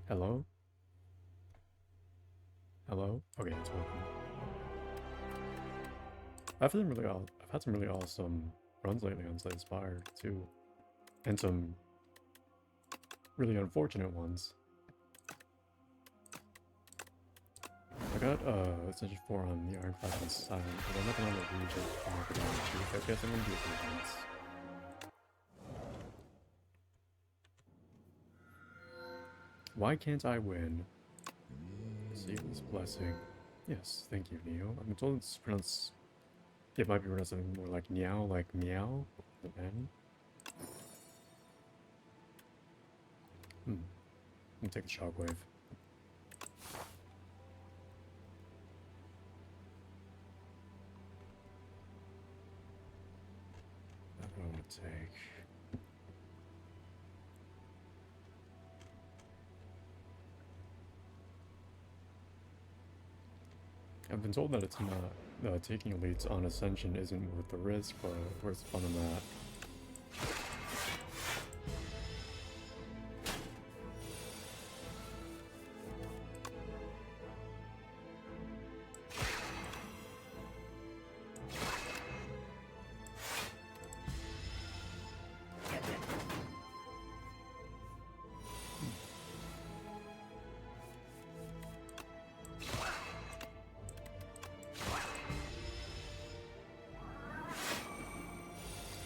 Hello? Hello? Okay, it's working. I've had some really awesome runs lately on Spire too. And some really unfortunate ones. I got Essential 4 on the Ironclad on Silent, but I'm not gonna let Regent mark it on the truth. I guess I'm gonna do a few events. Why can't I win? Seagull's Blessing. Yes, thank you, Neo. I'm told it's pronounced... It might be pronounced something more like meow, like meow. The N. I'm gonna take the shockwave. That's what I want to take. I've been told that it's not, taking elites on Ascension isn't worth the risk, but where's the fun in that?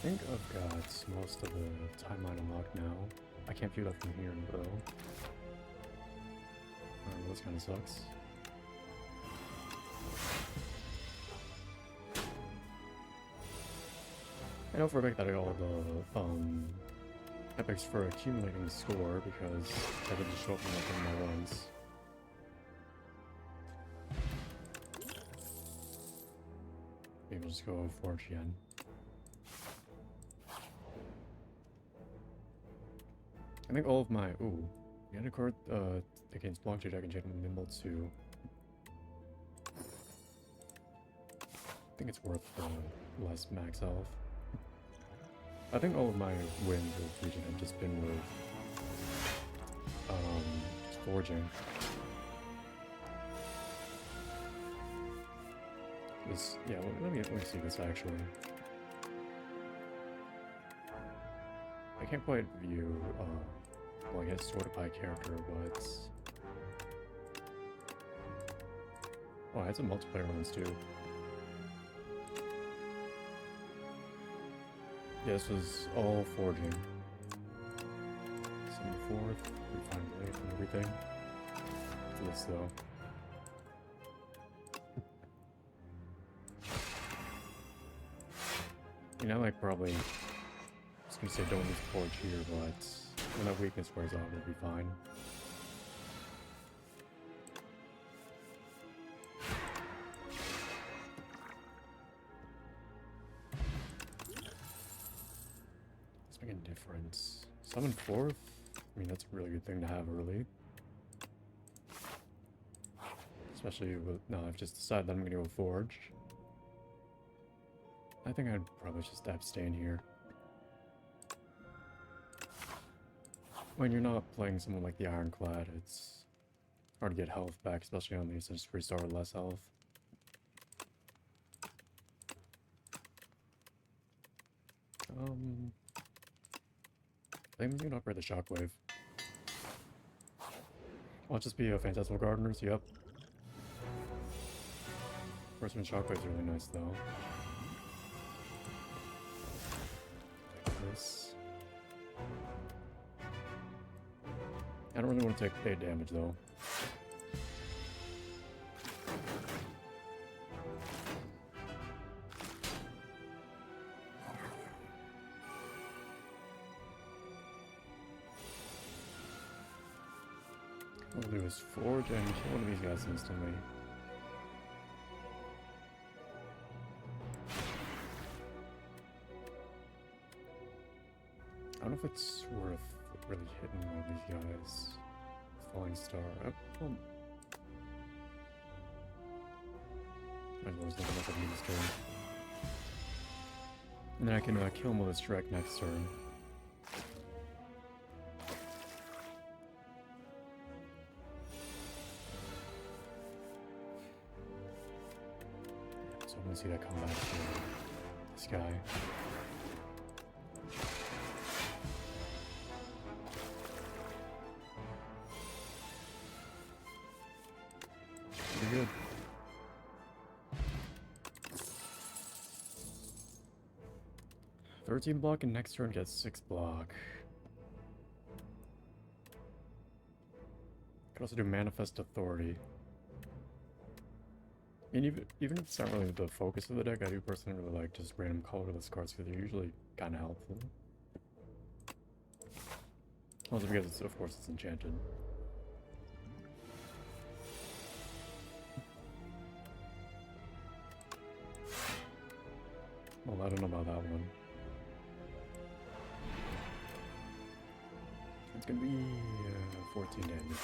I think I've got most of the timeline unlocked now. I can't view that from here, though. Well, this kind of sucks. I know for a fact that I got all the epics for accumulating the score because that didn't show up in my runs. Maybe we'll just go Forge again. I think all of my... Ooh. We had a card against Block Jade I can check in Nimble too. I think it's worth less max health. I think all of my wins with Legion have just been with just forging. This, yeah, let me see this actually. I can't quite view well, I guess sort of by character, but oh, I had some multiplayer runs too. Yeah, this was all forging. 74th, refined blade and everything. This though. You know, like probably I was gonna say don't use forge here, but when that weakness wears off, it'll be fine. Let's make a difference. Summon 4th? I mean, that's a really good thing to have early. Especially with... No, I've just decided that I'm gonna go Forge. I think I'd probably just abstain here. When you're not playing someone like the Ironclad, it's hard to get health back, especially on these that just restore with less health. I think I'm gonna upgrade the Shockwave. I'll just be a Phantasmal Gardeners, yep. Horseman Shockwave's really nice though. Like this. I don't really want to take paid damage though. What I'll do is forge and kill one of these guys instantly. I don't know if it's worth really hitting one of these guys. Falling Star. Well, might as well just look at this turn. And then I can kill him with a strike next turn. Let's see that come back to this guy. Pretty good. "13 block and next turn gets 6 block. Could also do Manifest Authority. I mean, even if it's not really the focus of the deck, I do personally really like just random colorless cards because they're usually kind of helpful. Also because, of course, it's enchanted. Well, I don't know about that one. It's gonna be 14 damage.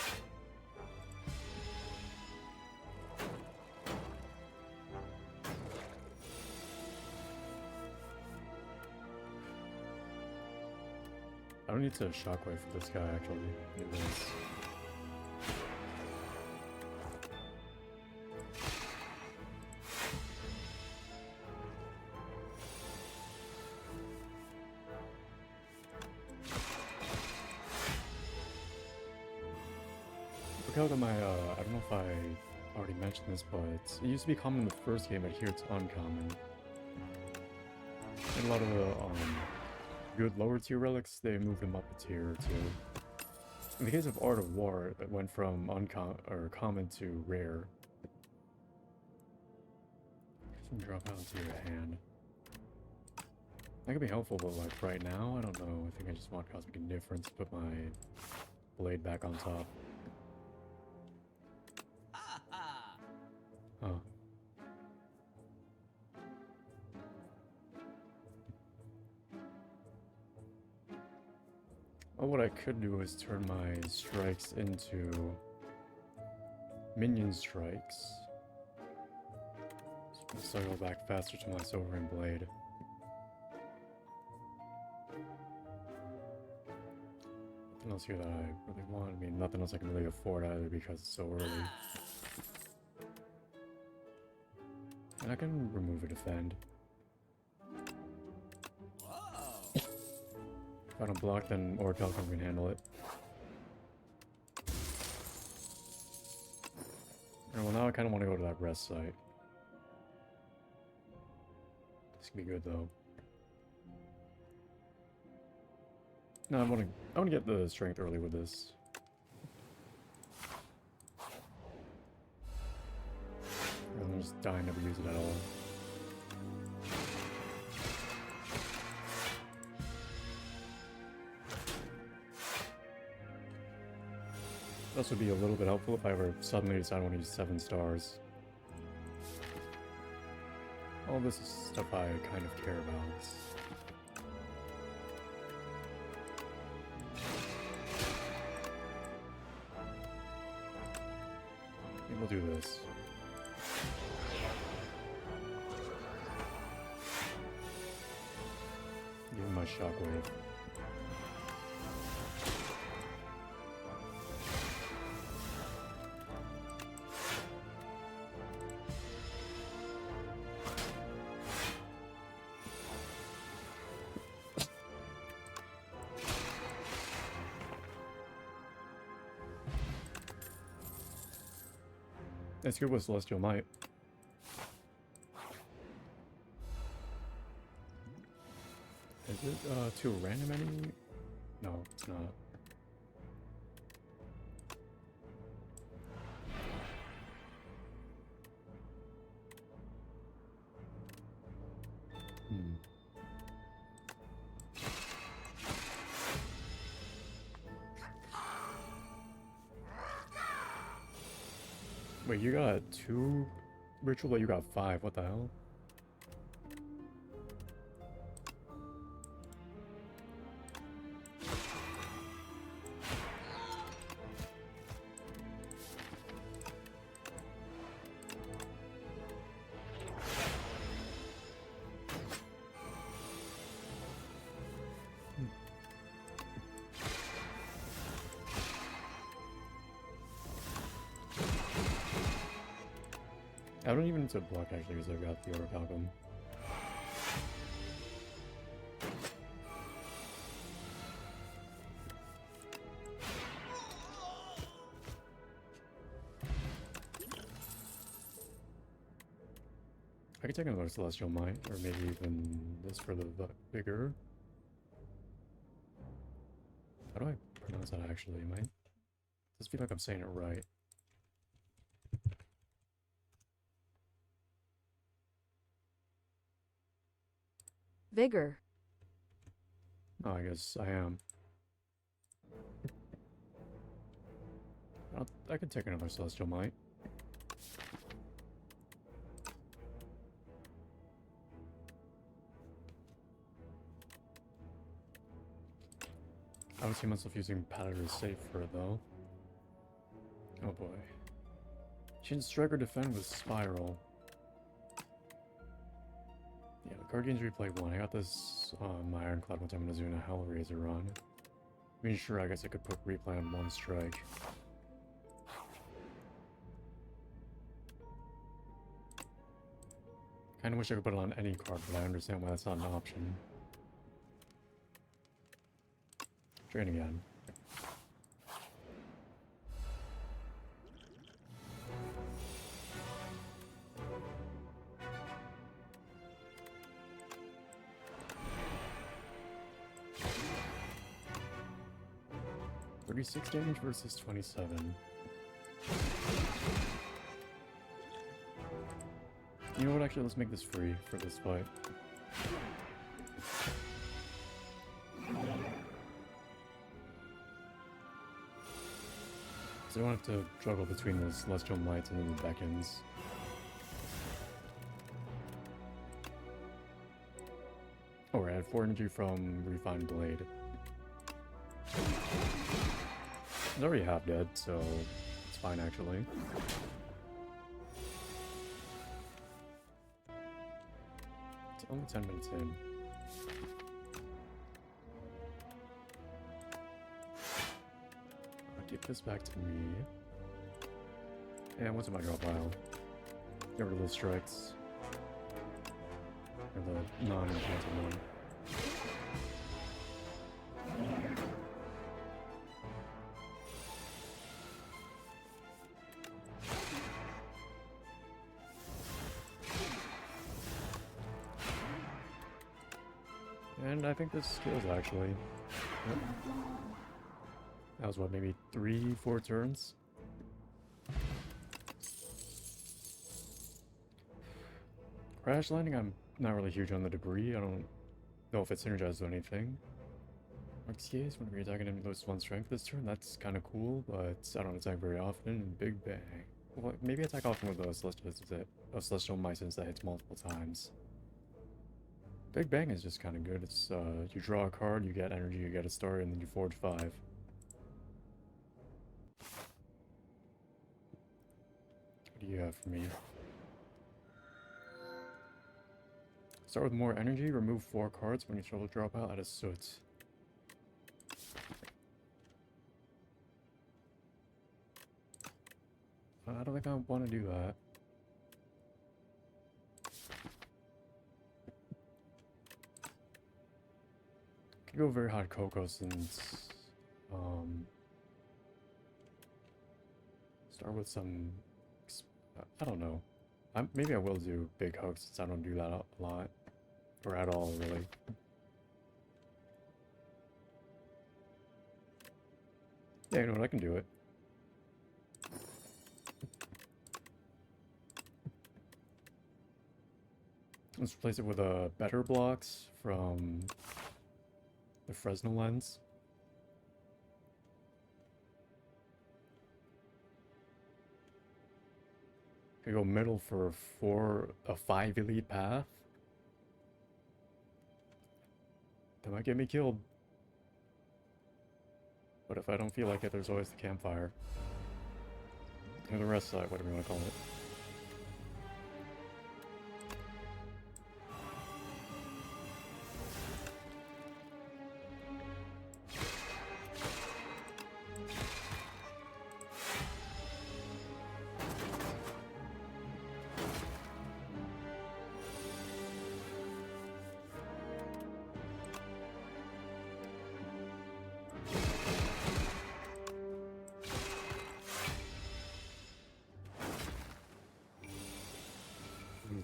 I don't need to shockwave for this guy, actually. It is. Look out at my, I don't know if I already mentioned this, but it used to be common in the first game, but here it's uncommon. And a lot of the, good lower tier relics, they moved them up a tier or two. In the case of Art of War, it went from common to rare. Some drop out into your hand. That could be helpful, but like right now, I don't know. I think I just want Cosmic Indifference to put my blade back on top. Huh. Well, what I could do is turn my strikes into minion strikes. So I go back faster to my Sovereign Blade. Nothing else here that I really want. I mean, nothing else I can really afford either because it's so early. And I can remove a defend. If I don't block, then Orichalcum can handle it. Well, now I kind of want to go to that rest site. This can be good, though. No, I want to get the strength early with this. Rather than just die and never use it at all. This would be a little bit helpful if I ever suddenly decide I want to use 7 stars. All this is stuff I kind of care about. Maybe we'll do this. Give him my shockwave. That's good with Celestial Might. Is it to a random enemy? No, it's not. Wait, you got 2 ritual, but you got 5. What the hell? I don't even need to block actually because I've got the Orichalcum. I could take another Celestial Might, or maybe even this for the bigger. How do I pronounce that actually? Does feel like I'm saying it right. Vigor. Oh, I guess I am. I could take another Celestial Might. I don't see myself using Pattern as safe for it though. Oh boy. Change Strike or Defend with Spiral. Yeah, the card gains replay 1. I got this my Ironclad one time when I was doing a Hellraiser run. I mean, sure, I guess I could put replay on 1 strike. Kinda wish I could put it on any card, but I understand why that's not an option. Drain again. $36 damage versus 27. You know what, actually, let's make this free for this fight. So I don't have to juggle between the Celestial Mights and then the Beckons. Oh, I had 4 energy from Refined Blade. It's already half dead, so it's fine actually. It's only 10 minutes in. I'll give this back to me. And what's in my draw pile? Get rid of those strikes. Or the non-enchanted one. And I think this kills actually. Yep. That was what, maybe 3-4 turns? Crash Landing, I'm not really huge on the debris. I don't know if it synergizes with anything. Marquise, whenever you're attacking him, loses 1 strength this turn. That's kind of cool, but I don't attack very often. And Big Bang. Well, maybe attack often with a Celestial Might since that hits multiple times. Big Bang is just kind of good. It's you draw a card, you get energy, you get a star, and then you forge 5. What do you have for me? Start with more energy, remove 4 cards when you throw the draw pile, add a soot. I don't think I want to do that. Could go very hot cocoa since start with some I don't know. Maybe I will do big hooks since I don't do that a lot or at all really. Yeah, you know what, I can do it. Let's replace it with a better blocks from the Fresnel lens. Could go middle for a 5 elite path. That might get me killed. But if I don't feel like it, there's always the campfire. Or the rest side, whatever you want to call it.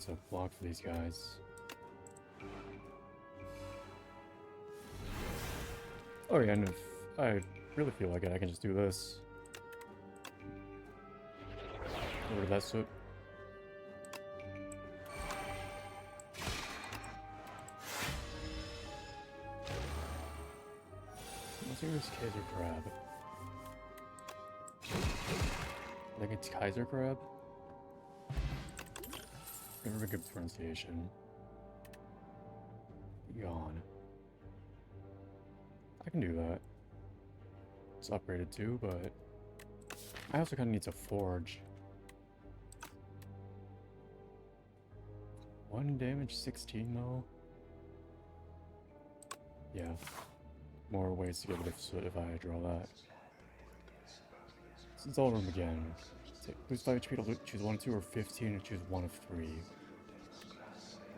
need to block for these guys. Oh yeah, and if I really feel like it, I can just do this. Get rid of that soot. Let's do this Kaiser Crab. I think it's Kaiser Crab. Never a good pronunciation. Yawn. I can do that. It's upgraded too, but I also kind of need to forge. 1 damage, 16 though. Yeah. More ways to get rid of soot if I draw that. Since all room again. Lose 5 HP to choose 1 of 2 or 15 to choose 1 of 3.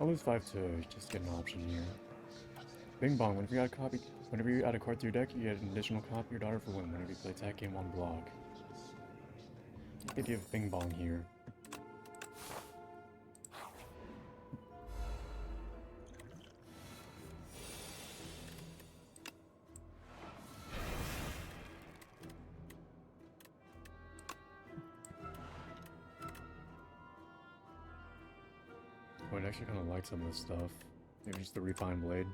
I'll lose 5 to just get an option here. Bing Bong, whenever you add a card to your deck, you get an additional copy of your daughter for win whenever you play attack game on block. I could give Bing Bong here. Oh, I'd actually kind of like some of this stuff. Maybe just the refined blade.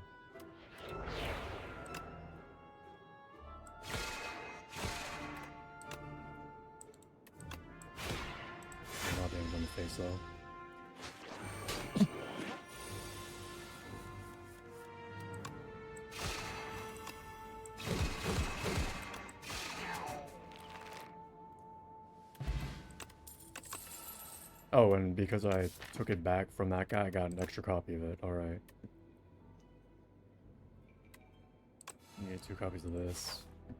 Not damage on the face though. Oh, and because I took it back from that guy, I got an extra copy of it. Alright. Need 2 copies of this. I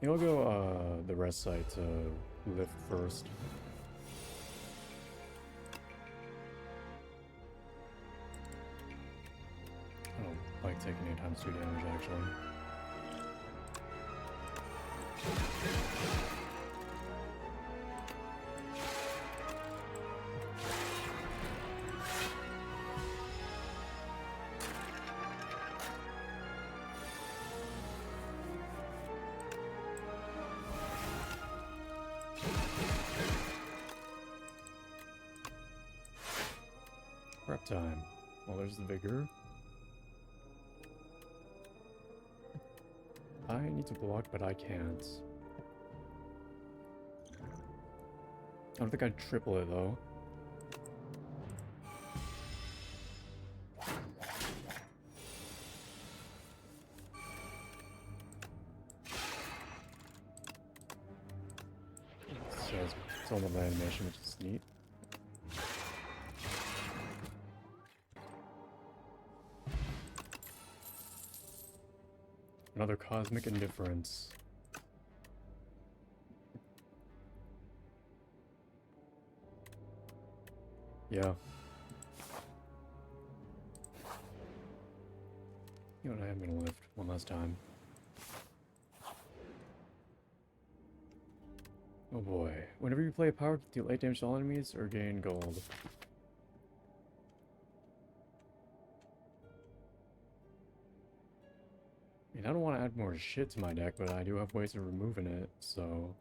think I'll go the rest site to lift first. I don't like taking 8 times 2 damage actually. Prep time. Well, there's the vigor. I need to block, but I can't. I don't think I'd triple it, though. So it's all of the animation, which is neat. Another cosmic indifference. Yeah. You know what, I am gonna lift one last time. Oh boy. Whenever you play a power, deal 8 damage to all enemies or gain gold. I mean, I don't want to add more shit to my deck, but I do have ways of removing it, so...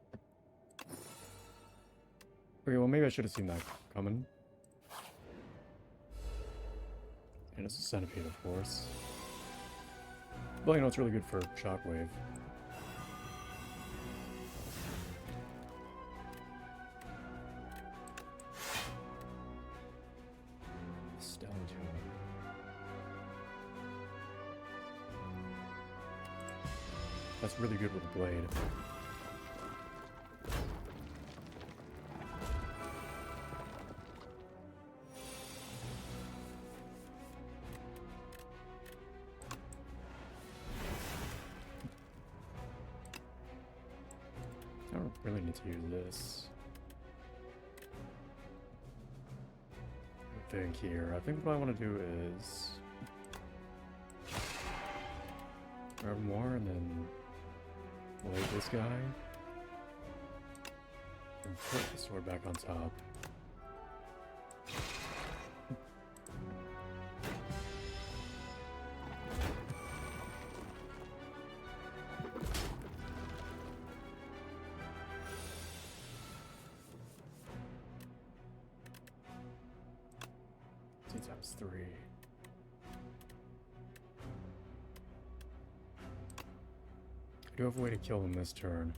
Okay, well maybe I should have seen that coming. And it's a centipede, of course. Well, you know, it's really good for shockwave. That's really good with the blade. I don't really need to use this. I think here. I think what I want to do is grab more and then blade this guy and put the sword back on top. times 3. I do have a way to kill him this turn.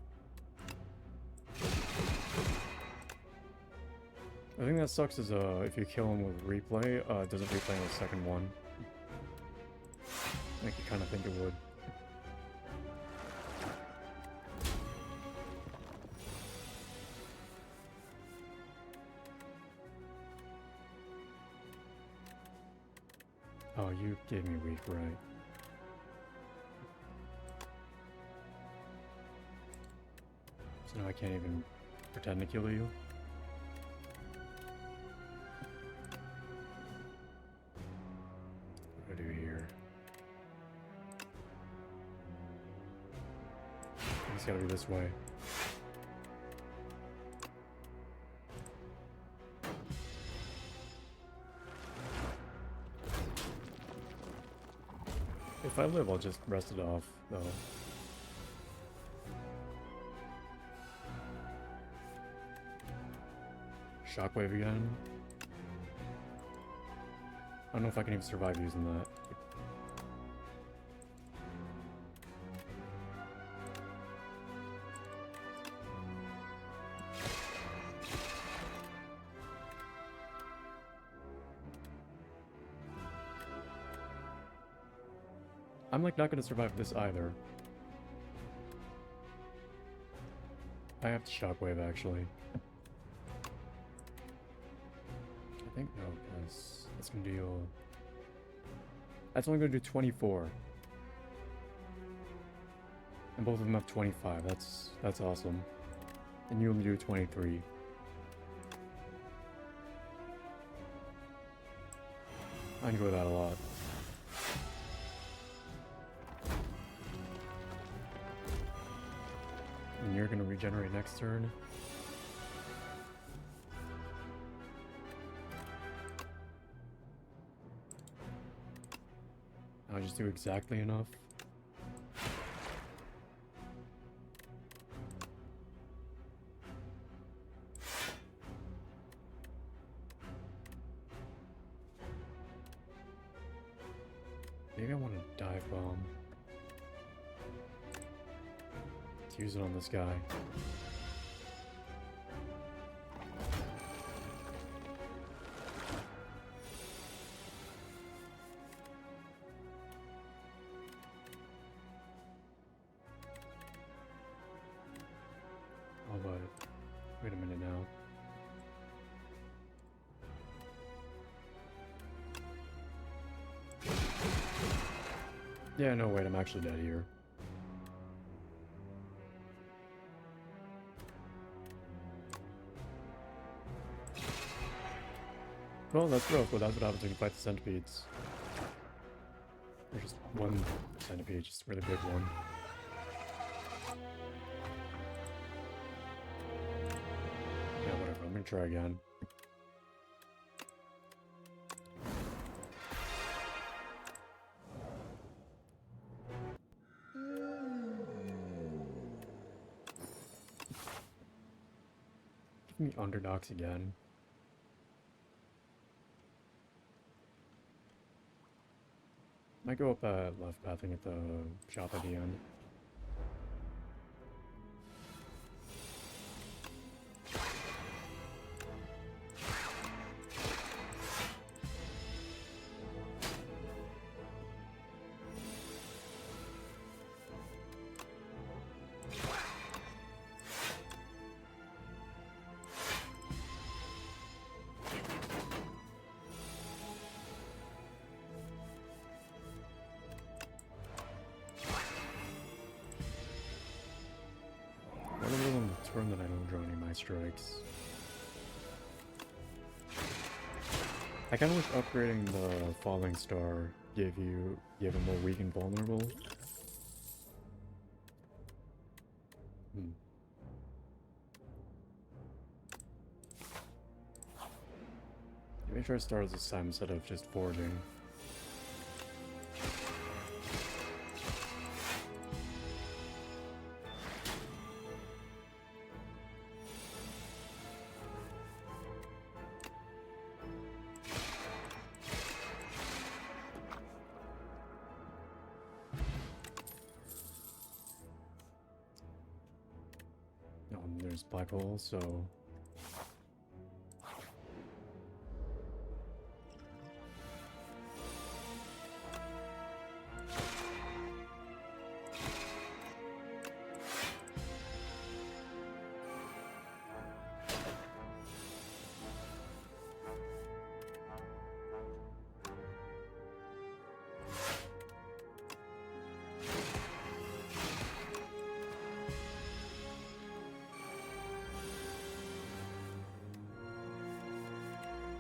The thing that sucks is if you kill him with replay, it doesn't replay on the second one. Like you kind of think it would. Oh, you gave me weak, right? So now I can't even pretend to kill you? What do I do here? It's gotta be this way. If I live, I'll just rest it off, though. Shockwave again. I don't know if I can even survive using that. I'm like not gonna survive this either. I have to shockwave actually. I think no, because that's gonna deal. That's only gonna do 24. And both of them have 25. That's awesome. And you only do 23. I enjoy that a lot. And you're gonna regenerate next turn. I'll just do exactly enough. Maybe I want to dive bomb. Let's use it on this guy. Oh, but wait a minute now. Yeah, no, wait, I'm actually dead here. Well, that's rough, but that's what happens when you fight the centipedes. There's just one centipede, just a really big one. Yeah, whatever, I'm gonna try again. Give me underdogs again. Might go up that left path and get the shop at the end. Turn that I don't draw any of my strikes. I kind of wish upgrading the Falling Star gave him more weak and vulnerable. Maybe try to start this time instead of just forging. there's black hole, so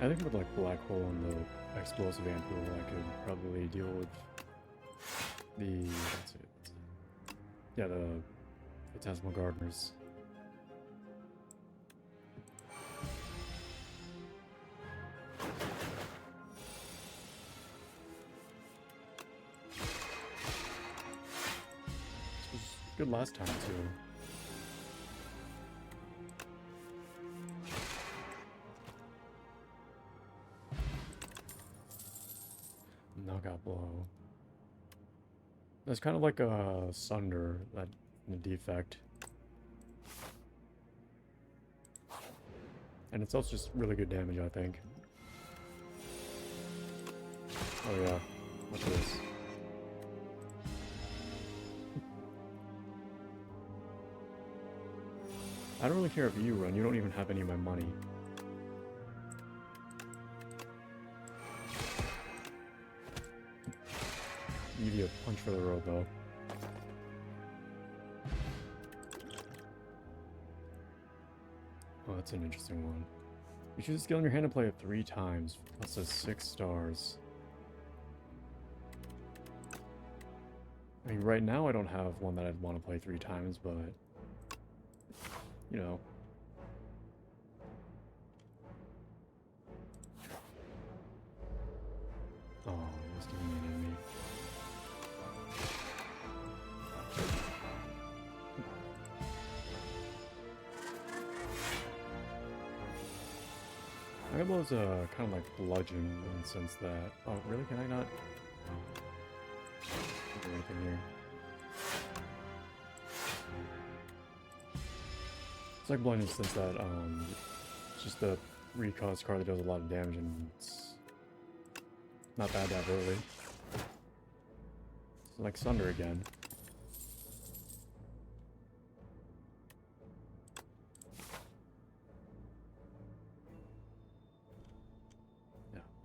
I think with like black hole and the explosive ampule, I could probably deal with the yeah, the phantasmal gardeners. This was good last time too. Knockout blow. That's kind of like a Sunder, that the defect. And it's also just really good damage, I think. Oh yeah, what's this? I don't really care if you run, you don't even have any of my money. Give you a punch for the road, though. Oh, that's an interesting one. You choose a skill in your hand and play it 3 times. Plus a 6 stars. I mean, right now I don't have one that I'd want to play 3 times, but... you know. Oh, it's giving me an enemy. Fireball is kind of like bludgeon in the sense that... Oh, really? Can I not do anything here? It's like bludgeon in the sense that it's just a recast card that does a lot of damage and it's not bad to have early. It's like Sunder again.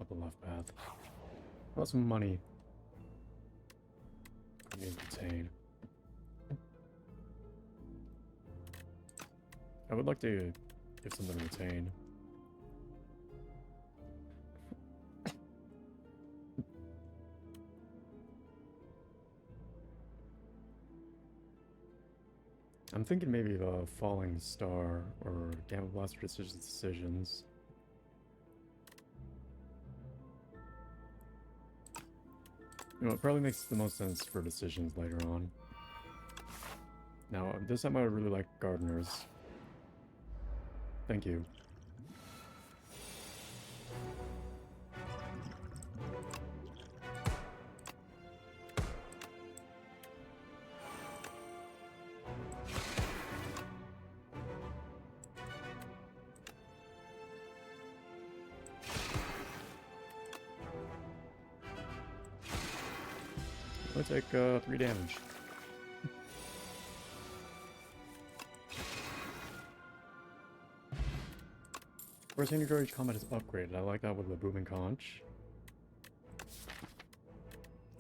Up the left path. Got some money. I need to retain. I would like to give something to retain. I'm thinking maybe of a Falling Star or Gamma Blaster Decisions. You know, it probably makes the most sense for decisions later on. Now, this time I would really like Gardeners. Thank you. I'll take 3 damage. First Senior Each combat is upgraded. I like that with the Booming Conch.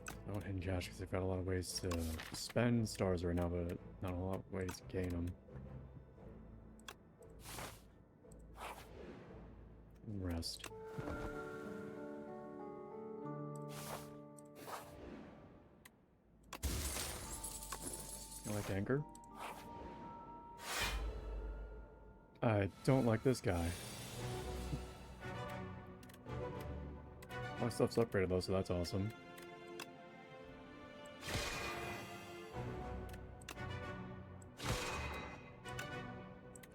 I don't hit Jash because they've got a lot of ways to spend stars right now, but not a lot of ways to gain them. And rest. I like Anchor. I don't like this guy. My stuff's upgraded though, so that's awesome.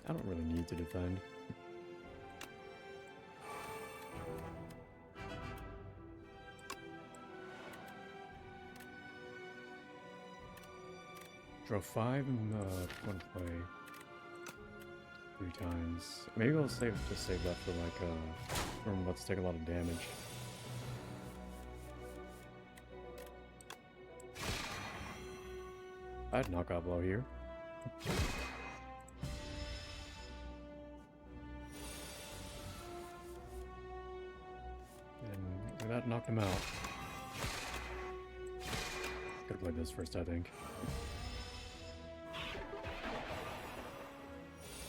I don't really need to defend. Draw 5 in one play. 3 times. Maybe I'll just save that for like when I'm about to take a lot of damage. I'd knockout blow here. And that knocked him out. Could've played this first, I think.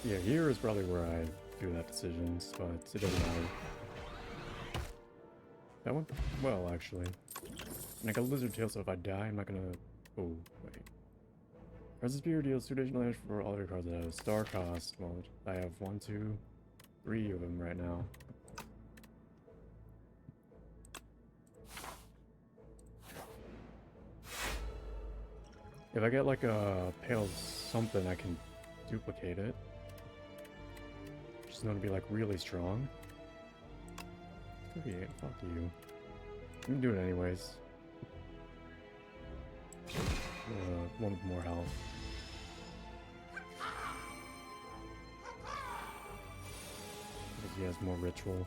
Yeah, here is probably where I do that decisions, but it doesn't matter. That went well, actually. And I got Lizard Tail, so if I die, I'm not gonna... Oh, wait. Presence Spire deals 2 additional damage for all your cards that have a star cost. Well, I have 1, 2, 3 of them right now. If I get like a pale something, I can duplicate it. Which is going to be like really strong. 38, fuck you. I'm gonna do it anyways. One with more health. Because he has more ritual.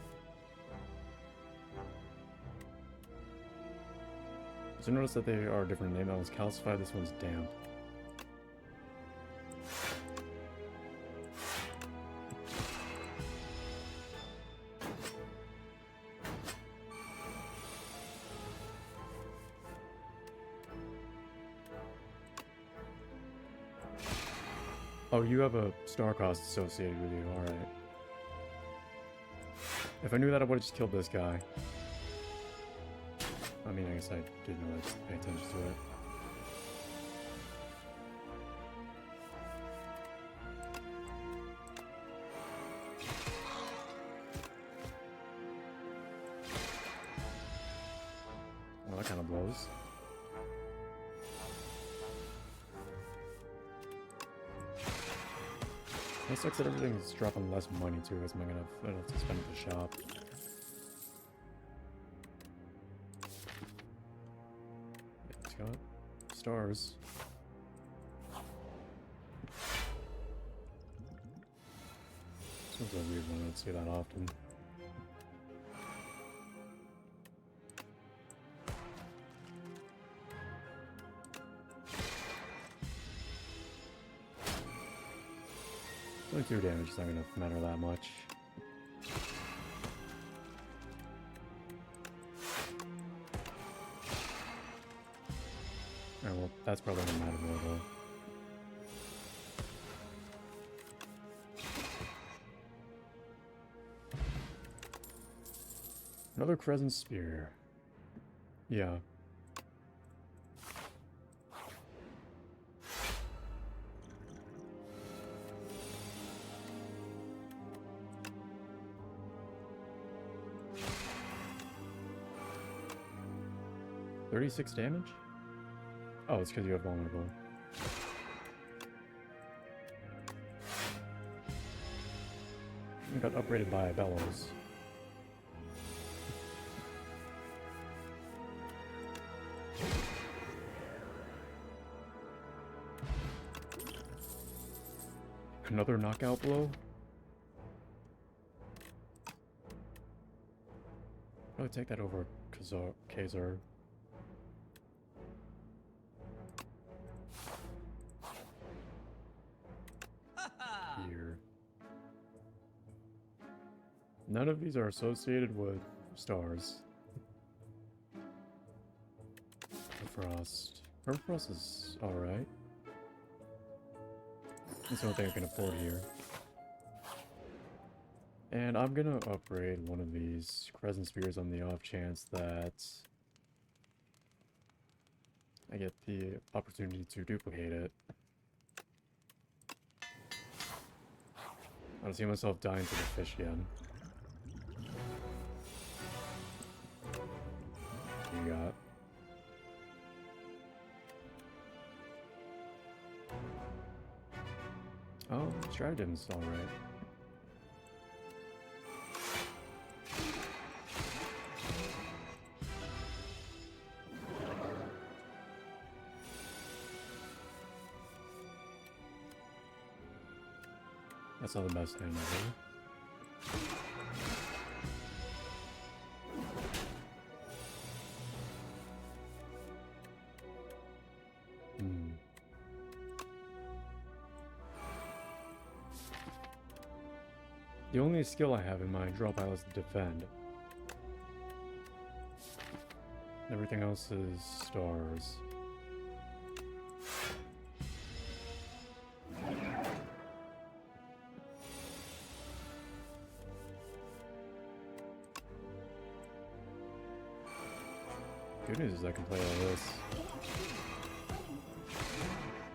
So notice that they are different name. That one's calcified, this one's damp. Oh, you have a star cost associated with you, alright. If I knew that, I would've just killed this guy. I mean, I guess I didn't know I just pay attention to it. Well, that kind of blows. It sucks that everything's dropping less money too, as I'm gonna have to spend at the shop. It's got stars. This one's a weird one, I don't see that often. Only 2 damage is not gonna matter that much. Alright, well, that's probably gonna matter more though. Another Crescent Spire. Yeah. $36 damage? Oh, it's because you have vulnerable. You got upgraded by a bellows. Another knockout blow? Probably take that over Kazar. Here. None of these are associated with stars. Permafrost. Permafrost is alright. That's the only thing I can afford here. And I'm gonna upgrade one of these Crescent Spires on the off chance that I get the opportunity to duplicate it. I don't see myself dying to the fish again. What you got? Oh, Stratagem's alright. That's not the best hand ever. The only skill I have in my draw pile is defend. Everything else is stars. Good news is I can play all this.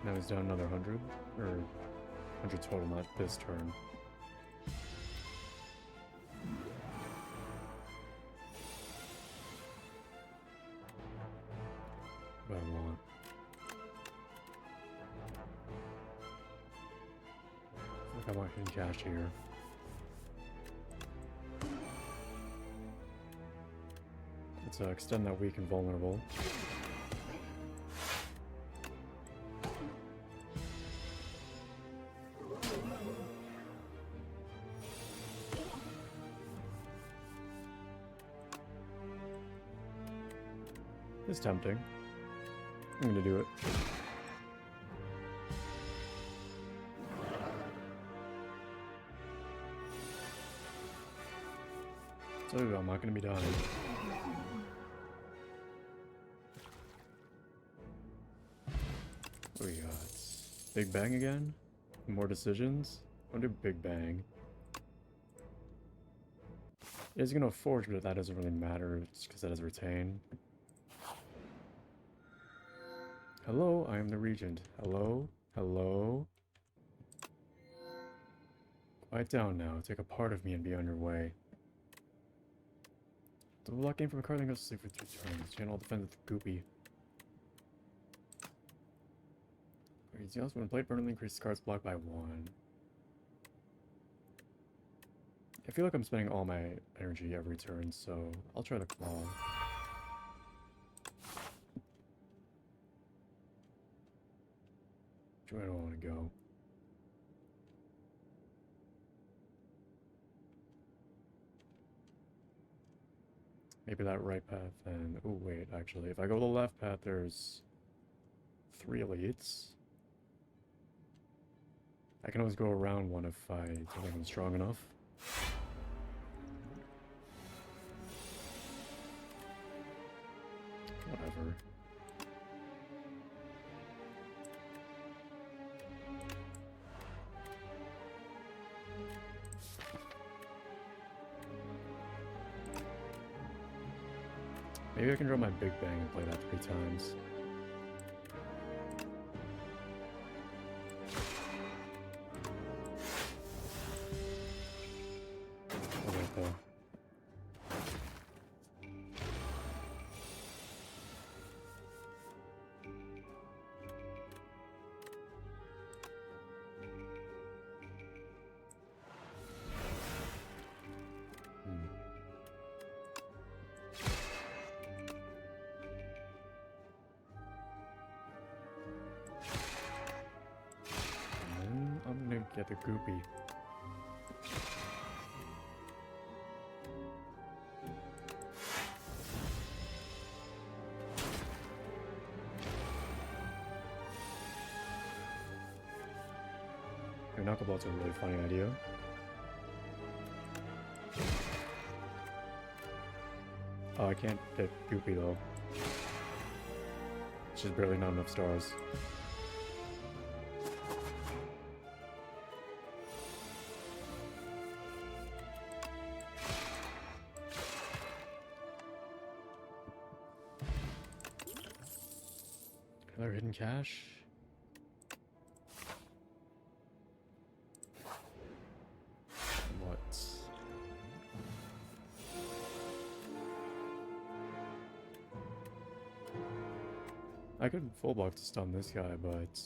Now he's down another 100, or 100 total, not this turn. What I want. I think I want hidden cash here. Let's extend that weak and vulnerable. It's tempting. I'm gonna do it. So I'm not gonna be dying. What do we got? Big Bang again? More decisions? I'll do Big Bang. It's gonna forge, but that doesn't really matter just because that is retain. Hello, I am the Regent. Hello? Hello? Quiet down now. Take a part of me and be on your way. Double block game from a card that goes to sleep for 3 turns. Channel defend with Goopy. Anything else? When played permanently, increase the card's block by 1. I feel like I'm spending all my energy every turn, so I'll try the claw. Which way do I want to go? Maybe that right path then. Oh wait, actually, if I go the left path, there's 3 elites. I can always go around one if I don't think I'm strong enough. Whatever. Maybe I can draw my Big Bang and play that 3 times. Alright though. I'm gonna get the Goopy. Your knucklebolt's a really funny idea. Oh, I can't get Goopy though. It's just barely not enough stars. Another hidden cache. What? I could full block to stun this guy, but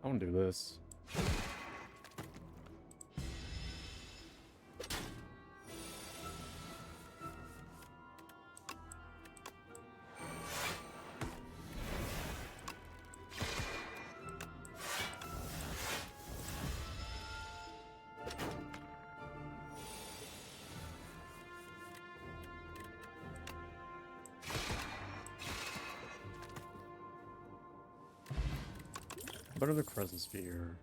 I want to do this. Better the Crescent Sphere.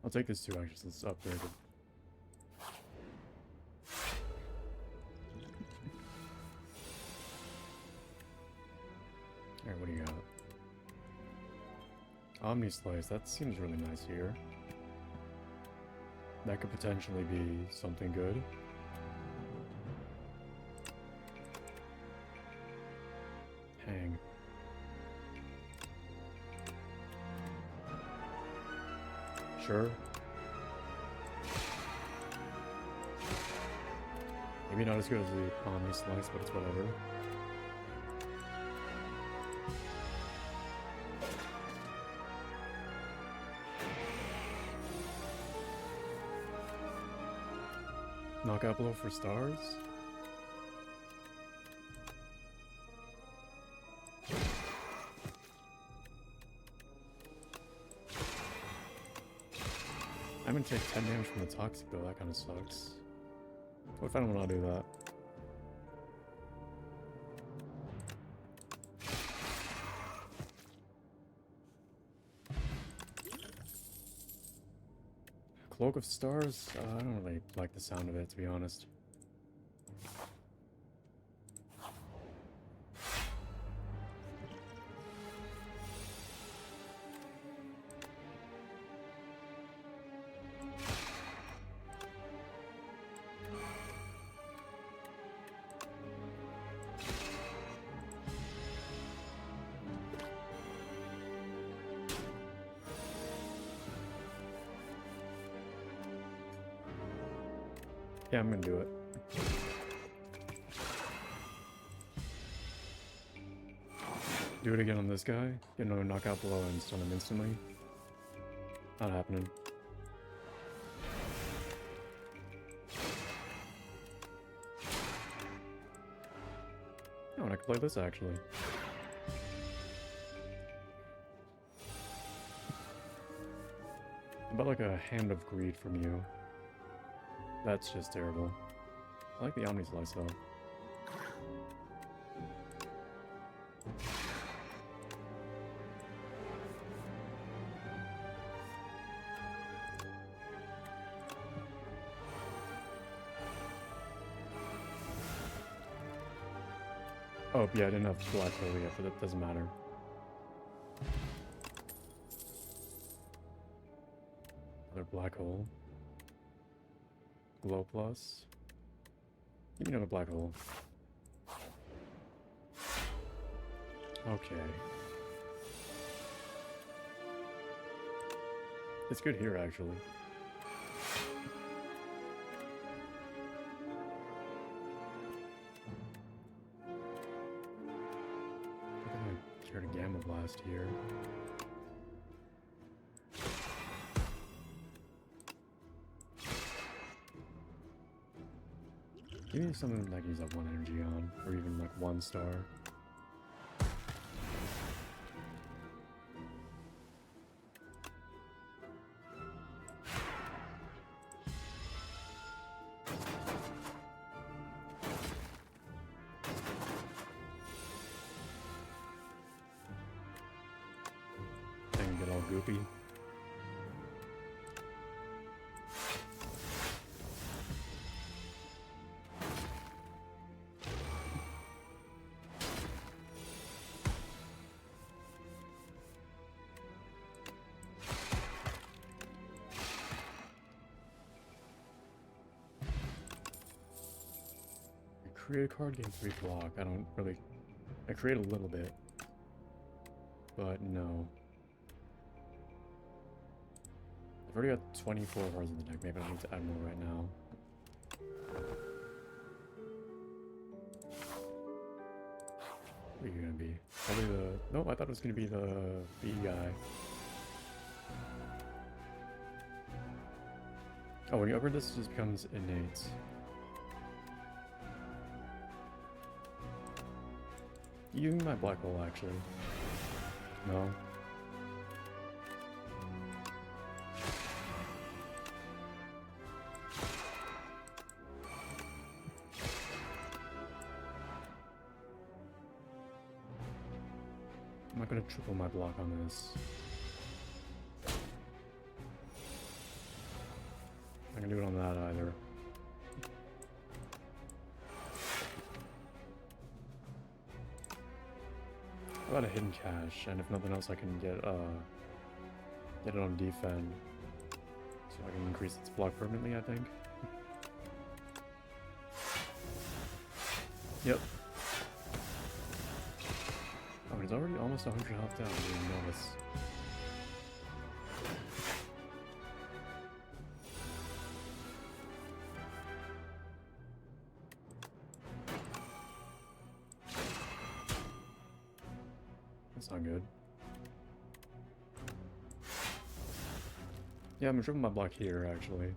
I'll take this too, actually, since it's upgraded. Alright, what do you got? Omni Slice, that seems really nice here. That could potentially be something good. Hang. Sure. Maybe not as good as the Omni Slice, but it's whatever. Knockout blow for stars? I'm gonna take 10 damage from the toxic though, that kinda sucks. What if I don't wanna do that? Cloak of Stars? I don't really like the sound of it, to be honest. Yeah, I'm gonna do it. Do it again on this guy. Get another knockout blow and stun him instantly. Not happening. Oh, and I can play this actually. About like a Hand of Greed from you. That's just terrible. I like the Omni Slice though. Oh, yeah, I didn't have black hole yet, but that doesn't matter. Another black hole. Glow plus. Give me another black hole. Okay. It's good here, actually. I think I cured a Gamma Blast here. Give me something that I can use that one energy on, or even like 1 star. I can get all goopy. Create a card, gain 3 block. I don't really... I create a little bit. But no. I've already got 24 cards in the deck. Maybe I need to add more right now. What are you gonna be? Probably the... Nope, I thought it was gonna be the B guy. Oh, when you upgrade this, it just becomes innate. You give me my black hole, actually. No. not gonna triple my block on this. I'm not gonna do it on that either. How about a hidden cache? And if nothing else, I can get it on defend, so I can increase its block permanently, I think. Yep. Oh, he's already almost 100 health down. I didn't even notice. That's not good. Yeah, I'm tripping my block here, actually.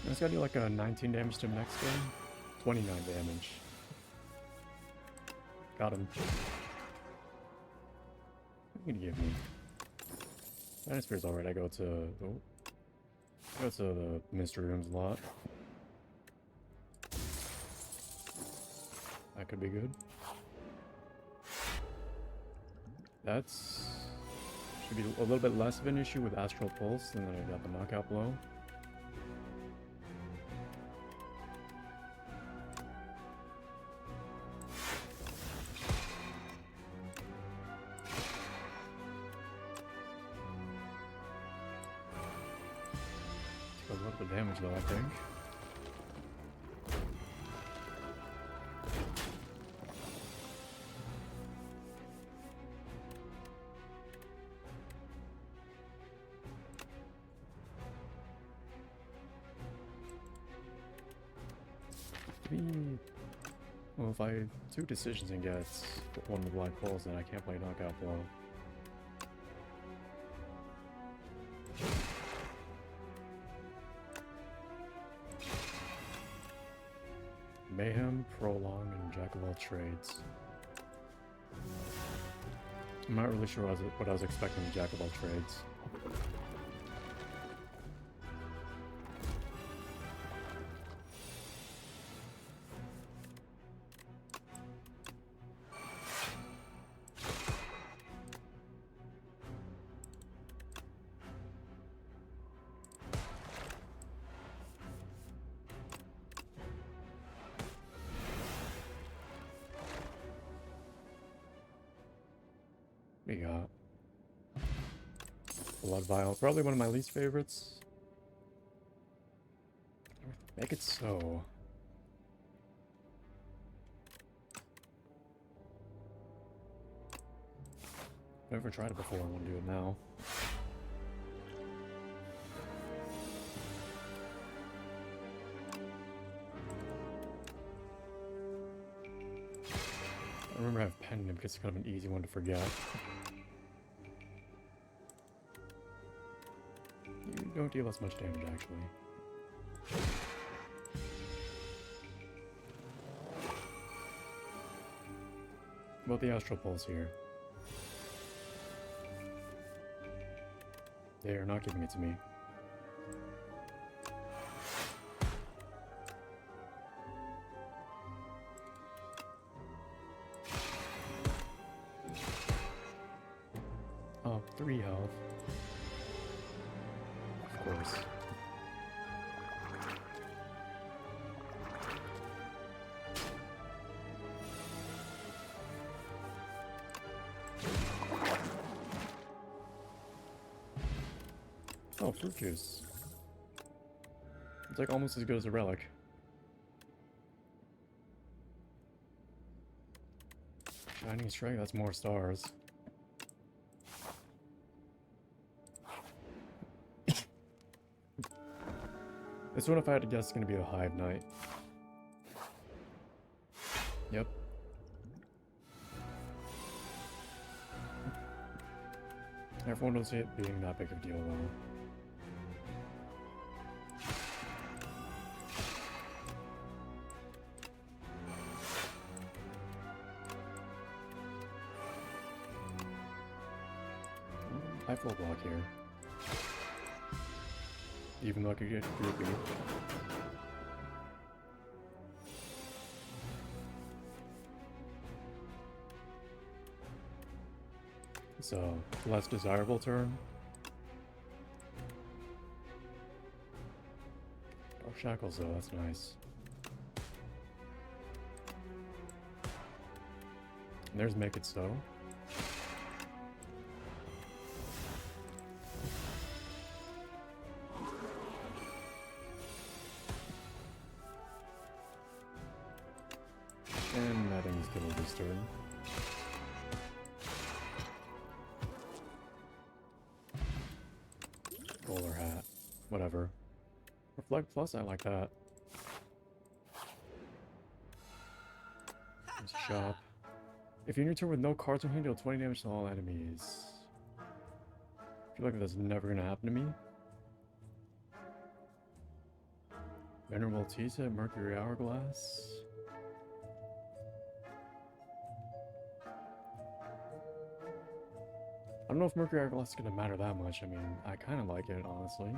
It's gotta do like a 19 damage to him next game. 29 damage. Got him. What are you gonna give me? Dinosphere's alright, I go to... Oh. I go to the mystery rooms a lot. That could be good. That's... should be a little bit less of an issue with Astral Pulse than I got the knockout blow. A little bit of damage though, I think. Well, if I two decisions and get one of the black holes, then I can't play knockout blow. Mayhem, Prolong, and Jack of all trades. I'm not really sure what I was expecting with Jack of all trades. We got Blood Vial, probably one of my least favorites. Make it so. I've never tried it before, I want to do it now. I remember I have Pendant because it's kind of an easy one to forget. You don't deal as much damage, actually. About the Astral Pulse here. They are not giving it to me. Oh, 3 health. Of course. Oh, fruit juice. It's like almost as good as a relic. Shining Strike, that's more stars. This one, if I had to guess, is going to be the Hive Knight. Yep. Everyone will see it being that big of a deal, though. I full block here. Even though I could get groupie. So, less desirable turn. Oh, shackles though, that's nice. And there's Make It So. And I think he's killed this turn. Bowler hat. Whatever. Reflect plus, I like that. There's shop. If you enter your turn with no cards in hand, deal 20 damage to all enemies. I feel like that's never gonna happen to me. Venerable Tisa, Mercury Hourglass. I don't know if Mercury Hourglass is gonna matter that much. I mean, I kind of like it, honestly.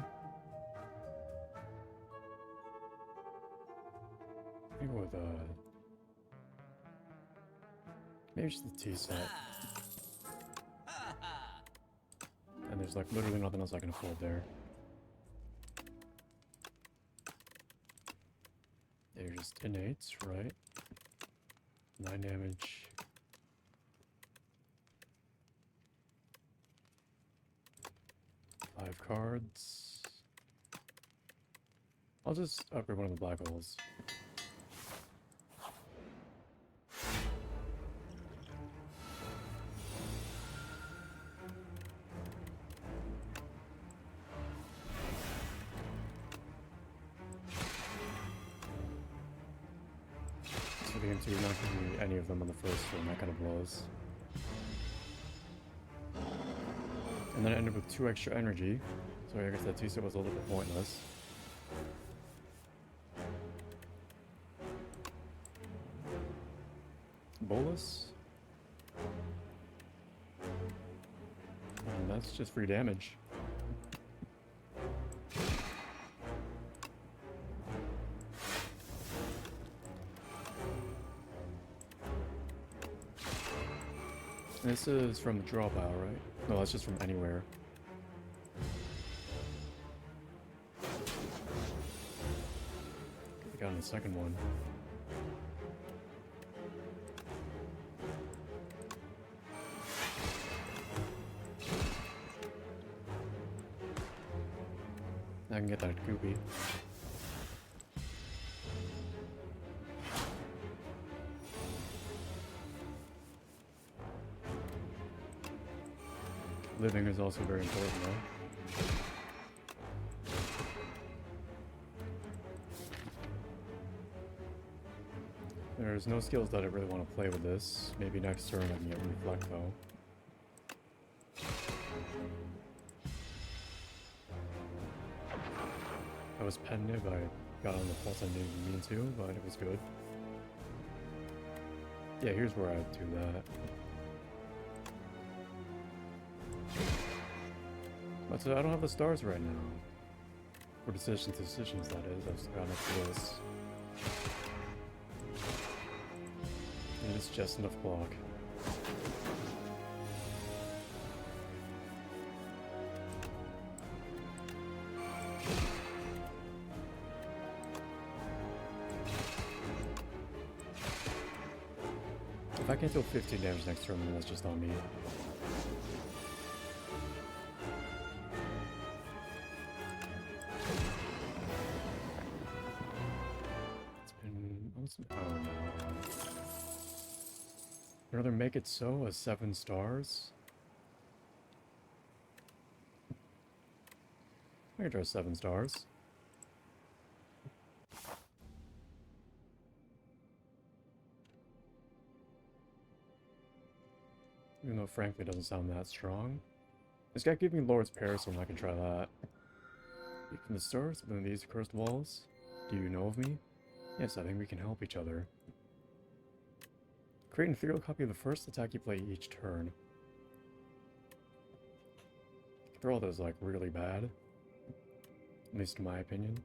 Maybe with maybe just the T set. And there's like literally nothing else I can afford there. They're just innates, right? 9 damage. Five cards. I'll just upgrade one of the black holes. So the M2 not giving me any of them on the first one, that kind of blows. And then I ended with 2 extra energy, so I guess that T-set was a little bit pointless. Bolus? And that's just free damage. This is from the draw pile, right? No, that's just from anywhere. I got in the second one. I can get that goopy. Living is also very important though. There's no skills that I really want to play with this. Maybe next turn I can get Reflect though. I was pensive, I got on the pulse I didn't mean to, but it was good. Yeah, here's where I'd do that. But I don't have the stars right now. For decisions, that is. I've just got enough for this. And it's just enough block. If I can't deal 15 damage next turn, then that's just on me. Oh no. Another Make It So, a 7 stars? I can draw 7 stars. Even though frankly it doesn't sound that strong. This guy gave me Lord's Parasol, I can try that. Speak from the stars, within these cursed walls. Do you know of me? Yes, I think we can help each other. Create an ethereal copy of the first attack you play each turn. Thrall is like really bad, at least in my opinion.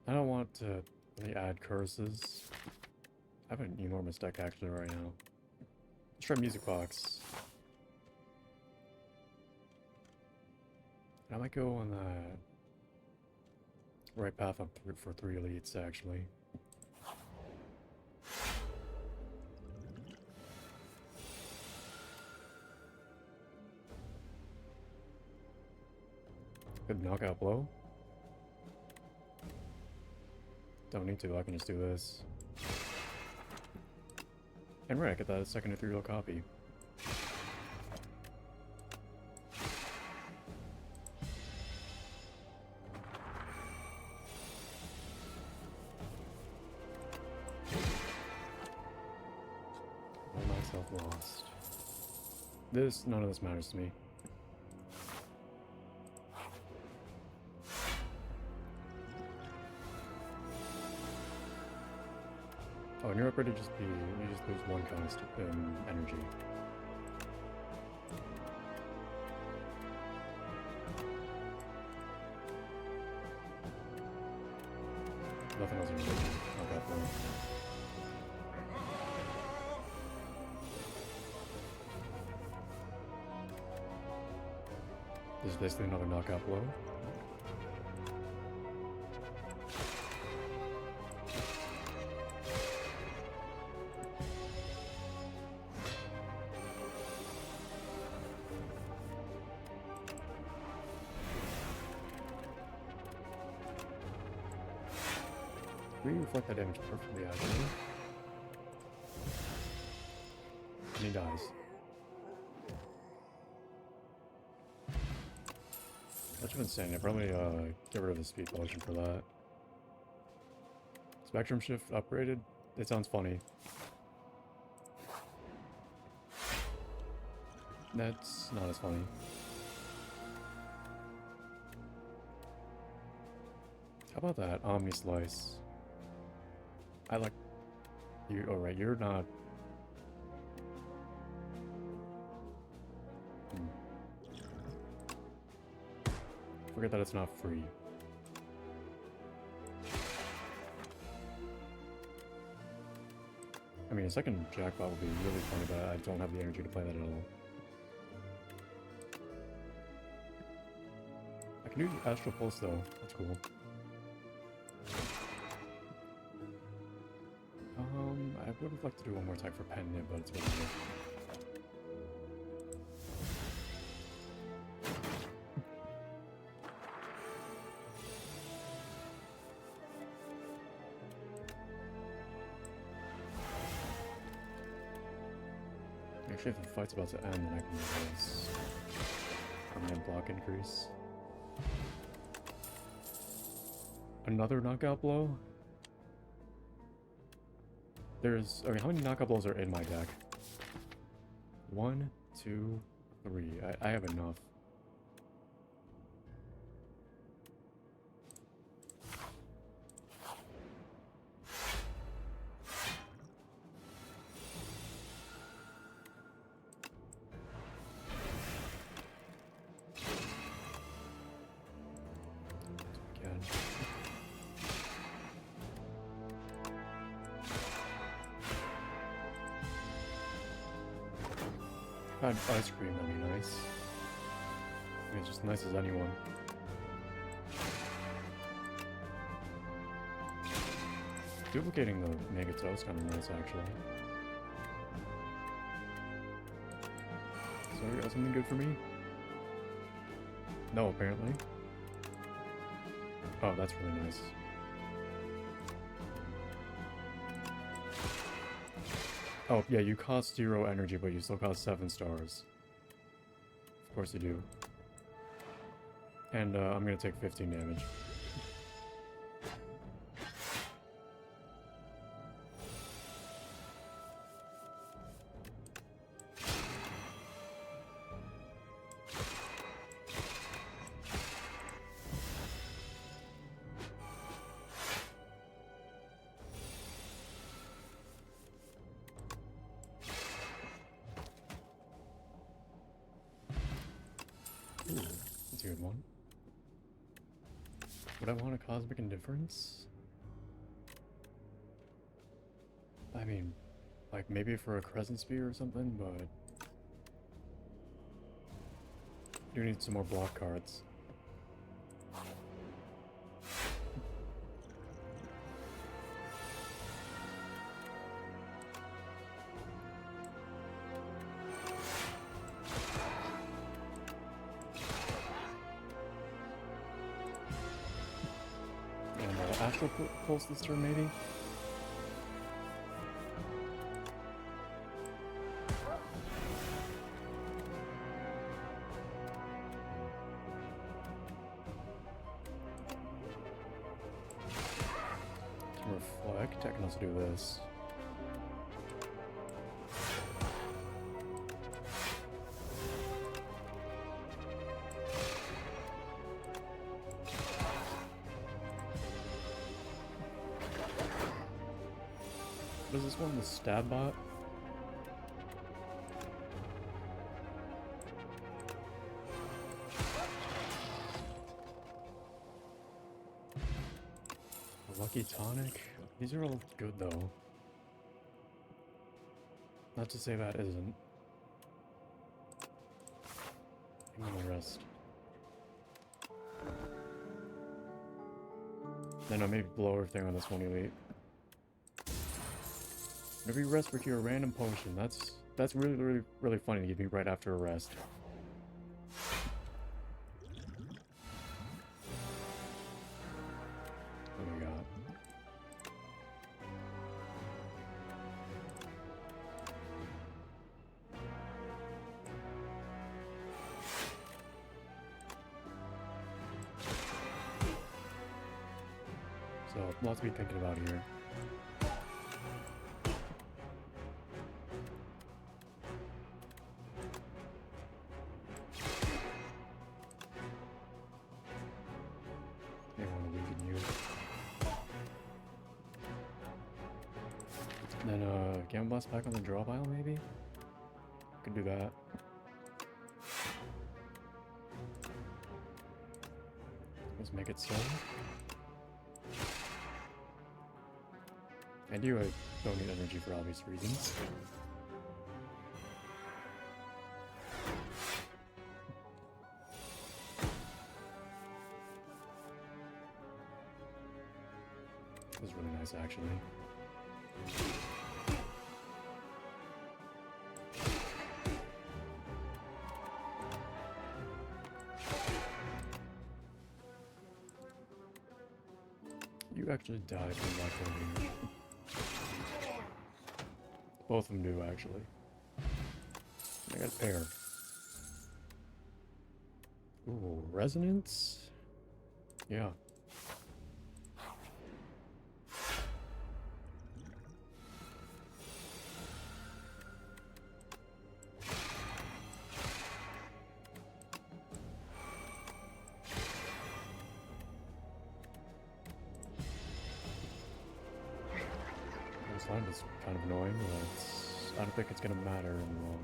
I don't want to really add curses. I have an enormous deck actually right now. Let's try Music Box. I might go on the right path up for 3 elites actually. Good knockout blow. Don't need to, I can just do this. And right, I get that second ethereal copy. All myself lost. None of this matters to me. Oh, and your upgrade would just be, you just lose 1 cost in energy. Nothing else in your vision. Not that point. This is basically another knockout blow. We reflect that damage perfectly, actually. And he dies. That's insane. I probably get rid of the speed potion for that. Spectrum shift upgraded? It sounds funny. That's not as funny. How about that Omni Slice? I like you. Oh, right, you're not. Forget that it's not free. I mean, a second jackpot would be really funny, but I don't have the energy to play that at all. I can do Astral Pulse though. That's cool. I would have liked to do one more time for Pendant, but it's whatever. Actually, if the fight's about to end, then I can do this. Permanent block increase. Another knockout blow? There's... Okay, how many knockout blows are in my deck? 1, 2, 3. I have enough. Again. Had ice cream, that'd be nice. I mean, it's just nice as anyone. Duplicating the Megatoe is kind of nice, actually. So, you got something good for me? No, apparently. Oh, that's really nice. Oh, yeah, you cost 0 energy, but you still cost 7 stars. Of course you do. And, I'm gonna take 15 damage. Ooh, that's a good one. Would I want a cosmic indifference? I mean, like maybe for a crescent spear or something, but I do need some more block cards. And Astral Pulse this turn, maybe? Can reflect. I can also do this. What is this one? The stab bot? A lucky tonic? These are all good though. Not to say that isn't. I'm gonna rest. Then I'll maybe blow everything on this one elite. Whenever you rest for your random potion, that's really funny to give me right after a rest. What do we got? So, lots to be thinking about here. Then, Gamma Blast back on the draw pile, maybe? Could do that. Let's make it so. I do, I don't need energy for obvious reasons. This is really nice, actually. You actually died from that building. Both of them do, actually. I got a pair. Ooh, resonance? Yeah. This line is kind of annoying, but I don't think it's gonna matter in the long.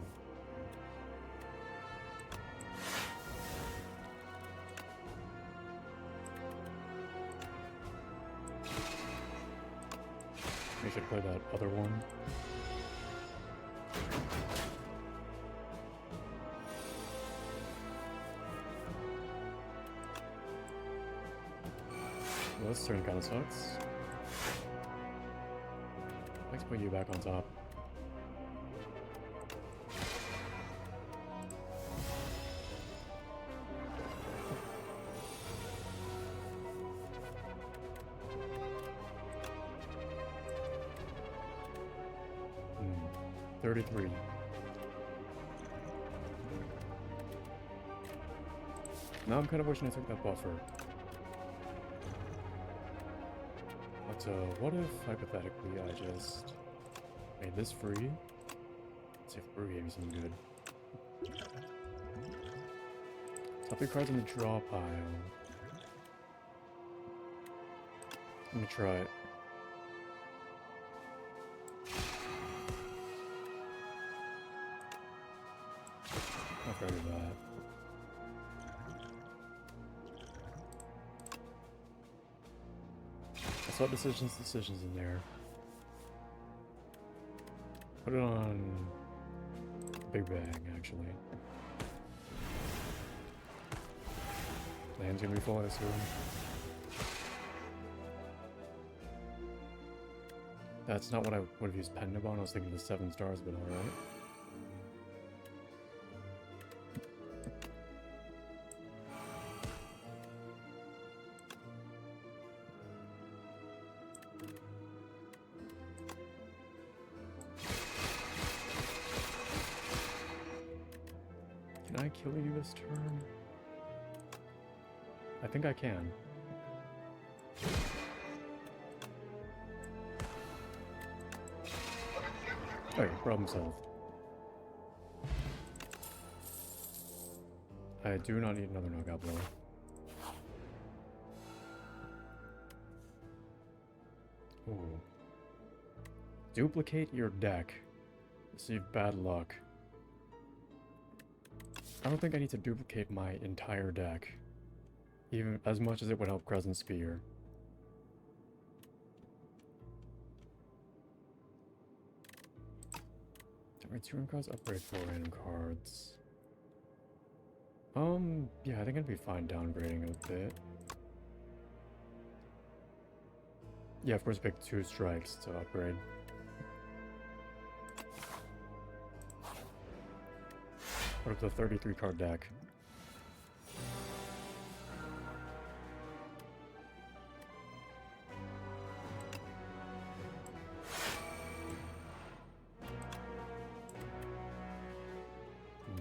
We should play that other one. Well, this turn kind of sucks. Let's put you back on top. Hmm. 33. Now I'm kind of wishing I took that buffer. But what if, hypothetically, I just made this free? Let's see if Brew gave me something good. Top 3 cards in the draw pile. I'm gonna try it. After I do that. saw decisions in there. Put it on Big Bang, actually. Land's gonna be full, I assume. That's not what I would have used Pendant on. I was thinking the 7 stars, but alright. Can I kill you this turn? I think I can. Okay, problem solved. I do not need another knockout blow. Ooh. Duplicate your deck. Receive bad luck. I don't think I need to duplicate my entire deck. Even as much as it would help Crescent Spire. Return cards, upgrade 4 random cards. Yeah, I think I'd be fine downgrading a bit. Yeah, of course, pick 2 strikes to upgrade. Put up the 33 card deck.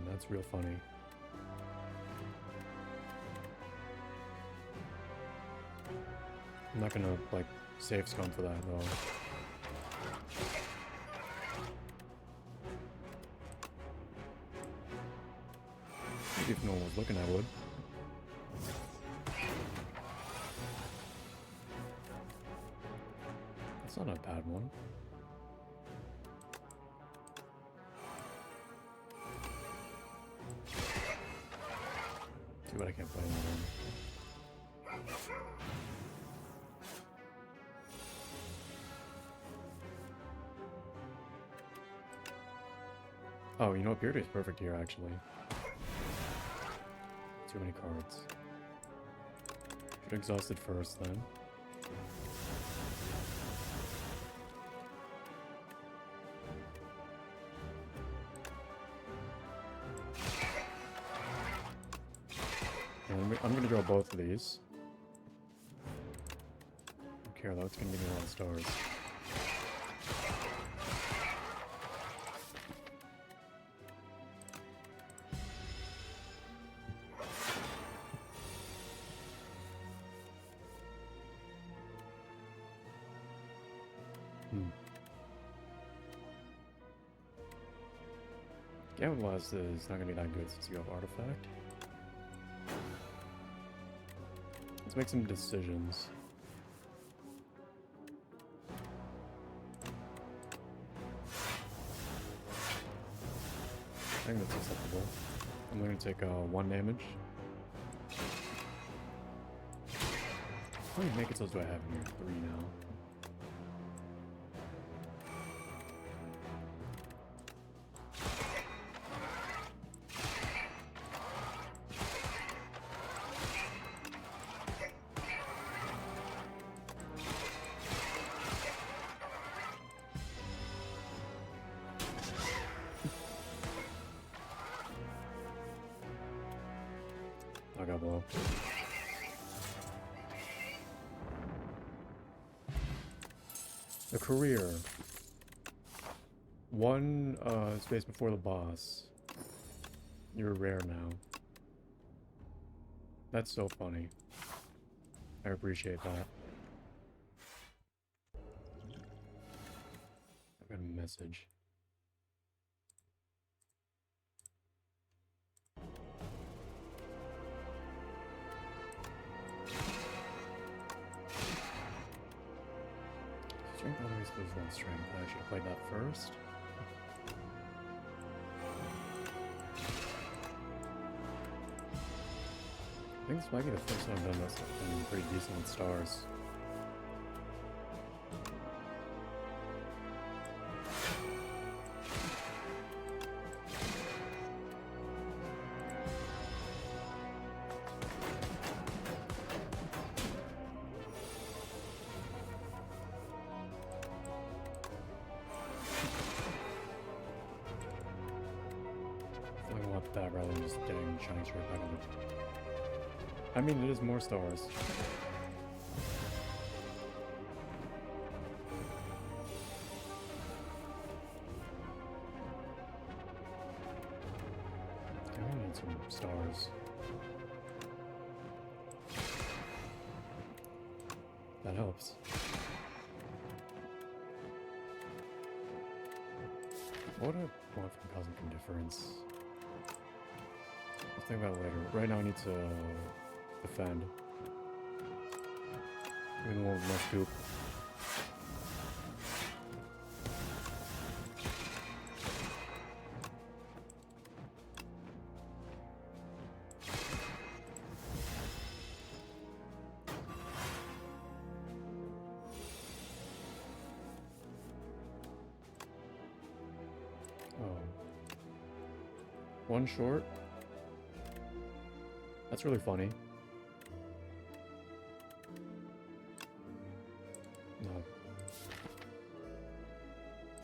That's real funny. I'm not gonna, like, save scum for that, though. Maybe if no one was looking, I would. That's not a bad one. But I can't play another one. Oh, you know what? Beard is perfect here, actually. Too many cards. Should exhaust it first, then. I'm gonna draw both of these. I don't care though, it's gonna give me a lot of stars. Gamma Blast is not gonna be that good since you have Artifact. Let's make some decisions. I think that's acceptable. I'm going to take 1 damage. How many naked souls do I have in here? 3 now. I got blow. The career. 1 space before the boss. You're rare now. That's so funny. I appreciate that. I got a message. Strength always lose 1 strength. I should have played that first. I think this might be the first time I've done this. I'm pretty decent with stars. I want that rather than just getting shining straight back on it. I mean, it is more stars. I need some stars. That helps. What do I want from Cosmic Indifference? I'll think about it later. Right now I need to defend. Even more less goop. One short? That's really funny. No.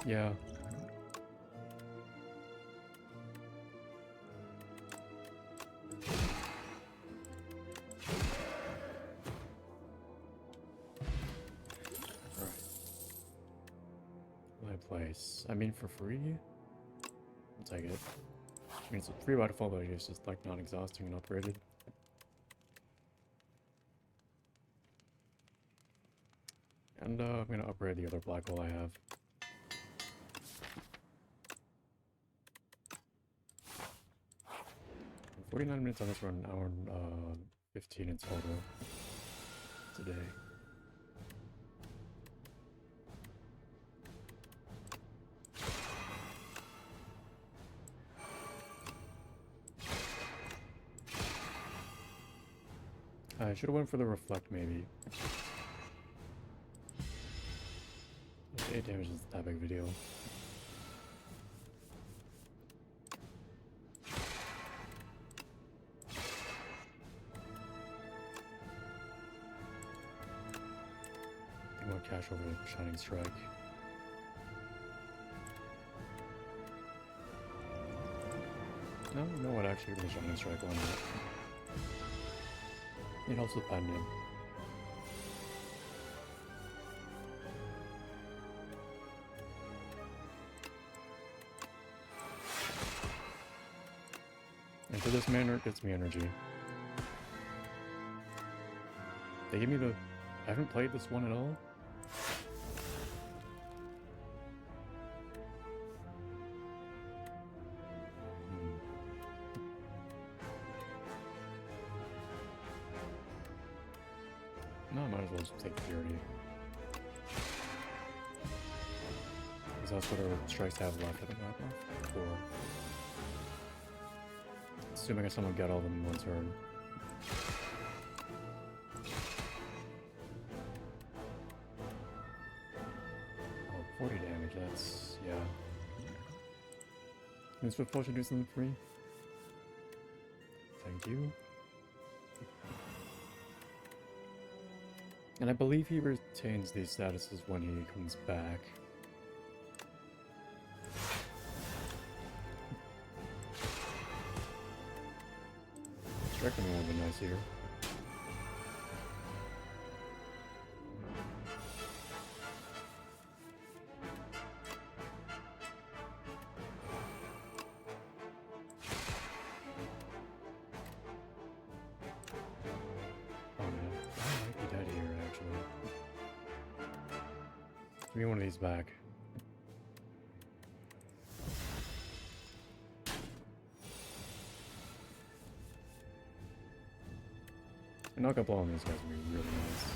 Yeah. Alright. My place. I mean, for free? I'll take it. I mean, it's free by default, but it's just like not exhausting and upgraded. And I'm gonna upgrade the other black hole I have. 49 minutes on this run, an hour and 15 in total today. I should have went for the reflect, maybe. 8 damage is that big of a deal. I think I'll cash over Shining Strike. No, you know what, actually, the Shining Strike one. It helps with Pendant. And for this manner, it gets me energy. They give me the... I haven't played this one at all. No, I might as well just take Purity. Because that's what our strikes have left at the map of. Or... assuming someone got all of them in one turn. Oh, 40 damage, that's... yeah. Can this Swift Potion do something for me? Thank you. And I believe he retains these statuses when he comes back. Striking would be nice here. Oh man, I might be dead here actually. Give me one of these back. And knock up all of these guys would be really nice.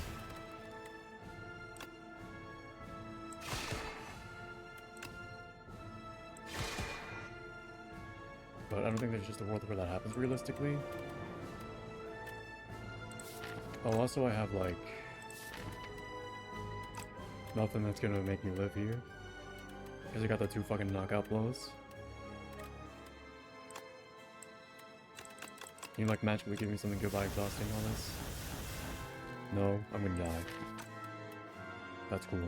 But I don't think there's just a world where that happens realistically. Oh, also I have like... nothing that's gonna make me live here. Because I got the 2 fucking knockout blows. Can you like magically give me something good by exhausting all this? No, I'm gonna die. That's cool.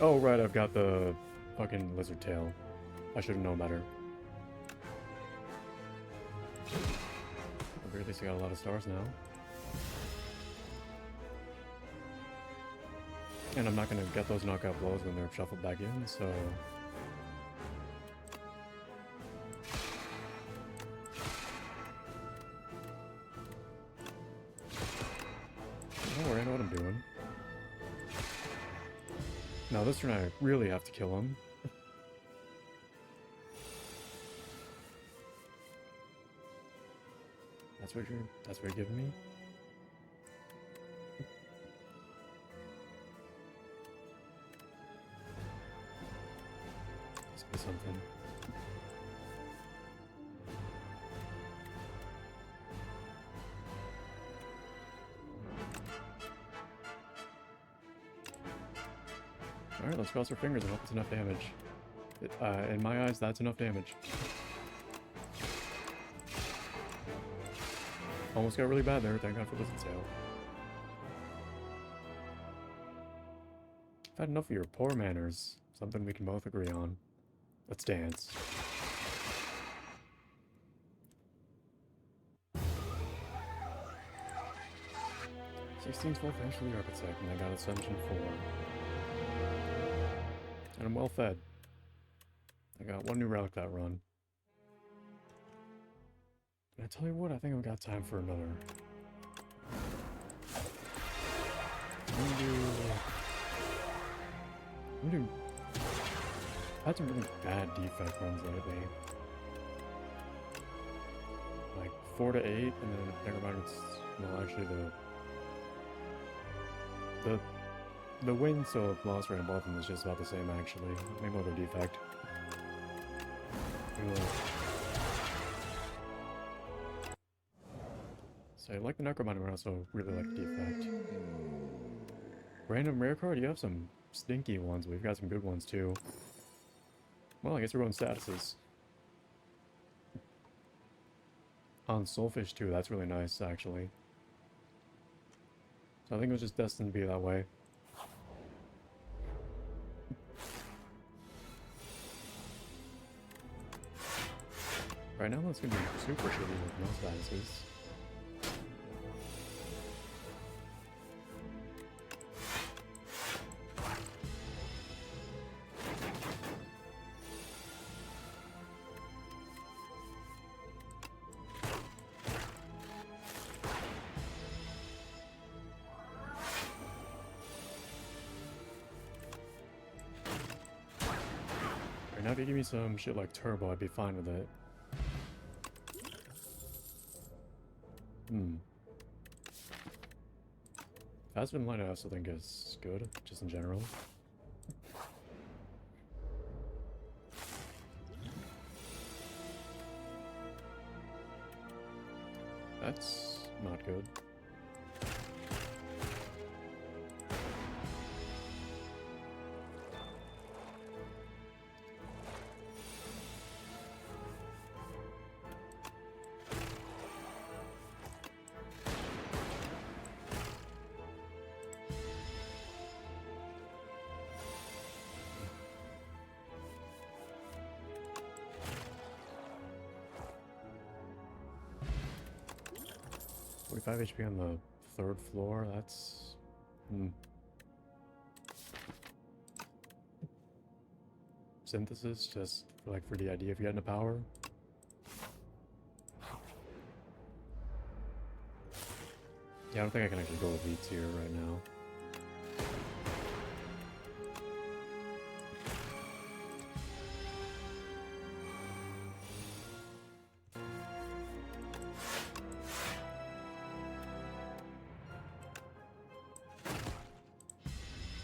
Oh, right, I've got the fucking lizard tail. I should have known better. At least I got a lot of stars now. And I'm not gonna get those knockout blows when they're shuffled back in, so... Don't worry, I know what I'm doing. Now this turn I really have to kill him. That's what you're giving me? Must be something. Alright, let's cross our fingers and hope it's enough damage. In my eyes, that's enough damage. Almost got really bad there, thank God for Lizard Tail. I've had enough of your poor manners. Something we can both agree on. Let's dance. '16's full finish for the Architect, and I got Ascension 4. And I'm well fed. I got one new relic that run. And I tell you what, I think I've got time for another. I'm gonna do... I've had some really bad defect runs lately. Like 4 to 8, and then never mind, it's... Well, actually the win, so loss rate on both of them is just about the same, actually. Maybe we'll go defect. So I like the Necromante, but I also really like defect. Random rare card, you have some stinky ones, but we've got some good ones too. Well, I guess we're going statuses. On Soulfish too, that's really nice, actually. So I think it was just destined to be that way. Right now, it's gonna be super shitty with no statuses. Right now, if you give me some shit like Turbo, I'd be fine with it. Aspen Light I also think is good, just in general. That's not good. HP on the 3rd floor, that's... Synthesis, just for the idea of getting a power. Yeah, I don't think I can actually go with V tier right now.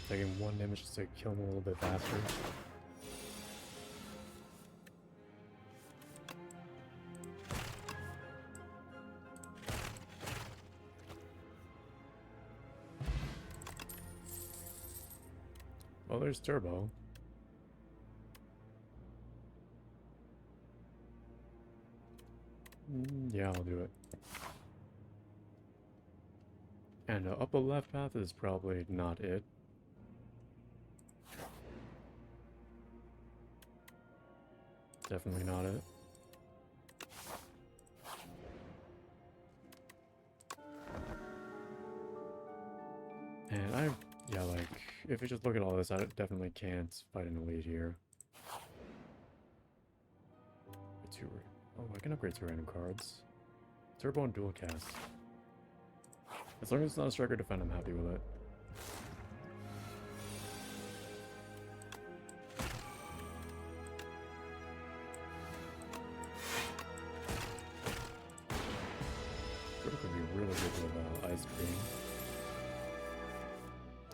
Taking 1 damage just to kill him a little bit faster. Well, there's Turbo. Yeah, I'll do it. And up a left path is probably not it. Definitely not it. And yeah, like, if you just look at all this, I definitely can't fight an elite here. Oh, I can upgrade 2 random cards. Turbo and dual cast. As long as it's not a striker defend, I'm happy with it. Turbo could be really good with Ice Beam.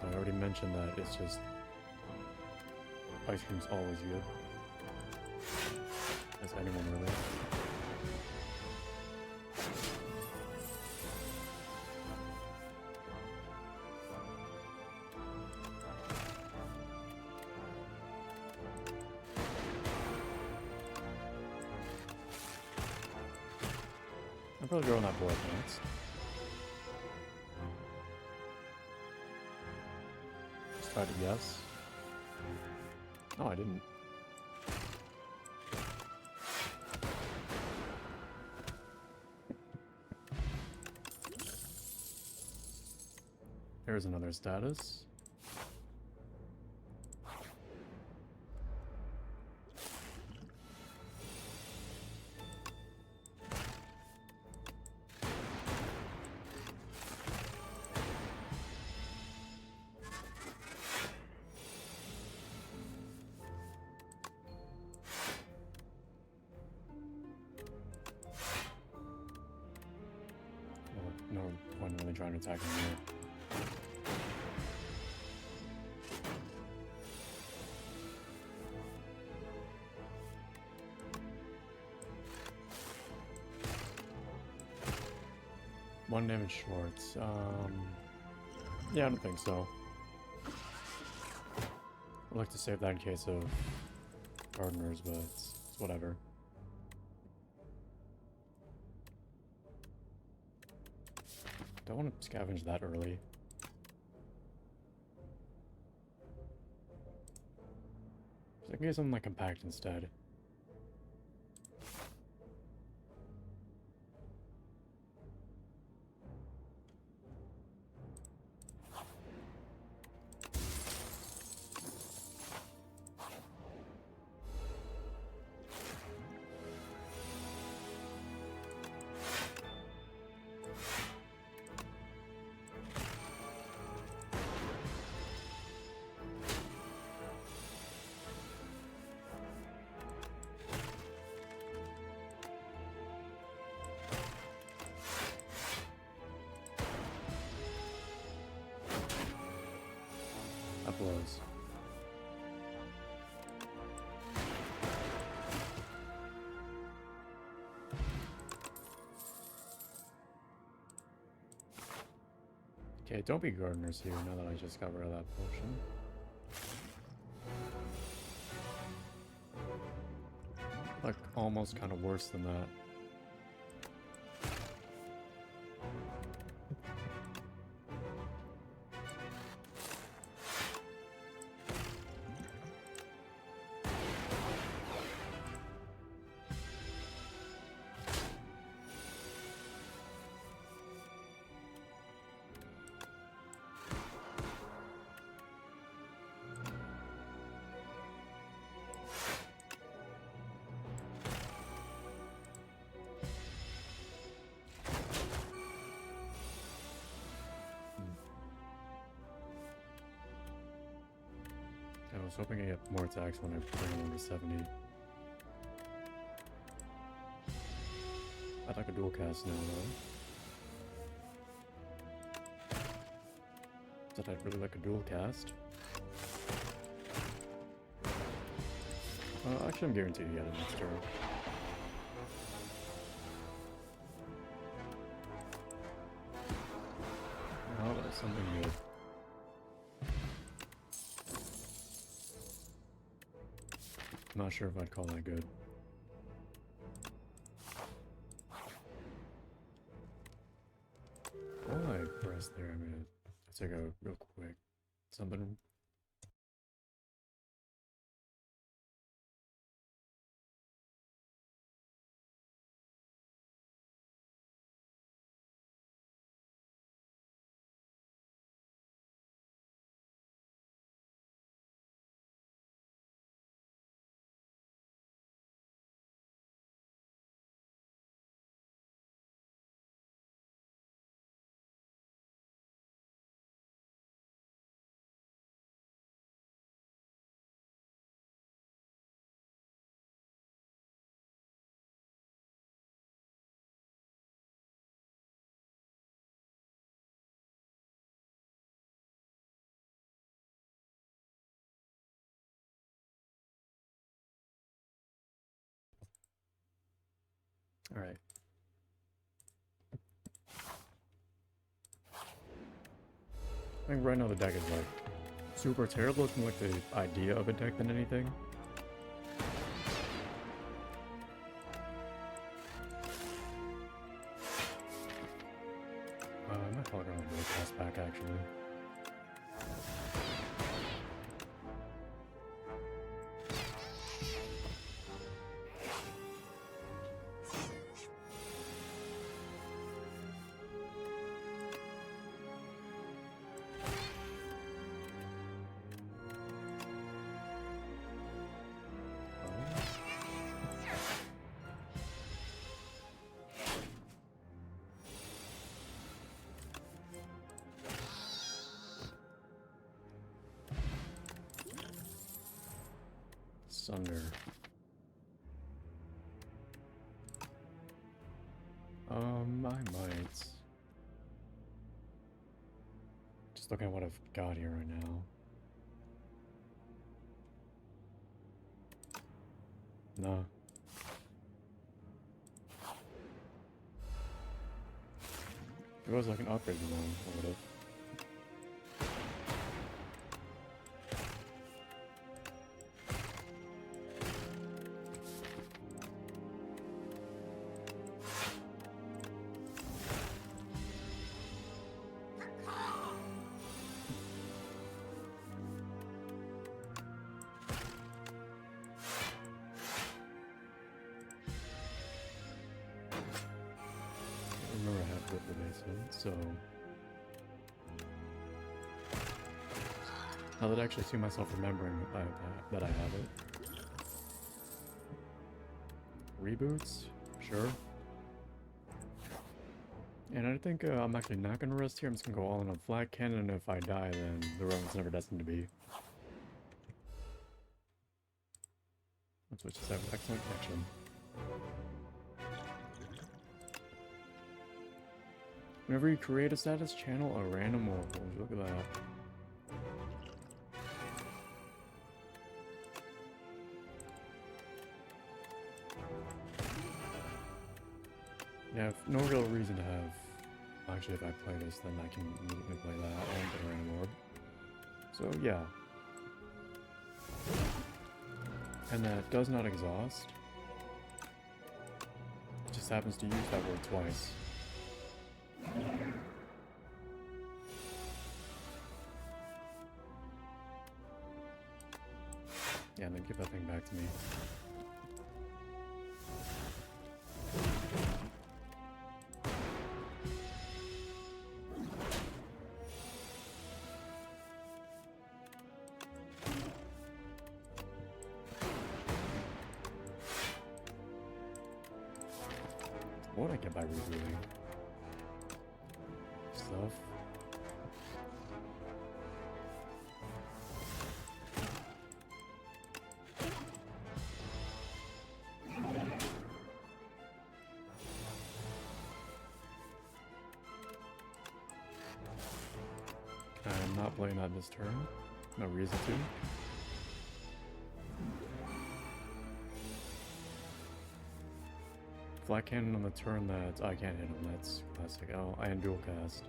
I already mentioned that it's just... Ice Cream's always good. As anyone really. I'll probably go on that board next. Just try to guess. No, I didn't. There's another status. No point really trying to attack him here. One damage short. Yeah, I don't think so. I'd like to save that in case of gardeners, but it's whatever. Don't want to scavenge that early. So I can get something like compact instead. That blows. Okay, don't be gardeners here now that I just got rid of that potion. Like, almost kind of worse than that. I was hoping I get more attacks when I bring him to 70. I'd like a dual cast now, though. Said I'd really like a dual cast. Actually, I'm guaranteed to get it next turn. Oh, that's something good. I'm not sure if I'd call that good. While I press there, I'm gonna take a real quick something Alright. I think right now the deck is like super terrible. It's more like the idea of a deck than anything. I might probably gonna really pass back actually. Sunder. I might. Just looking at what I've got here right now. Nah. If it was like an upgrade one, I would've. Remember I have with the basement, so now that I actually see myself remembering that I have it. Reboots? Sure. And I think I'm actually not gonna rest here. I'm just gonna go all in on flat cannon, and if I die, then the road's never destined to be. Let's switch to have excellent connection. Whenever you create a status, channel a random oracle. Look at that. Yeah, I have no real reason to have... Actually, if I play this, then I can immediately play that and get a random orb. So, yeah. And that does not exhaust. It just happens to use that word twice. Yeah, and then give that thing back to me. What would I get by rebooting? Stuff. I'm not playing that this turn. No reason to. Flat cannon on the turn that I can't hit him. That's classic. Oh, and dual cast.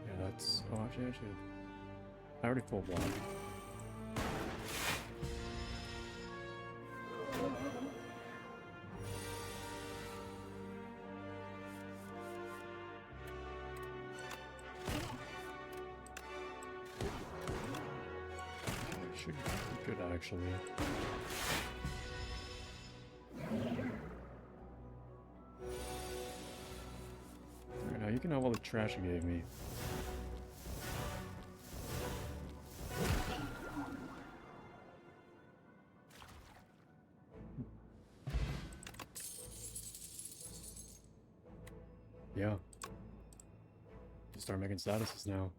Yeah, that's... Oh, actually, I already full block. Should be good, actually. Alright, now you can have all the trash you gave me. Yeah. Just start making statuses now.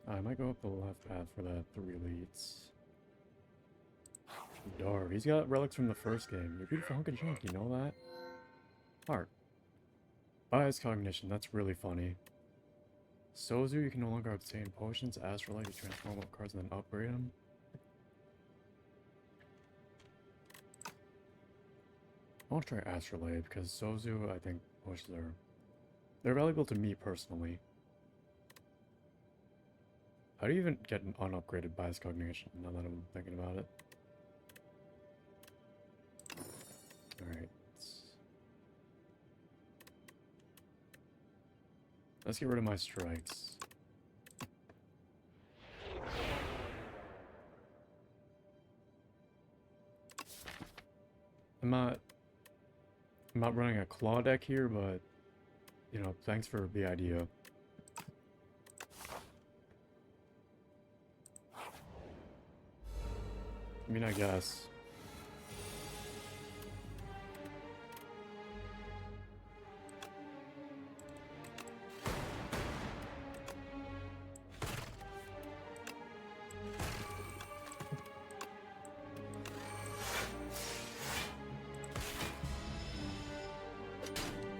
I might go up the left path for that 3 elites. Dar, he's got relics from the first game. You're beautiful hunk of junk, you know that? Heart. Bias cognition, that's really funny. Sozu, you can no longer obtain potions. Astrolabe, you transform up cards and then upgrade them. I want to try Astrolabe because Sozu, I think potions are... They're valuable to me personally. How do you even get an unupgraded bias cognition now that I'm thinking about it? Alright. Let's get rid of my strikes. I'm not running a claw deck here, but you know, thanks for the idea. I mean, I guess.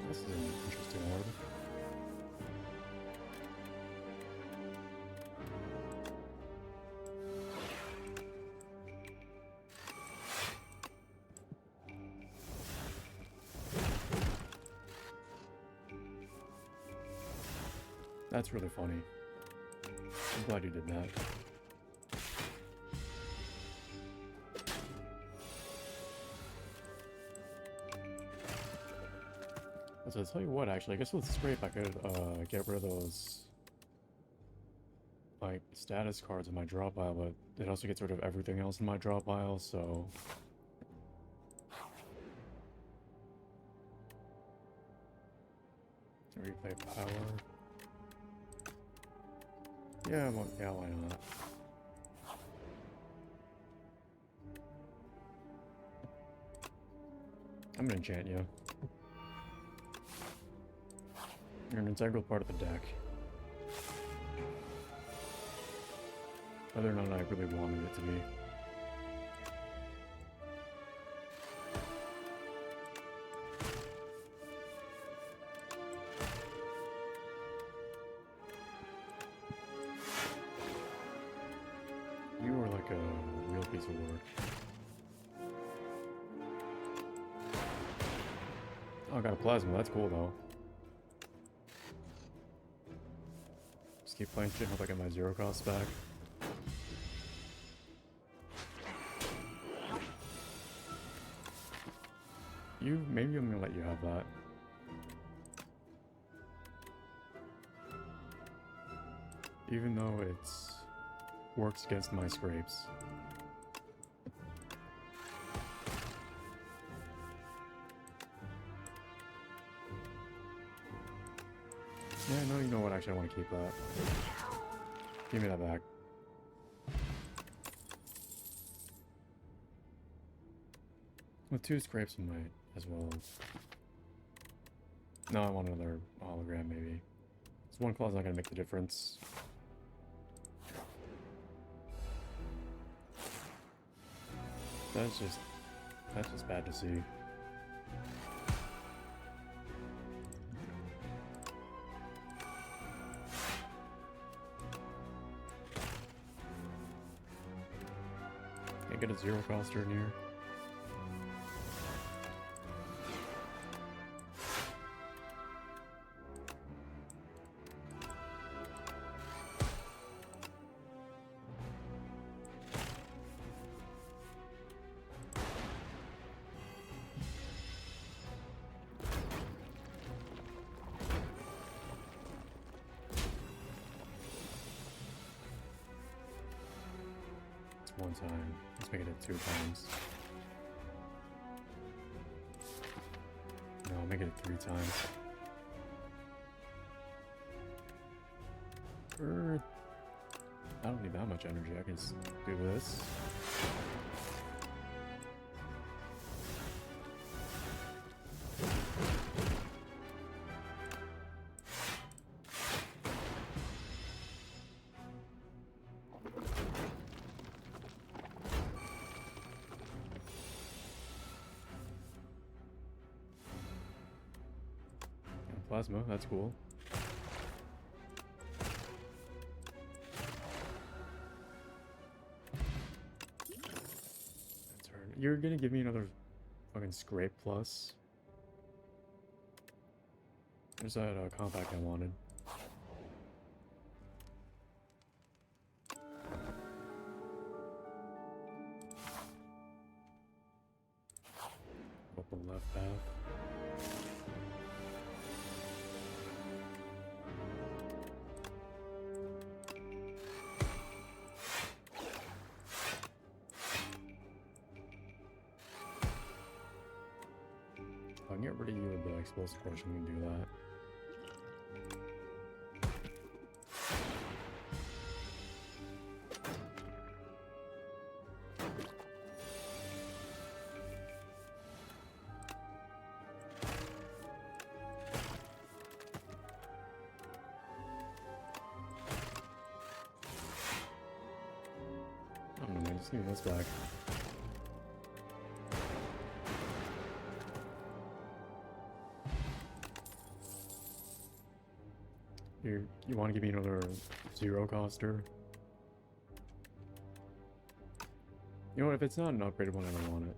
This is an interesting orb. That's really funny. I'm glad you did that. So I'll tell you what, actually, I guess with Scrape I could get rid of those like status cards in my draw pile, but it also gets rid of everything else in my draw pile, so replay power. Yeah, well, yeah, why not? I'm gonna enchant you. You're an integral part of the deck. Whether or not I really wanted it to be. You are like a real piece of work. Oh, I got a plasma. That's cool, though. Just keep playing shit. Hope I get my 0 cost back. Maybe I'm gonna let you have that. Even though it's works against my scrapes. Yeah, no, you know what? Actually, I want to keep that. Give me that back. With 2 scrapes, I might as well. No, I want another hologram, maybe. This 1 claw's not gonna make the difference. That's just bad to see. Can't get a 0 coster in here. It's 1 time. Let's make it 2 times. No, I'll make it 3 times. I don't need that much energy. I can just do this. Plasma, that's cool. You're gonna give me another fucking scrape plus? There's that compact I wanted. Up the left path. If I can get rid of you with the explosive push, I'm gonna do that. I don't know, man, just need this back. You want to give me another zero coster? You know what, if it's not an upgraded one, I don't want it.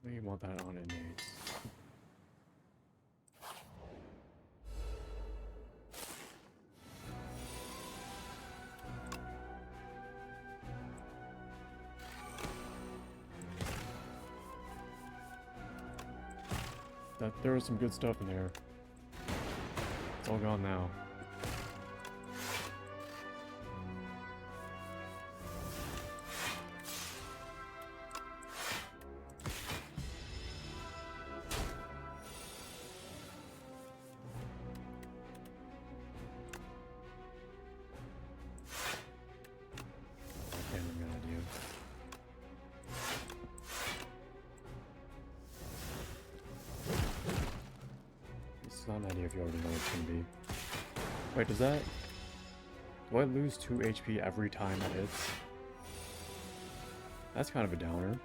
Maybe you want that on innate. There was some good stuff in there. It's all gone now. I can't remember that idea. It's not an idea if you already know what it's gonna be. Wait, does that... Do I lose 2 HP every time that hits? That's kind of a downer.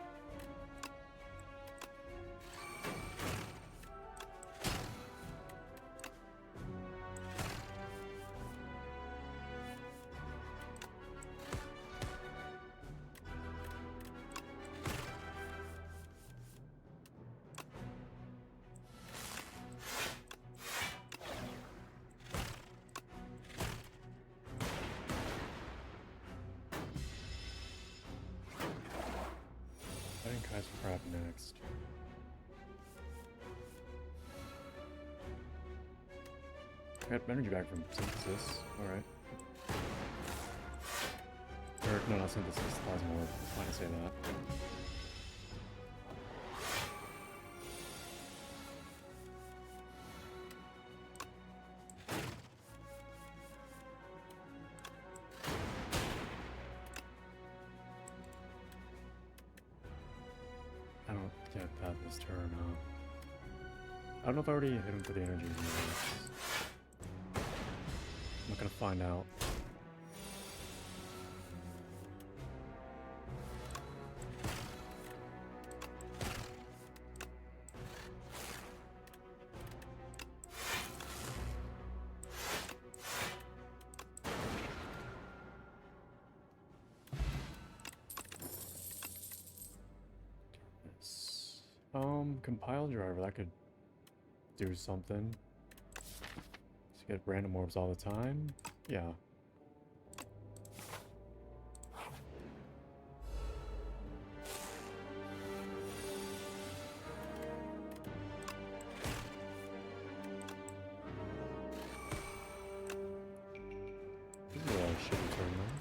I think Kai's crap next. Got energy back from synthesis. Alright. Or, no, not synthesis. Plasma orb. Why did I say that? I don't get that this turn, I don't know if I already hit him for the energy. I'm not gonna find out. Compile driver, that could do something. Just get random orbs all the time. Yeah. This is a shitty turn though.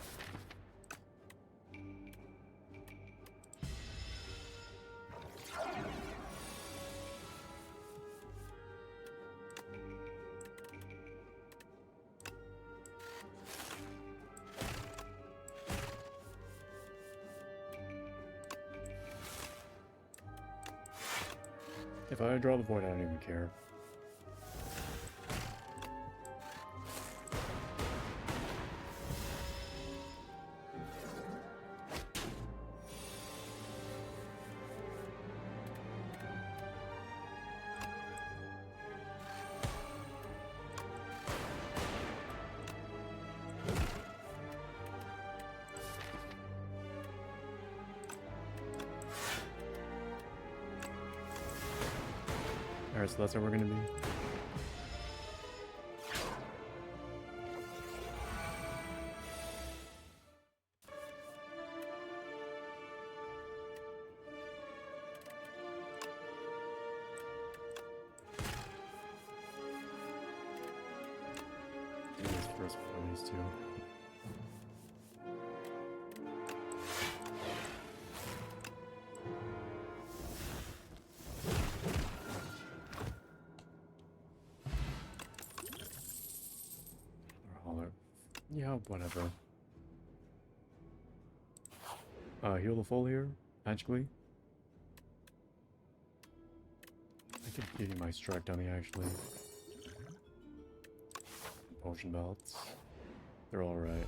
If I draw the void, I don't even care. Alright, so that's how we're gonna be. Do this first before these two. Yeah, whatever. Heal the full here, magically. I could give you my strike dummy actually. Potion belts. They're alright.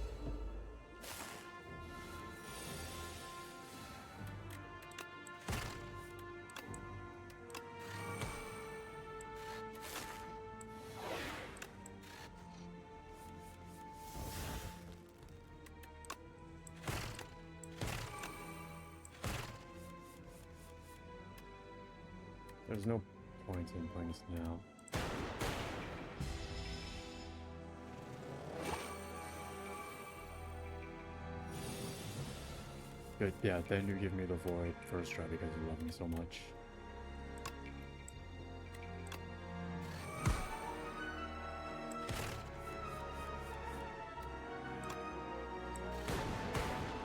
There's no point in playing this now. But yeah, then you give me the void first try because you love me so much.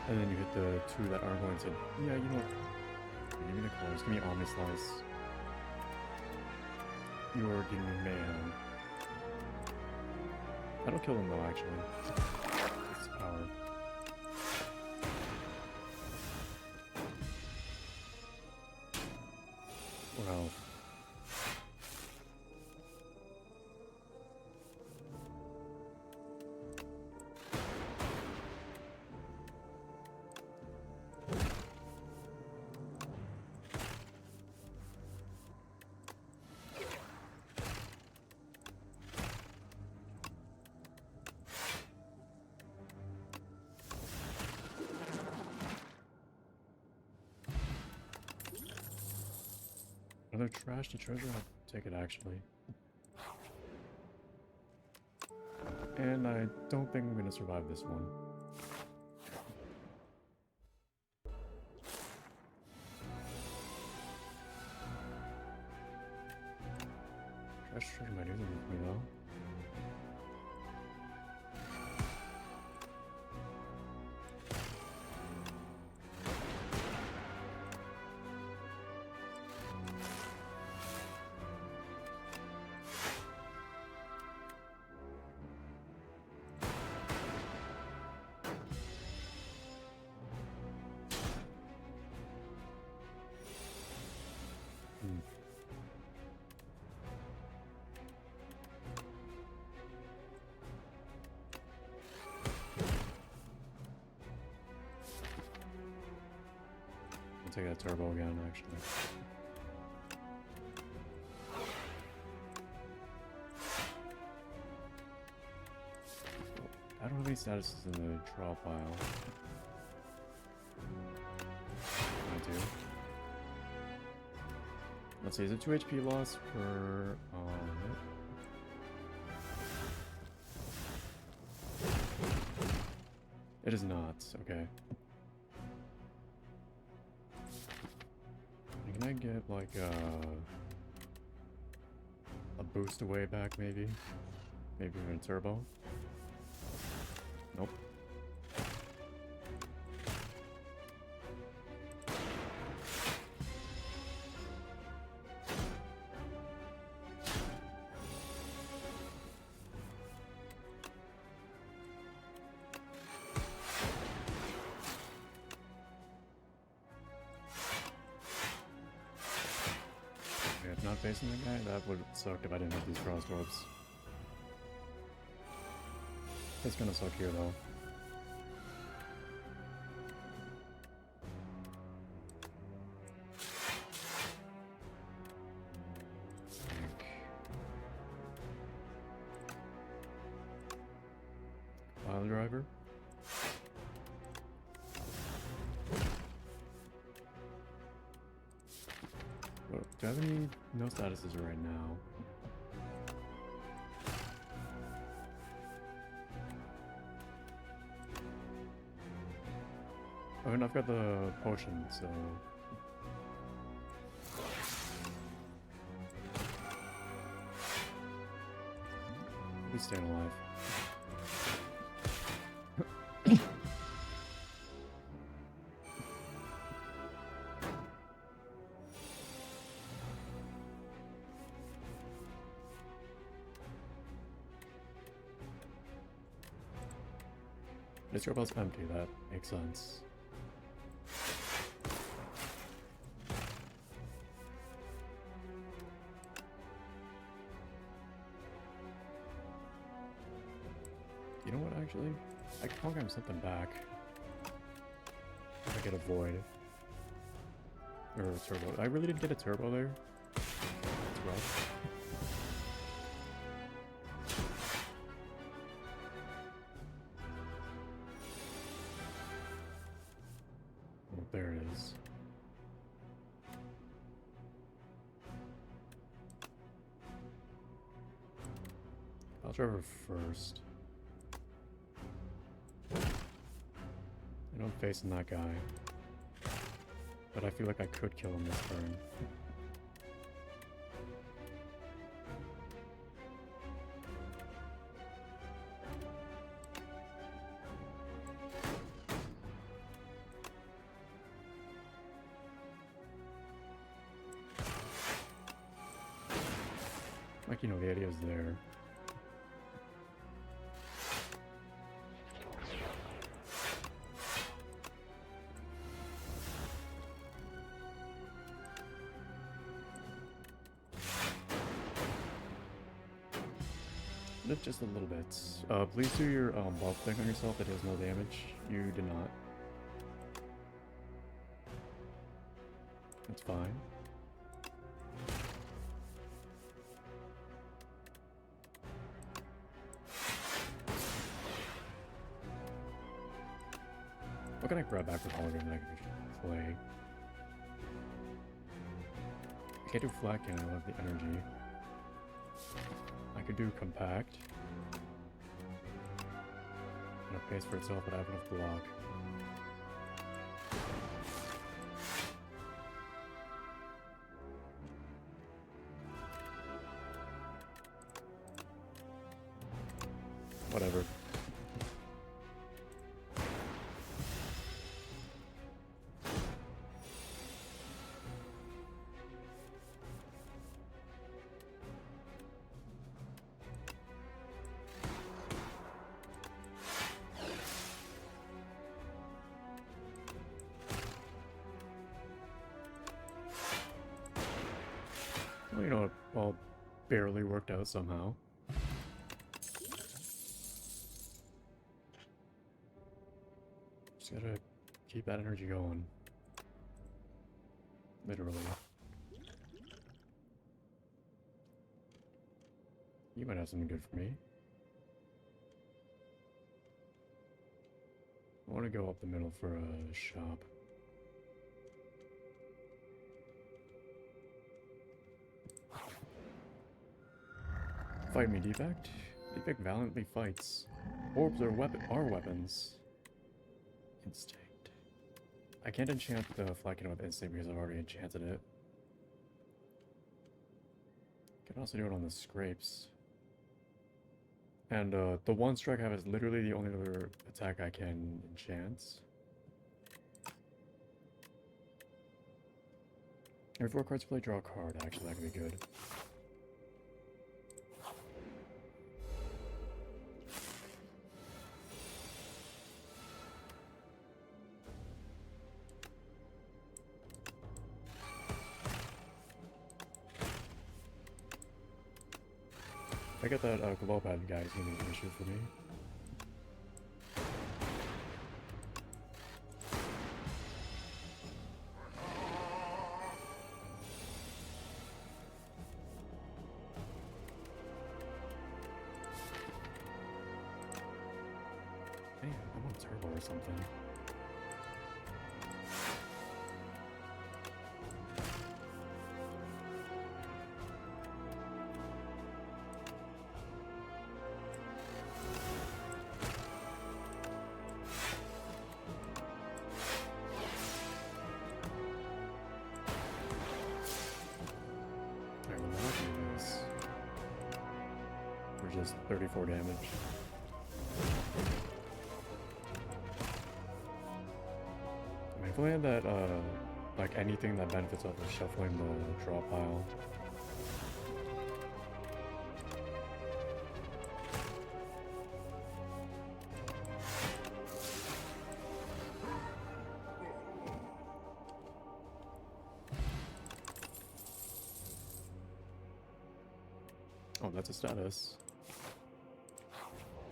And then you hit the two that are going to... Yeah, you know what? Give me the colors. Give me Omni Slice. You are giving me Mayhem. I don't kill them though, actually. It's power. Wow. Another trashy treasure? I'll take it actually. And I don't think I'm gonna survive this one. Trash treasure might do something with me though. I'll take that turbo again, actually. I don't have any statuses in the draw pile. I do. Let's see, is it 2 HP loss per... It is not, okay. Can I get like a boost away back maybe? Maybe even a turbo? Nope. Not facing the guy? That would suck if I didn't have these cross orbs. It's gonna suck here though. Pile driver. do I have any no statuses right now? Oh, and I've got the potion, so at least staying alive. This robot's empty, that makes sense. You know what, actually? I can program something back. If I get a void. Or a turbo. I really didn't get a turbo there. It's rough. Oh, there it is. I'll try her first. I know I'm facing that guy. But I feel like I could kill him this turn. Like, you know, the idea is there. Just a little bit. Please do your buff thing on yourself that does no damage. You did not. That's fine. What can I grab back with hologram that I can play? I can't do flat cannon, I love the energy. I could do compact. And it pays for itself, but I have enough block. Whatever. Well, you know, it all barely worked out somehow. Just gotta keep that energy going. Literally. You might have something good for me. I want to go up the middle for a shop. Fight me, Defect. Defect valiantly fights. Orbs are weapons. Instinct. I can't enchant the Flakin with Instinct because I've already enchanted it. Can also do it on the scrapes. And the one strike I have is literally the only other attack I can enchant. Every 4 cards play, draw a card. Actually, that could be good. I get that glow pad guy is gonna be an issue for me. Man, I want a turbo or something. does 34 damage. I mean, if we had that, like anything that benefits off of shuffling the draw pile. Oh, that's a status.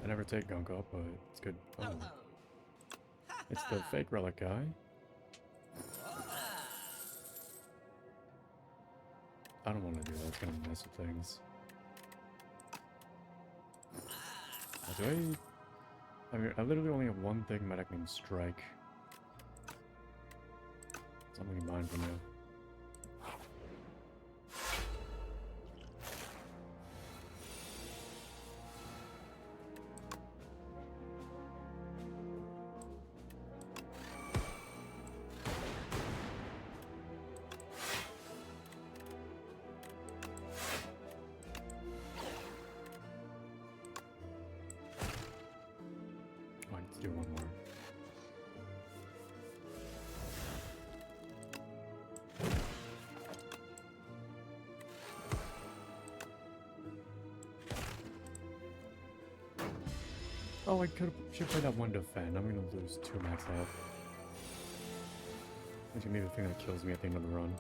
I never take gunk up, but it's good. Oh. It's the fake relic guy. I don't want to do that, it's gonna mess with things. I mean, I literally only have one thing medic named Strike. Something in mind for now. Let's do one more. Oh, I should play that one defend. I'm gonna lose 2 max health. Which may be the thing that kills me at the end of the run.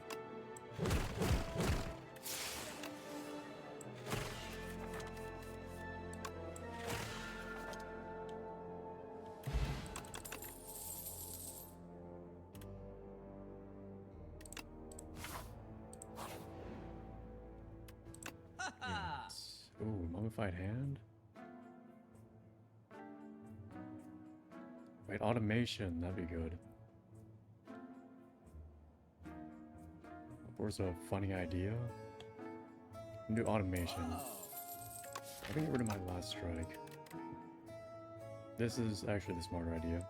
Yes. Ooh, mummified hand? Wait, automation, that'd be good. Of course, a funny idea. Do automation. I can get rid of my last strike. This is actually the smarter idea.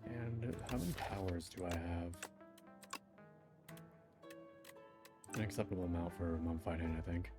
And how many powers do I have? An acceptable amount for mummified hand, I think.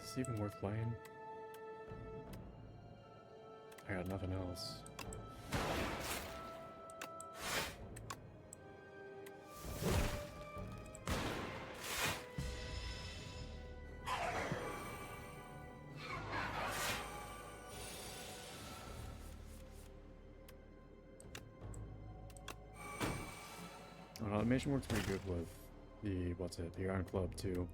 Is this even worth playing? I got nothing else. Automation works pretty good with the Iron Club too.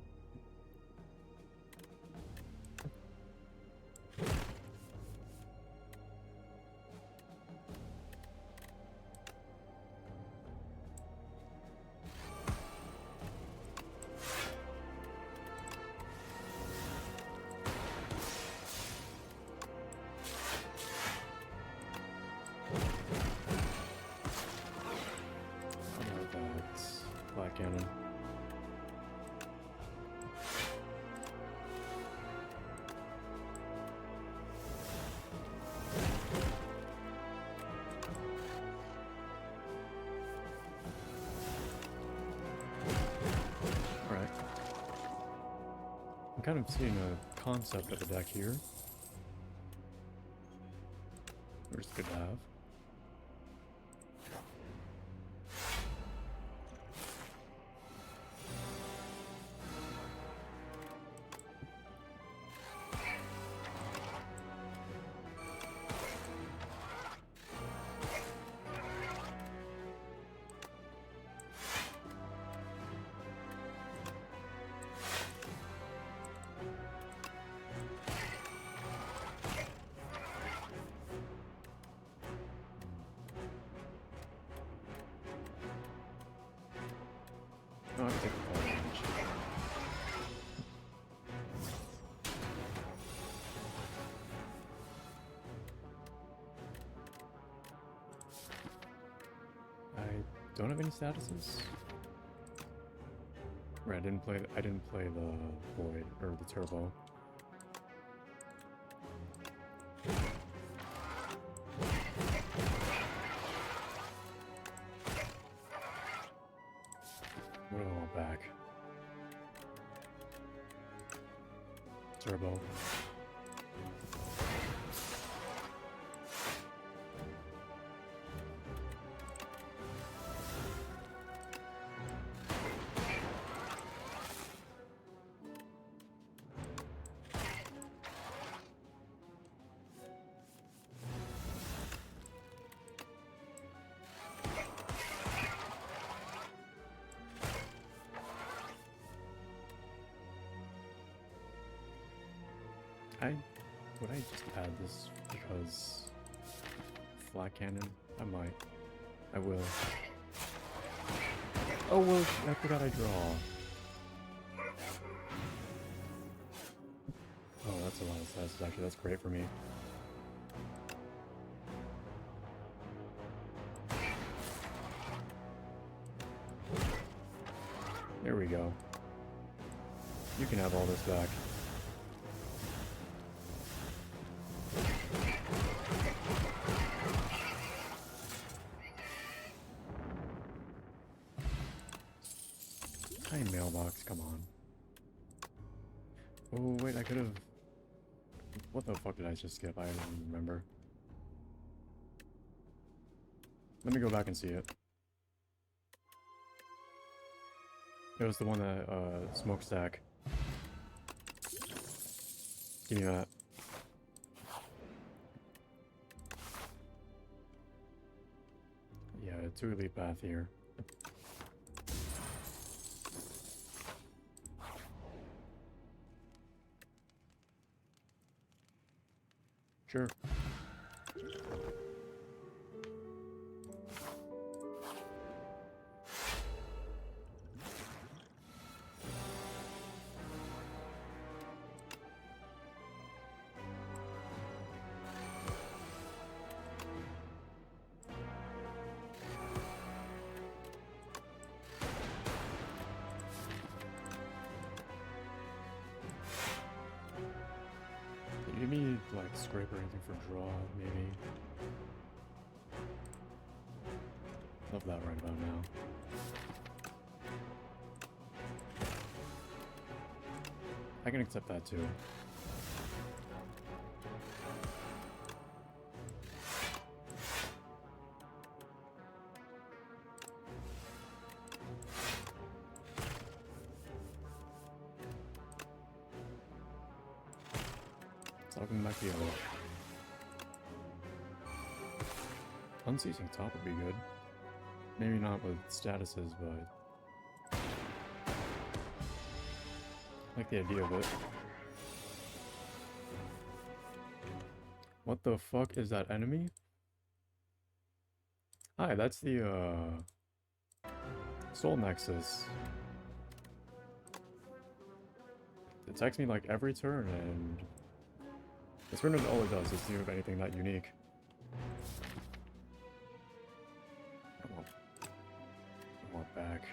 Cannon. Alright. I'm kind of seeing a concept of the deck here. Which is good to have. Oh, I can take the fall damage. I don't have any statuses. Right, I didn't play the void or the turbo. What do I want back? Turbo. Would I just add this because flat cannon? I might. I will. Oh well, I forgot I draw. Oh, that's a lot of stats. Actually, that's great for me. There we go. You can have all this back. Tiny mailbox, come on. Oh wait, I could have... What the fuck did I just skip? I don't remember. Let me go back and see it. It was the one that, smokestack. Give me that. Yeah, 2 elite path here. Sure. Did you give me, like, scrape or anything for draw, maybe? Love that right about now. I can accept that too. Talking back the other. Unceasing top would be good. Maybe not with statuses, but I like the idea of it. What the fuck is that enemy? Hi, that's the Soul Nexus. It attacks me like every turn, and this turn all it does is see if anything that unique. I want back.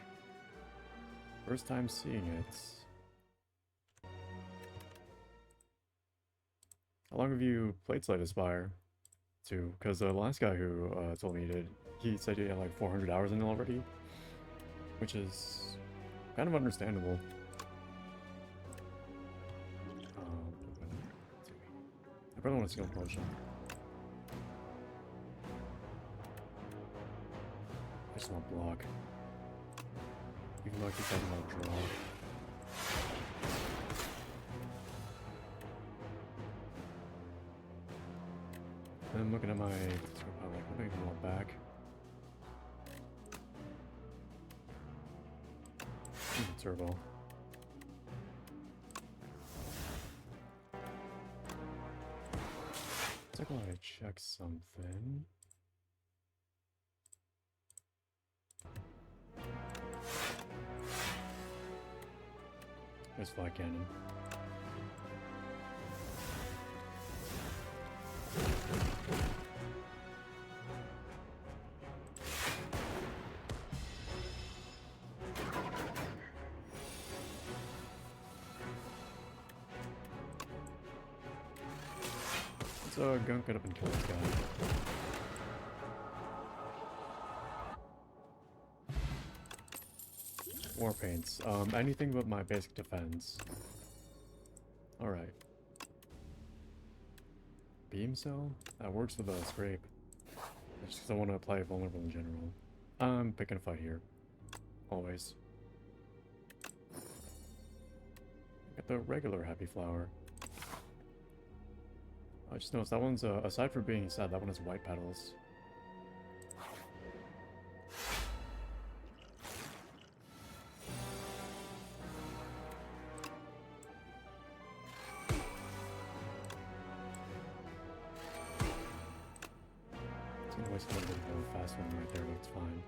First time seeing it. How long have you played Slay the Spire? Too, because the last guy who told me he did, he said he had like 400 hours in it already, which is kind of understandable. I probably want a skill potion. I just want block. Even though I keep talking about draw. And I'm looking at my like, what do I even want back? Turbo. It's like, while I check something. There's flag cannon. Let's gunk it up and kill this guy. War paints. Anything but my basic defense. Alright. Beam cell? That works with a scrape. Just because I want to play vulnerable in general. I'm picking a fight here. Always. Got the regular happy flower. I just noticed that one's, aside from being sad, that one has white petals. It's gonna waste a little bit of a fast one right there, but it's fine.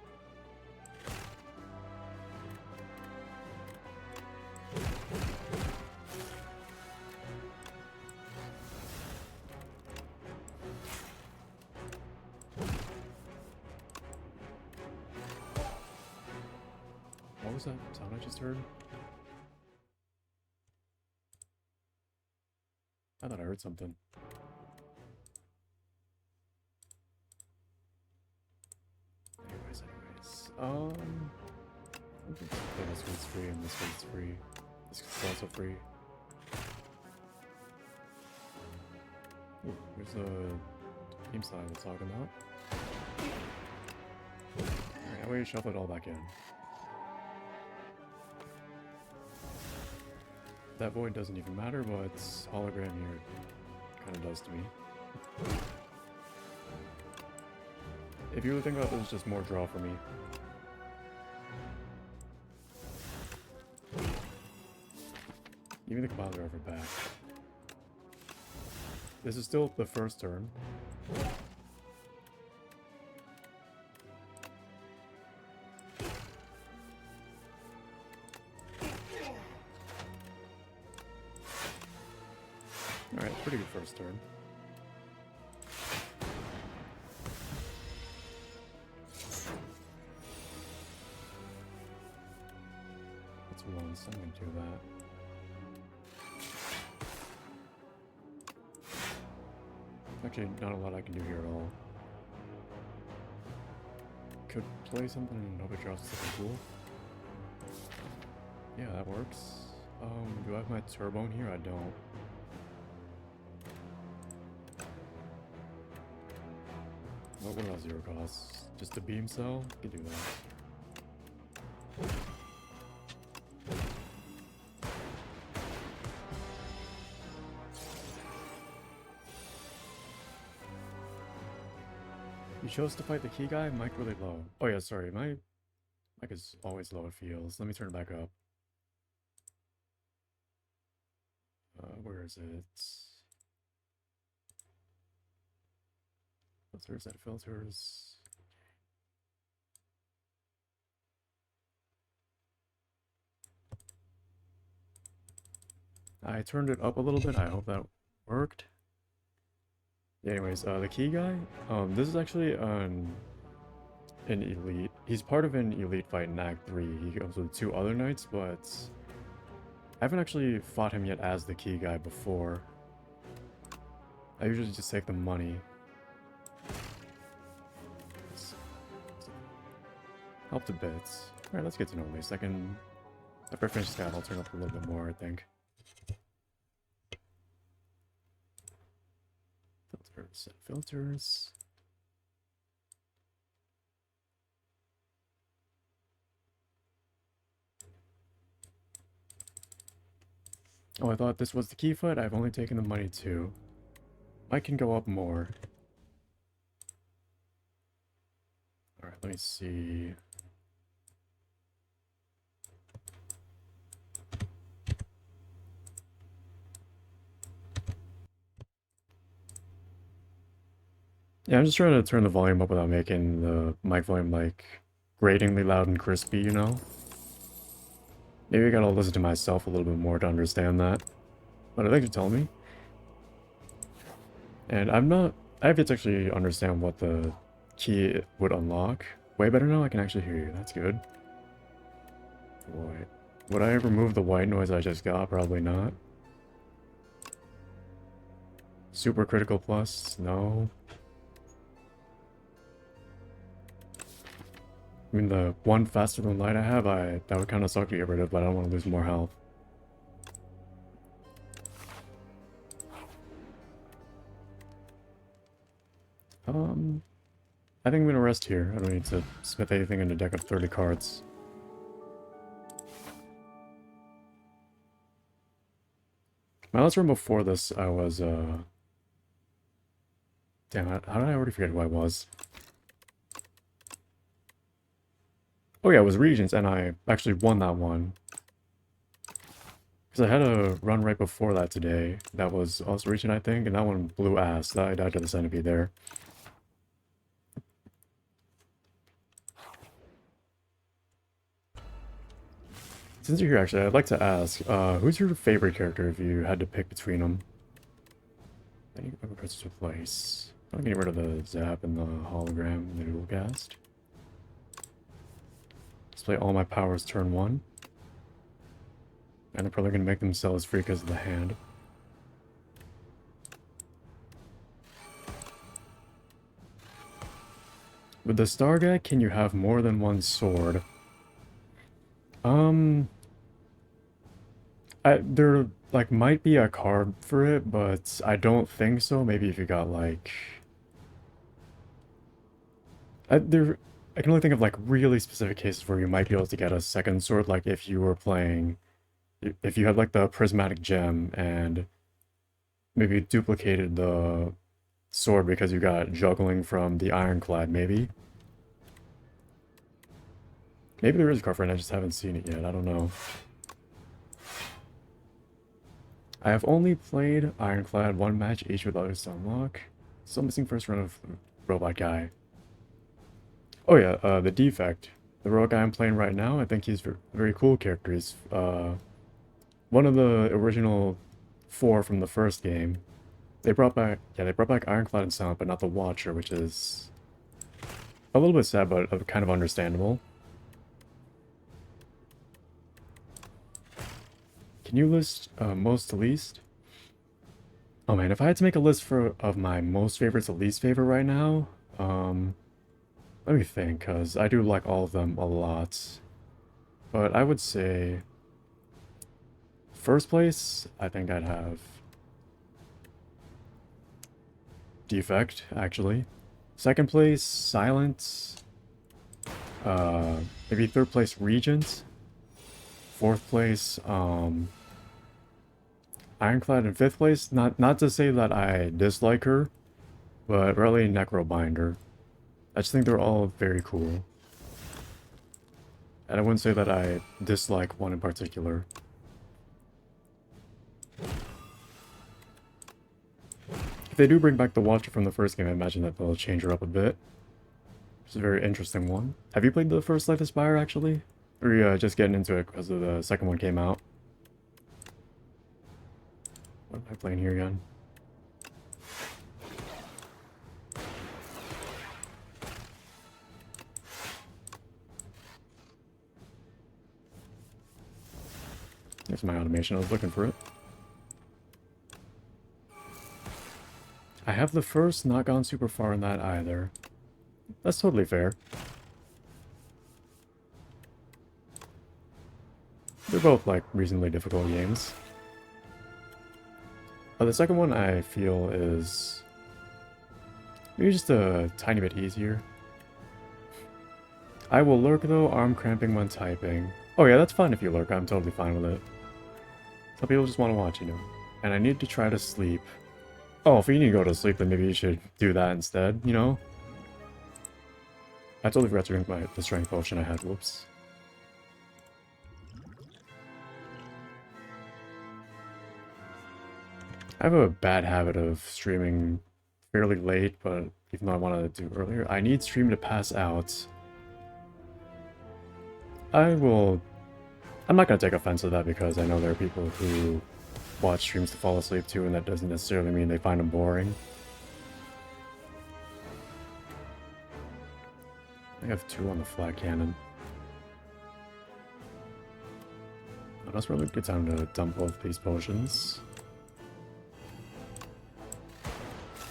What was that sound I just heard? I thought I heard something. Anyways. I think this one's free and this one's free. This one's also free. Ooh, there's a game slide I was talking about. Alright, how about you shuffle it all back in? That void doesn't even matter, but hologram here kind of does to me. If you really think about this, it's just more draw for me. Even the compiler over back. This is still the first turn. Alright, pretty good first turn. That's once, I'm gonna do that. Actually, not a lot I can do here at all. Could play something and hope it drops something cool. Yeah, that works. Do I have my turbo in here? I don't. What about zero costs? Just a beam cell? You can do that. You chose to fight the key guy? Mic really low. Oh yeah, sorry, my mic is always low, it feels. Let me turn it back up. Where is it? Filters and filters. I turned it up a little bit. I hope that worked. Anyways, the key guy. This is actually an elite. He's part of an elite fight in Act 3. He comes with 2 other knights, but I haven't actually fought him yet as the key guy before. I usually just take the money. Helped a bit. Alright, let's get to know him a second. After I finish this guy, I'll turn up a little bit more, I think. Filters and filters. Oh, I thought this was the key foot. I've only taken the money too. I can go up more. Alright, let me see. Yeah, I'm just trying to turn the volume up without making the mic volume, like, gratingly loud and crispy, you know? Maybe I gotta listen to myself a little bit more to understand that. But thanks for telling me. And I have yet to actually understand what the key would unlock. Way better now, I can actually hear you. That's good. Boy. Would I remove the white noise I just got? Probably not. Super critical plus? No. I mean, the one faster than light I have, that would kind of suck to get rid of, but I don't want to lose more health. I think I'm gonna rest here. I don't need to smith anything in a deck of 30 cards. My last run before this, I was, Damn, how did I already forget who I was? Oh yeah, it was Regents, and I actually won that one. Because I had a run right before that today. That was also Regent, I think, and that one blew ass. I died to the centipede there. Since you're here, actually, I'd like to ask, who's your favorite character if you had to pick between them? I need to press to replace. I'm getting rid of the zap and the hologram and the dual cast. Display all my powers turn 1. And I'm probably going to make themselves free because of the hand. With the star guy, can you have more than one sword? There, like, might be a card for it, but I don't think so. Maybe if you got, like... I can only think of, like, really specific cases where you might be able to get a second sword, like if you were playing... If you had, like, the prismatic gem and maybe duplicated the sword because you got juggling from the ironclad, maybe? Maybe there is a card for it, I just haven't seen it yet, I don't know. I have only played Ironclad one match each with others to unlock. Still missing first run of Robot Guy. Oh yeah, the Defect. The robot guy I'm playing right now, I think he's a very cool character. He's one of the original 4 from the first game. They brought back Ironclad and Silent, but not the Watcher, which is a little bit sad, but kind of understandable. Can you list most to least? Oh man, if I had to make a list of my most favorites to least favorite right now, let me think, because I do like all of them a lot. But I would say first place, I think I'd have Defect, actually. Second place, Silent. Maybe third place, Regent. Fourth place, Ironclad in fifth place. Not to say that I dislike her, but really Necrobinder. I just think they're all very cool. And I wouldn't say that I dislike one in particular. If they do bring back the Watcher from the first game, I imagine that they'll change her up a bit. It's a very interesting one. Have you played the first Life of Spire, actually? Or are you just getting into it because the second one came out? What am I playing here again? There's my automation. I was looking for it. I have the first, not gone super far in that either. That's totally fair. They're both, like, reasonably difficult games. The second one I feel is maybe just a tiny bit easier. I will lurk though, arm cramping when typing. Oh yeah, that's fine if you lurk, I'm totally fine with it. Some people just want to watch, you know. And I need to try to sleep. Oh, if you need to go to sleep, then maybe you should do that instead, you know? I totally forgot to drink the strength potion I had, whoops. I have a bad habit of streaming fairly late, but even though I wanted to do earlier, I need stream to pass out. I will I'm not gonna take offense to that because I know there are people who watch streams to fall asleep to, and that doesn't necessarily mean they find them boring. I have 2 on the flat cannon. Oh, that's probably a good time to dump both these potions.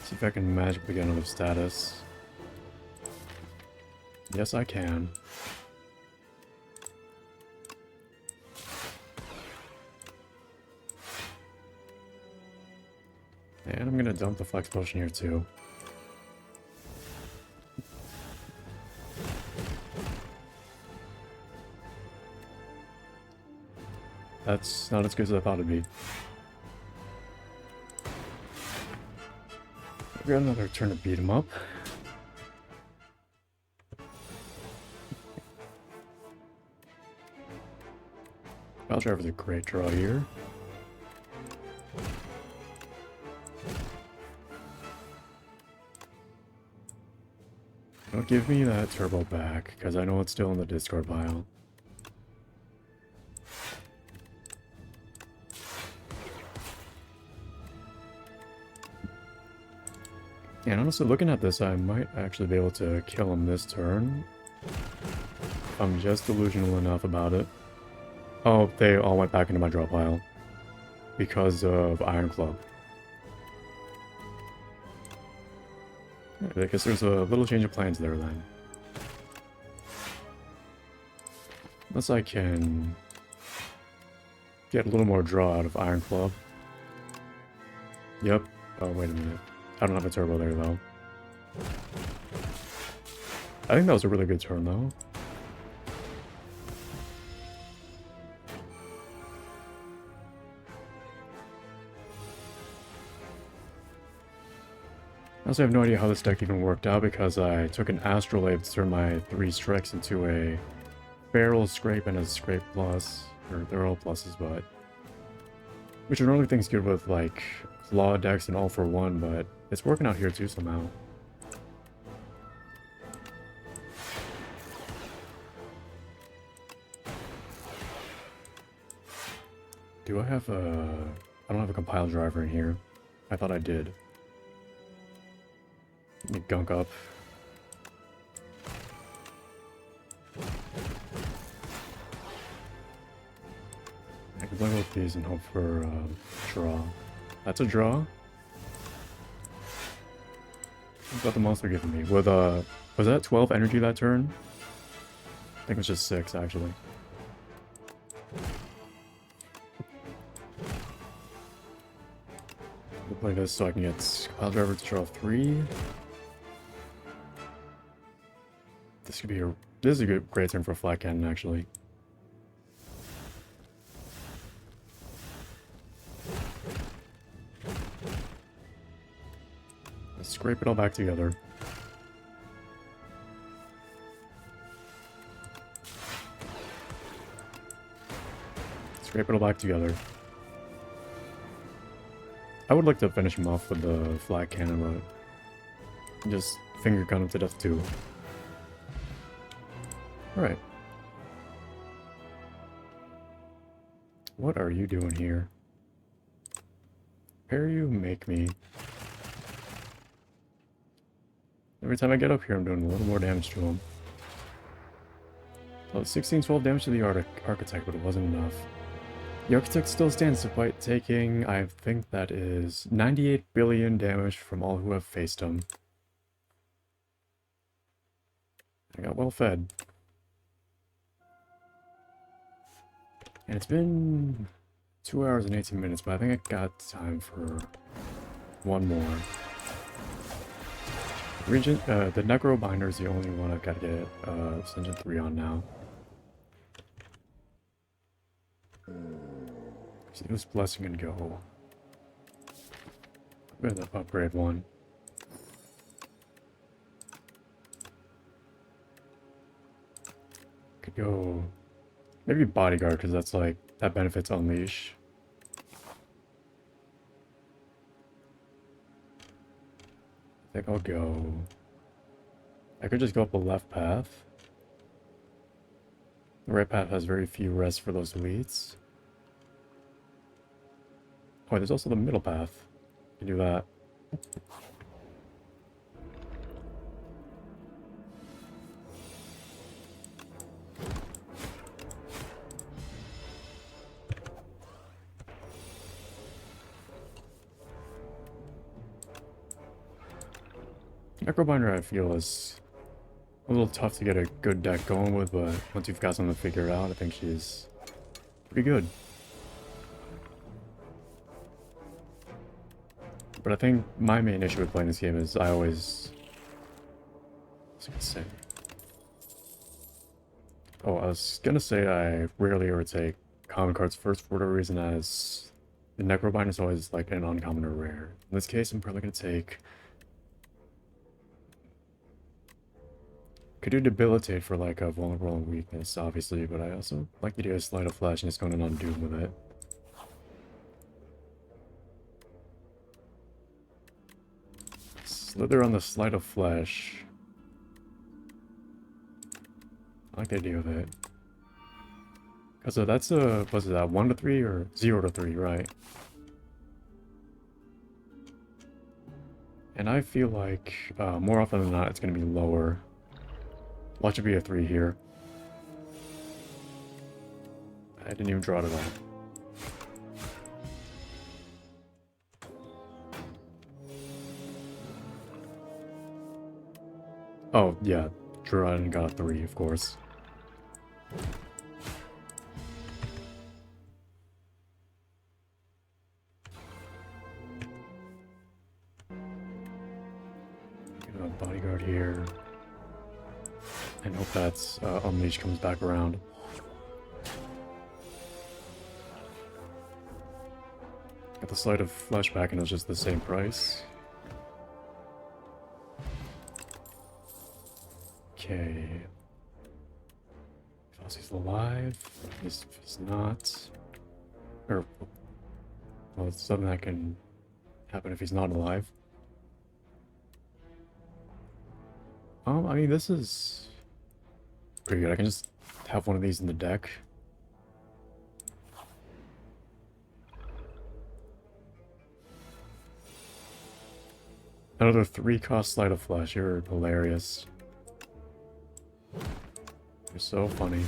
See if I can magically get another status. Yes, I can. And I'm gonna dump the flex potion here too. That's not as good as I thought it'd be. We got another turn to beat him up. I'll try for the great draw here. Don't give me that turbo back, because I know it's still in the Discord pile. And honestly, looking at this, I might actually be able to kill him this turn. If I'm just delusional enough about it. Oh, they all went back into my draw pile. Because of Iron Club. I guess there's a little change of plans there then. Unless I can get a little more draw out of Iron Club. Yep. Oh, wait a minute. I don't have a turbo there, though. I think that was a really good turn, though. I also have no idea how this deck even worked out because I took an Astrolabe to turn my 3 strikes into a Barrel Scrape and a Scrape Plus. Or they're all pluses, but... which are normally things good with, like, Claw decks and All for One, but it's working out here too somehow. Do I have a... I don't have a compile driver in here. I thought I did. Let me gunk up. I can play both these and hope for draw. That's a draw. What about the monster giving me? With was that 12 energy that turn? I think it was just 6 actually. We'll play this so I can get compile driver to draw 3. This could be a... this is a great turn for a flat cannon, actually. Let's scrape it all back together. Scrape it all back together. I would like to finish him off with the flat cannon, but... just finger gun him to death too. Alright. What are you doing here? Where you make me? Every time I get up here, I'm doing a little more damage to him. So 16-12 damage to the Architect, but it wasn't enough. The Architect still stands despite taking, I think that is 98 billion damage from all who have faced him. I got well fed. And it's been 2 hours and 18 minutes, but I think I got time for one more. The Necro Binder is the only one I've got to get Ascension 3 on now. See this Blessing and go. I'm gonna upgrade one. Could go... maybe Bodyguard, because that's like... that benefits Unleash. I think I'll go... I could just go up a left path. The right path has very few rests for those elites. Oh, there's also the middle path. You can do that. Necrobinder, I feel, is a little tough to get a good deck going with, but once you've got something figured out, I think she's pretty good. But I think my main issue with playing this game is I always... What was I gonna say? Oh, I was gonna say I rarely ever take common cards first for whatever reason, as the Necrobinder is always like an uncommon or rare. In this case, I'm probably gonna take... Could do Debilitate for like a vulnerable and weakness, obviously, but I also like the idea of Sleight of Flash and just going in on Doom with it. Slither on the Sleight of Flash. I like the idea of it. Because that's a, what's that, 1 to 3 or 0 to 3, right? And I feel like more often than not it's going to be lower. Watch it be a 3 here. I didn't even draw it at all. Oh, yeah. Drew and got a 3, of course. Get a bodyguard here. And hope that Unleash comes back around. Got the Sleight of Flashback and it's just the same price. Okay. Fossy's alive. He's not. Or, well, it's something that can happen if he's not alive. I mean, this is pretty good. I can just have one of these in the deck. Another 3-cost Sleight of Flash. You're hilarious. You're so funny.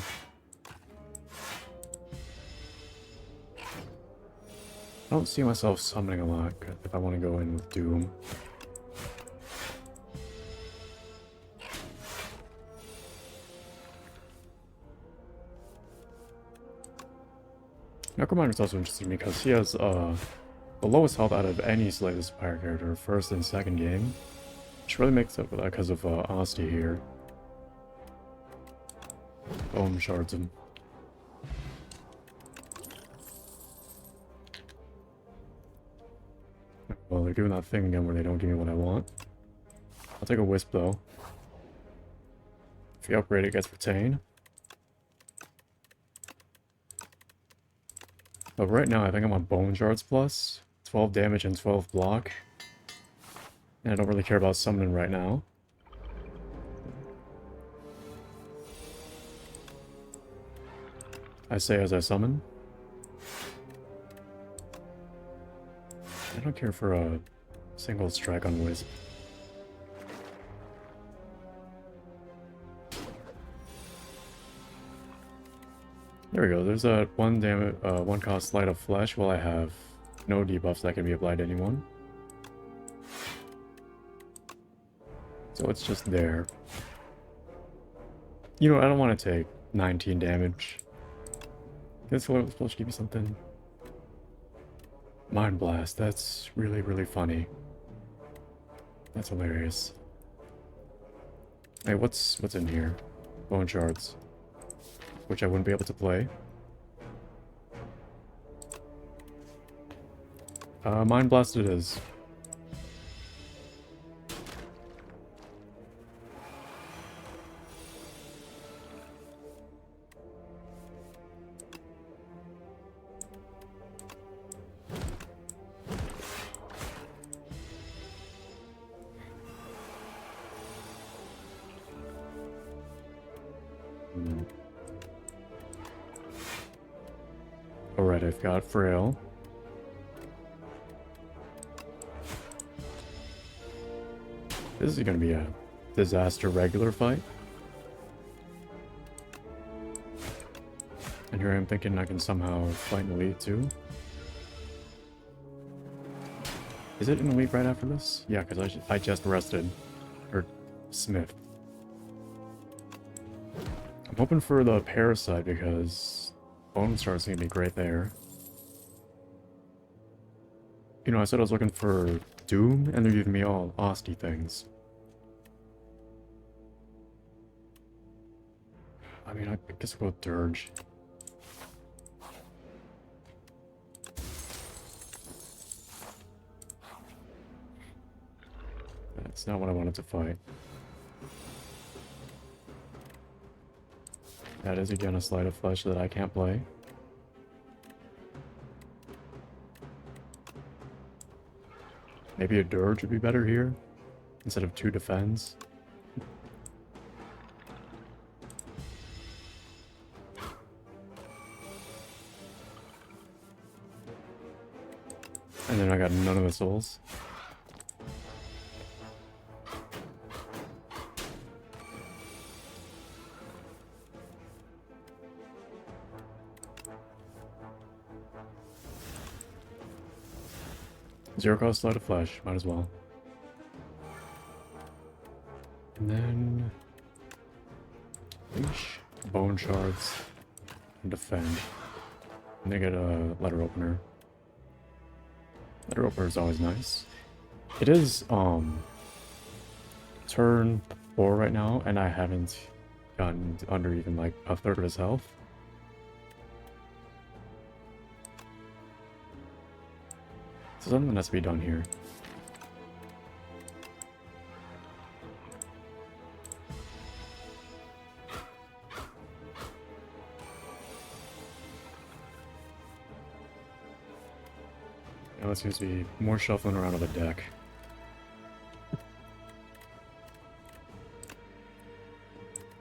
I don't see myself summoning a lot if I want to go in with Doom. Necrominder is also interesting because he has the lowest health out of any Slay the Spire character, first and second game. Which really makes up for that because of Honesty here. Bone shards him. Well, they're doing that thing again where they don't give me what I want. I'll take a Wisp though. If you upgrade it, gets Retain. But right now I think I'm on Bone Shards plus. 12 damage and 12 block. And I don't really care about summoning right now. I say as I summon. I don't care for a single strike on Wisp. There we go, there's a 1 cost Sleight of Flesh while I have no debuffs that can be applied to anyone. So it's just there. You know, I don't want to take 19 damage. This was supposed to give me something. Mind Blast, that's really, really funny. That's hilarious. Hey, what's in here? Bone Shards. Which I wouldn't be able to play. Mind Blast it is. Alright, I've got Frail. This is gonna be a disaster regular fight. And here I am thinking I can somehow fight an elite too. Is it an elite right after this? Yeah, because I just rested. Or Smith. I'm hoping for the Parasite because Bone Star's gonna be great there. You know, I said I was looking for Doom, and they're giving me all Osty things. I mean, I guess I'll go with Dirge. That's not what I wanted to fight. That is again a Sleight of Flesh that I can't play. Maybe a Dirge would be better here, instead of 2 defends. And then I got none of the souls. Zero cost Sleight of Flesh, might as well. And then Leash, Bone Shards, and Defend. And they get a Letter Opener. Letter Opener is always nice. It is turn 4 right now, and I haven't gotten under even like a third of his health. So something has to be done here. Now it seems to be more shuffling around of the deck.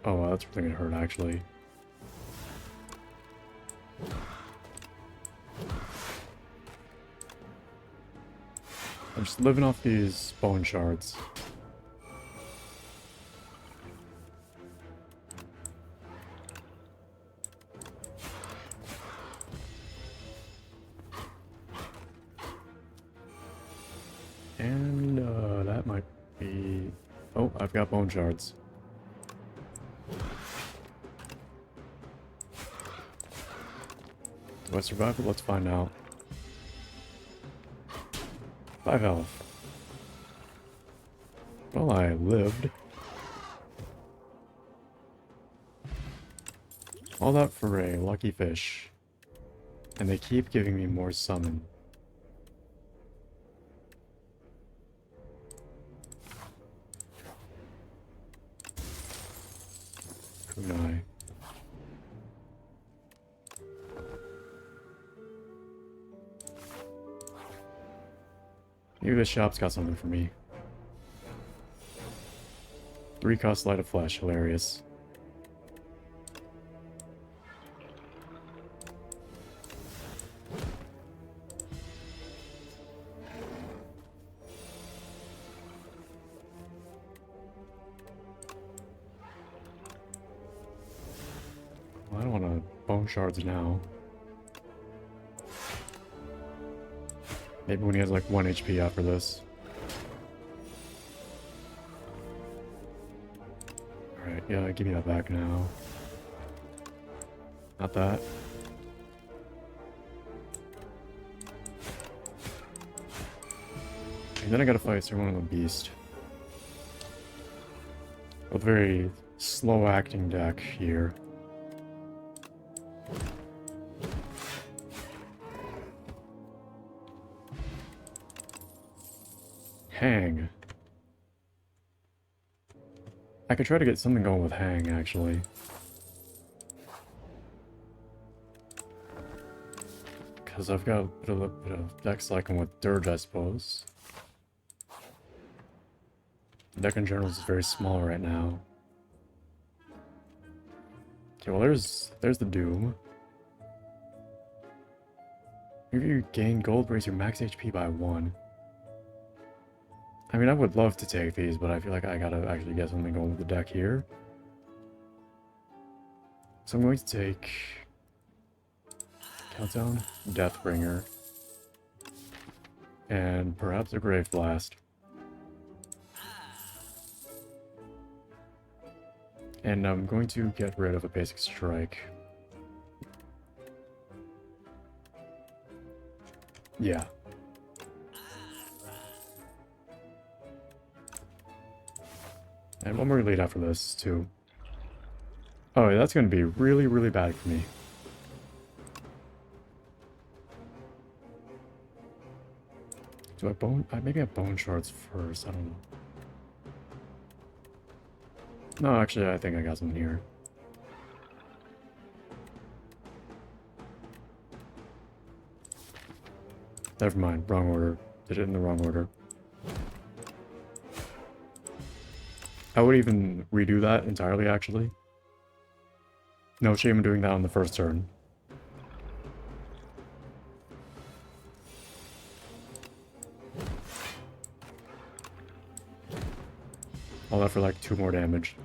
Oh wow, that's really gonna hurt actually. I'm just living off these bone shards. And that might be... Oh, I've got bone shards. Do I survive it? Let's find out. 5 health. Well, I lived. All that for a lucky fish. And they keep giving me more summon. Kunai. Maybe this shop's got something for me. 3 cost Light of Flesh, hilarious. Well, I don't want to bone shards now. Maybe when he has like 1 HP after this. Alright, yeah, give me that back now. Not that. And then I gotta fight through one of the beast. A very slow acting deck here. Hang. I could try to get something going with Hang, actually. Because I've got a bit of deck cycling with Dirge, I suppose. The deck in general is very small right now. Okay, well there's the Doom. If you gain gold, raise your max HP by 1. I mean, I would love to take these, but I feel like I gotta actually get something going with the deck here. So I'm going to take Countdown, Deathbringer, and perhaps a Grave Blast. And I'm going to get rid of a basic strike. Yeah. And one more lead after this, too. Oh, that's going to be really, really bad for me. Do I bone? Maybe I bone shards first. I don't know. No, actually, I think I got something here. Never mind. Wrong order. Did it in the wrong order. I would even redo that entirely, actually. No shame in doing that on the first turn. All that for like 2 more damage.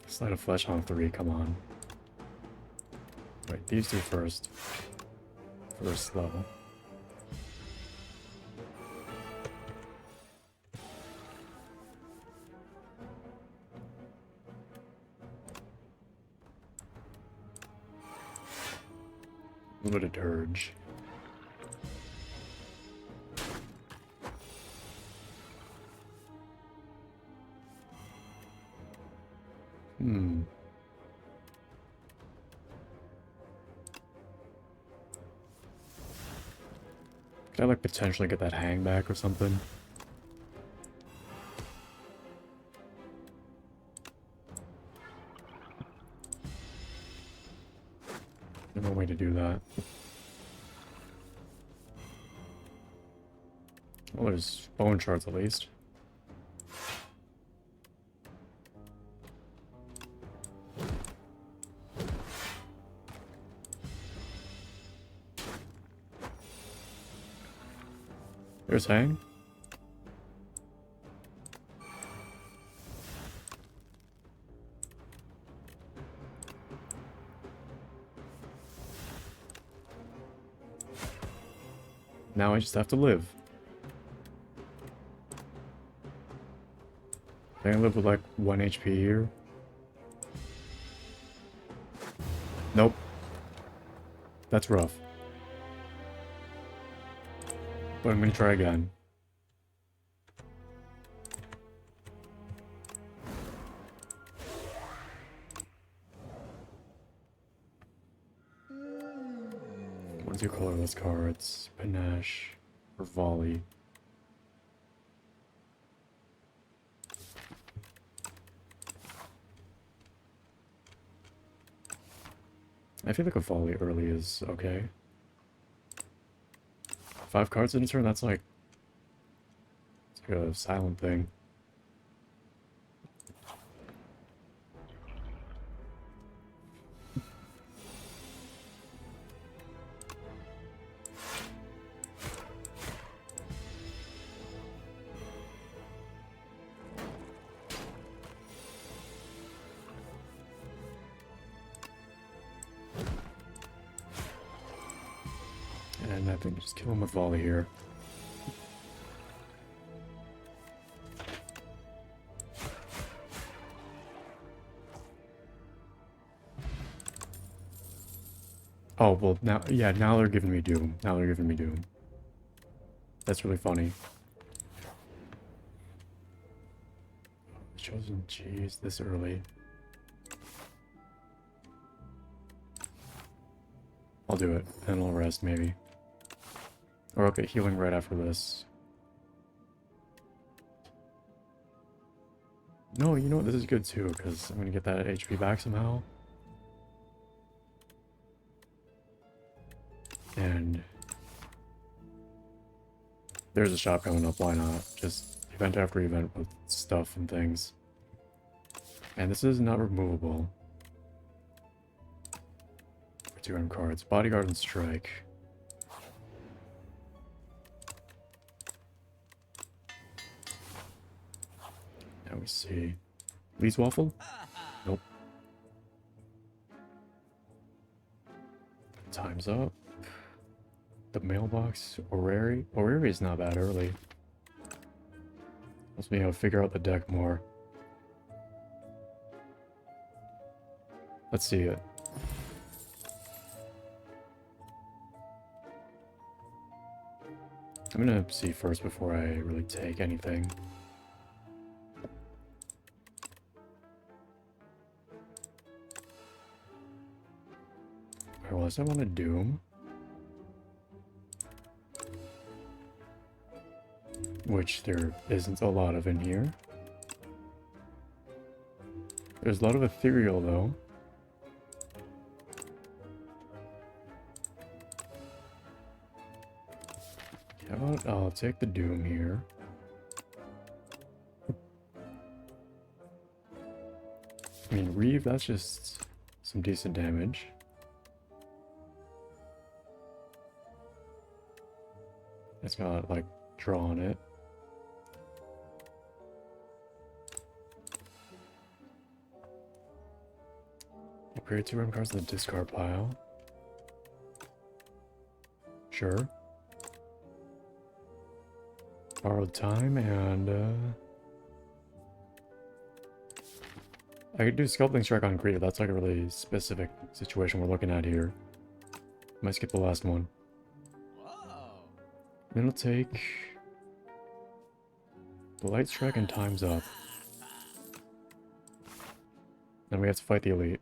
Sleight of Flesh on 3, come on. Wait, these two first. First level. A little bit of Dirge. Could I like potentially get that hang back or something? There's no way to do that. Well, there's bone shards at least. There's hang. Now I just have to live. I can live with like 1 HP here. Nope. That's rough. But I'm gonna try again. What's your colorless cards? Panache or Volley? I feel like a Volley early is okay. 5 cards in a turn, that's like... It's like a silent thing. And I think just kill him with Volley here. Oh, well, now, yeah, now they're giving me Doom. Now they're giving me Doom. That's really funny. Chosen, jeez, this early. I'll do it, and I'll rest, maybe. Or I'll get healing right after this. No, you know what, this is good too, because I'm gonna get that HP back somehow. And... there's a shop coming up, why not? Just event after event with stuff and things. And this is not removable. 2 random cards. Bodyguard and Strike. Now we see. Lee's Waffle? Nope. Time's up. The mailbox. Orrery. Orrery is not bad early. Let's be able to figure out the deck more. Let's see it. I'm gonna see first before I really take anything. Alright, well, I want to Doom. Which there isn't a lot of in here. There's a lot of Ethereal, though. How about I'll take the Doom here. I mean, Reeve, that's just some decent damage. It's got, like, draw on it. Upgrade 2 random cards in the discard pile. Sure. Borrowed time, and I could do Sculpting Strike on Greed. That's like a really specific situation we're looking at here. Might skip the last one. Then I'll take the Light Strike and Time's Up. Then we have to fight the Elite.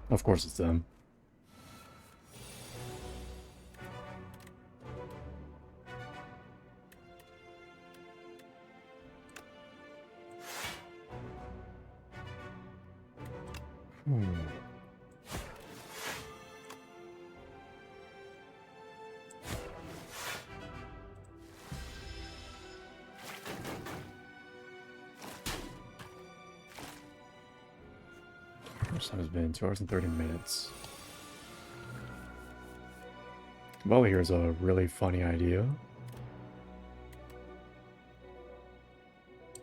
Of course it's them. How much time has been? 2 hours and 30 minutes. Well, here's a really funny idea.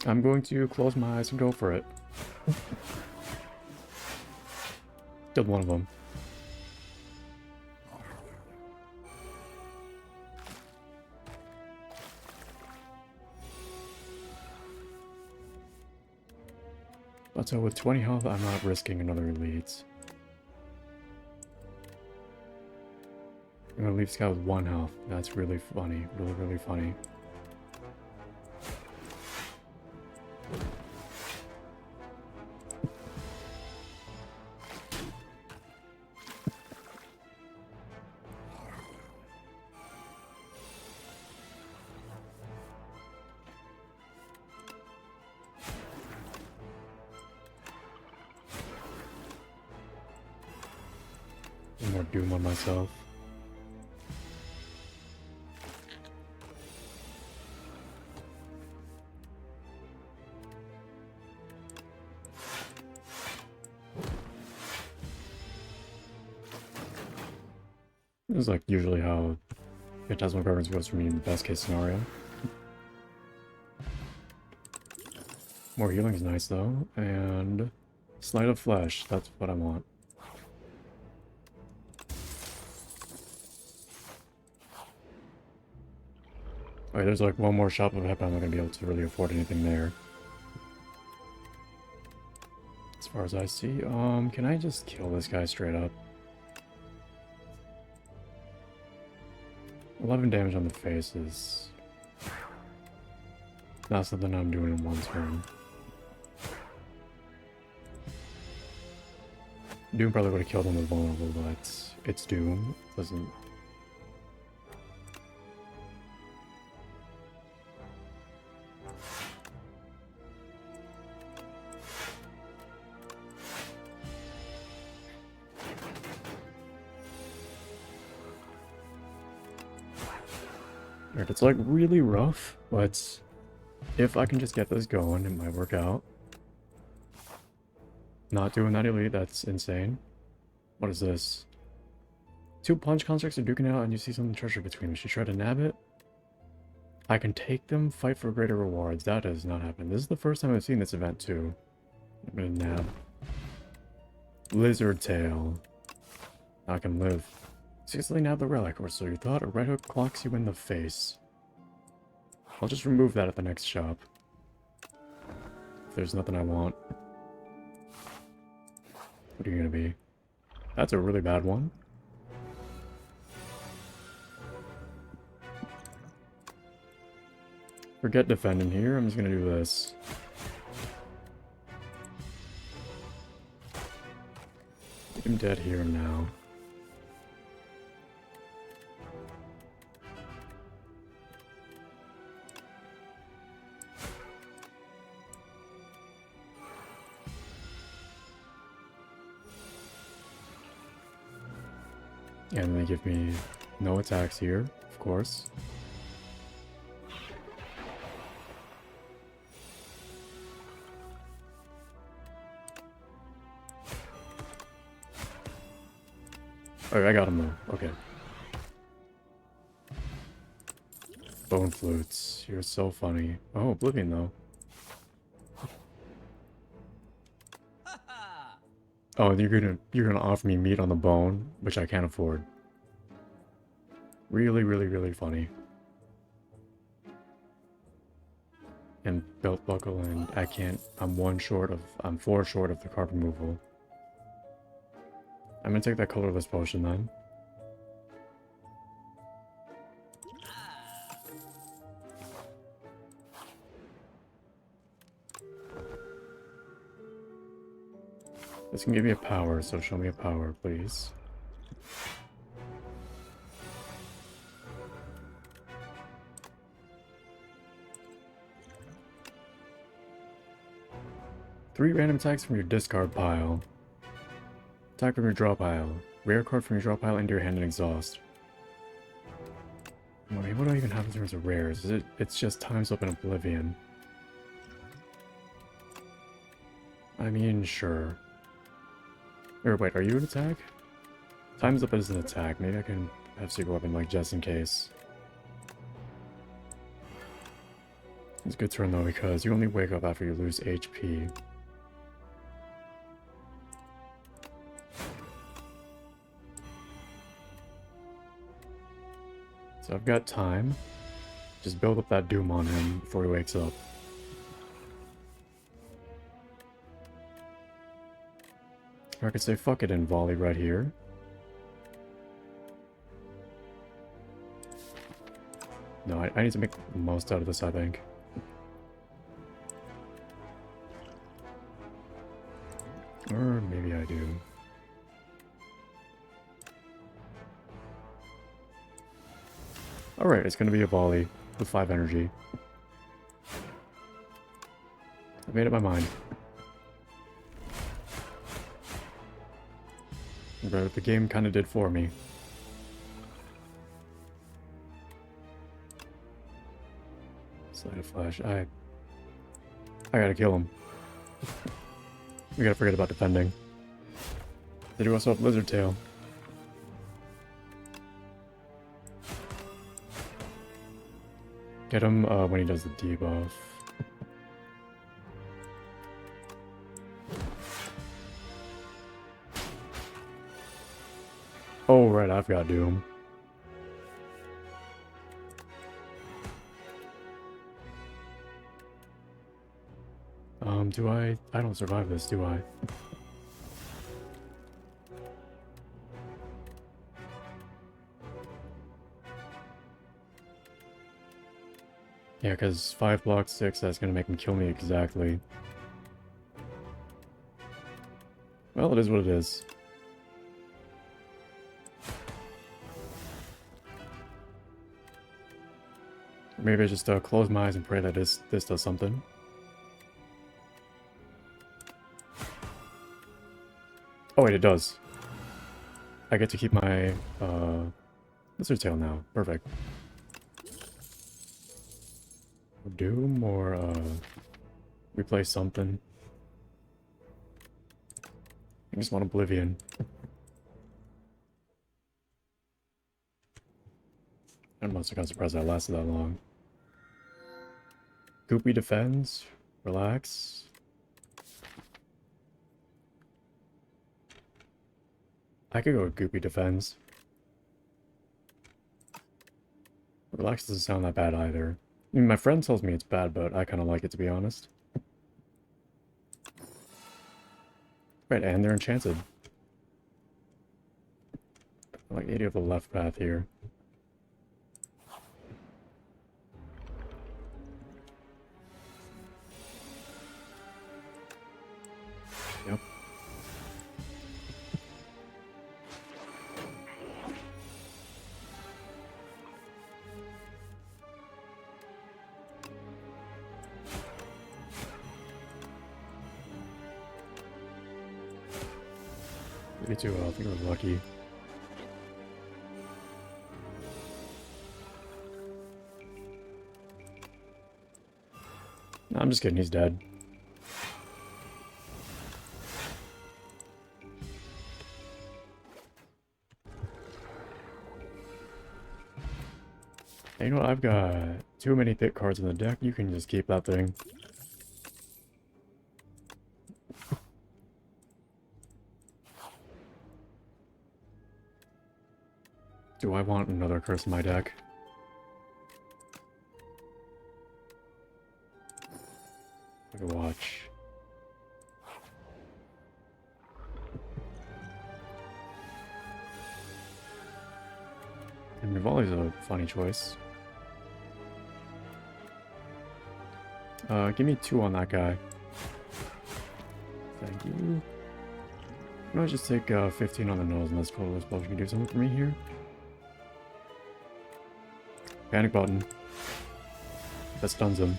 I'm going to close my eyes and go for it. Killed one of them. But so with 20 health, I'm not risking another elite. I'm gonna leave this guy with 1 health. That's really funny. Really, really funny. More Doom on myself. This is like usually how Phantasmal Preference goes for me in the best case scenario. More healing is nice though, and Sleight of Flesh, that's what I want. Alright, there's like one more shop of Hep, I'm not gonna be able to really afford anything there. As far as I see, can I just kill this guy straight up? 11 damage on the face is not something I'm doing in one turn. Doom probably would have killed him with vulnerable, but it's Doom. Doesn't. It's like really rough, but if I can just get this going, it might work out. not doing that elite. That's insane. What is this? 2 punch constructs are duking out and you see some treasure between them. Should try to nab it? I can take them, fight for greater rewards. That does not happen. This is the first time I've seen this event too. I'm gonna nab. Lizard tail. I can live. Seriously, nab the relic, or so you thought. A red hook clocks you in the face. I'll just remove that at the next shop. If there's nothing I want. What are you gonna be? That's a really bad one. Forget defending here, I'm just gonna do this. Get him dead here now. And they give me no attacks here, of course. Oh, I got him though. Okay. Bone flutes. You're so funny. Oh, Oblivion though. Oh, you're gonna offer me meat on the bone, which I can't afford. Really, really, really funny. And belt buckle, and I can't. I'm 4 short of the card removal. I'm gonna take that colorless potion then. This can give me a power, so show me a power, please. Three random attacks from your discard pile. Attack from your draw pile. Rare card from your draw pile into your hand and exhaust. I mean, what do I even have in terms of rares? It's just Time's Up and Oblivion. I mean, sure. Or wait, are you an attack? Time's Up is an attack. Maybe I can have Secret Weapon, like, just in case. It's a good turn, though, because you only wake up after you lose HP. So I've got time. Just build up that doom on him before he wakes up. Or I could say fuck it and volley right here. No, I need to make the most out of this, I think. Or maybe I do. Alright, it's gonna be a volley with 5 energy. I made up my mind. But the game kind of did for me. Slide of Flash. I gotta kill him. We gotta forget about defending. They do also have Lizard Tail. Get him when he does the debuff. Oh, right, I've got Doom. Do I don't survive this, do I? Yeah, because 5 blocks 6, that's gonna make him kill me exactly. Well, it is what it is. Maybe I just close my eyes and pray that this does something. Oh wait, it does. I get to keep my Lizard Tail now. Perfect. Doom or replace something. I just want Oblivion. I'm also kind of surprised that lasted that long. Goopy defends. Relax. I could go with Goopy defends. Relax doesn't sound that bad either. I mean, my friend tells me it's bad, but I kind of like it, to be honest. Right, and they're enchanted. I like the idea of the left path here. Yep. Me too, I think we're lucky. No, I'm just kidding, he's dead. Hey, you know what, I've got too many thick cards in the deck, you can just keep that thing. Do I want another curse in my deck? I can watch. And Rivali's a funny choice. Give me 2 on that guy. Thank you. I'm gonna just take 15 on the nose unless Colorless Blush can do something for me here. Panic button. That stuns him.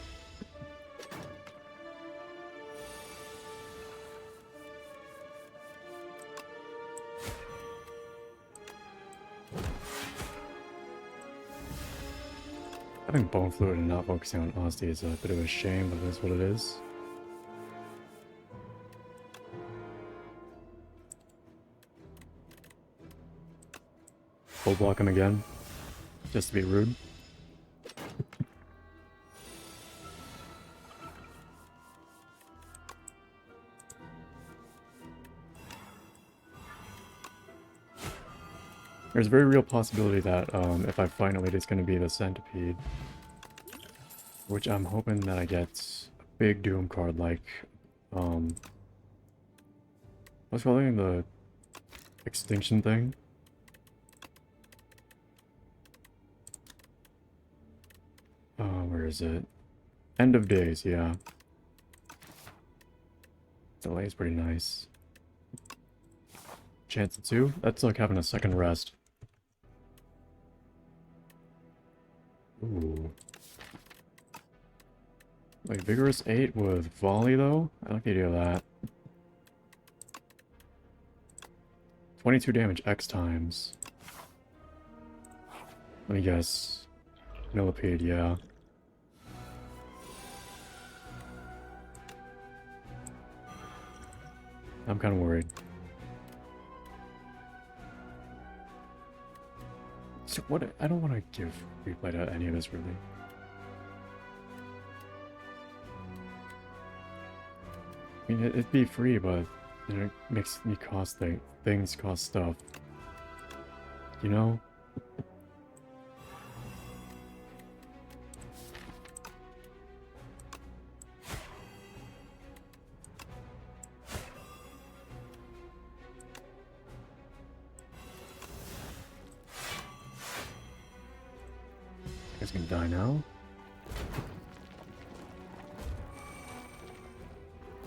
Having Bone Fluid and not focusing on Honesty is a bit of a shame, but it is what it is. Full block him again, just to be rude. There's a very real possibility that if I finally it's going to be the Centipede. Which I'm hoping that I get a big Doom card like, what's calling the Extinction thing? Where is it? End of Days, yeah. Delay is pretty nice. Chance of 2? That's like having a second rest. Ooh. Like Vigorous 8 with Volley though? I like the idea of that. 22 damage X times. Let me guess. Millipede, yeah. I'm kind of worried. So what? I don't want to give replay to any of this, really. I mean, it'd be free, but you know, it makes me cost things cost stuff. You know? Guys can die now.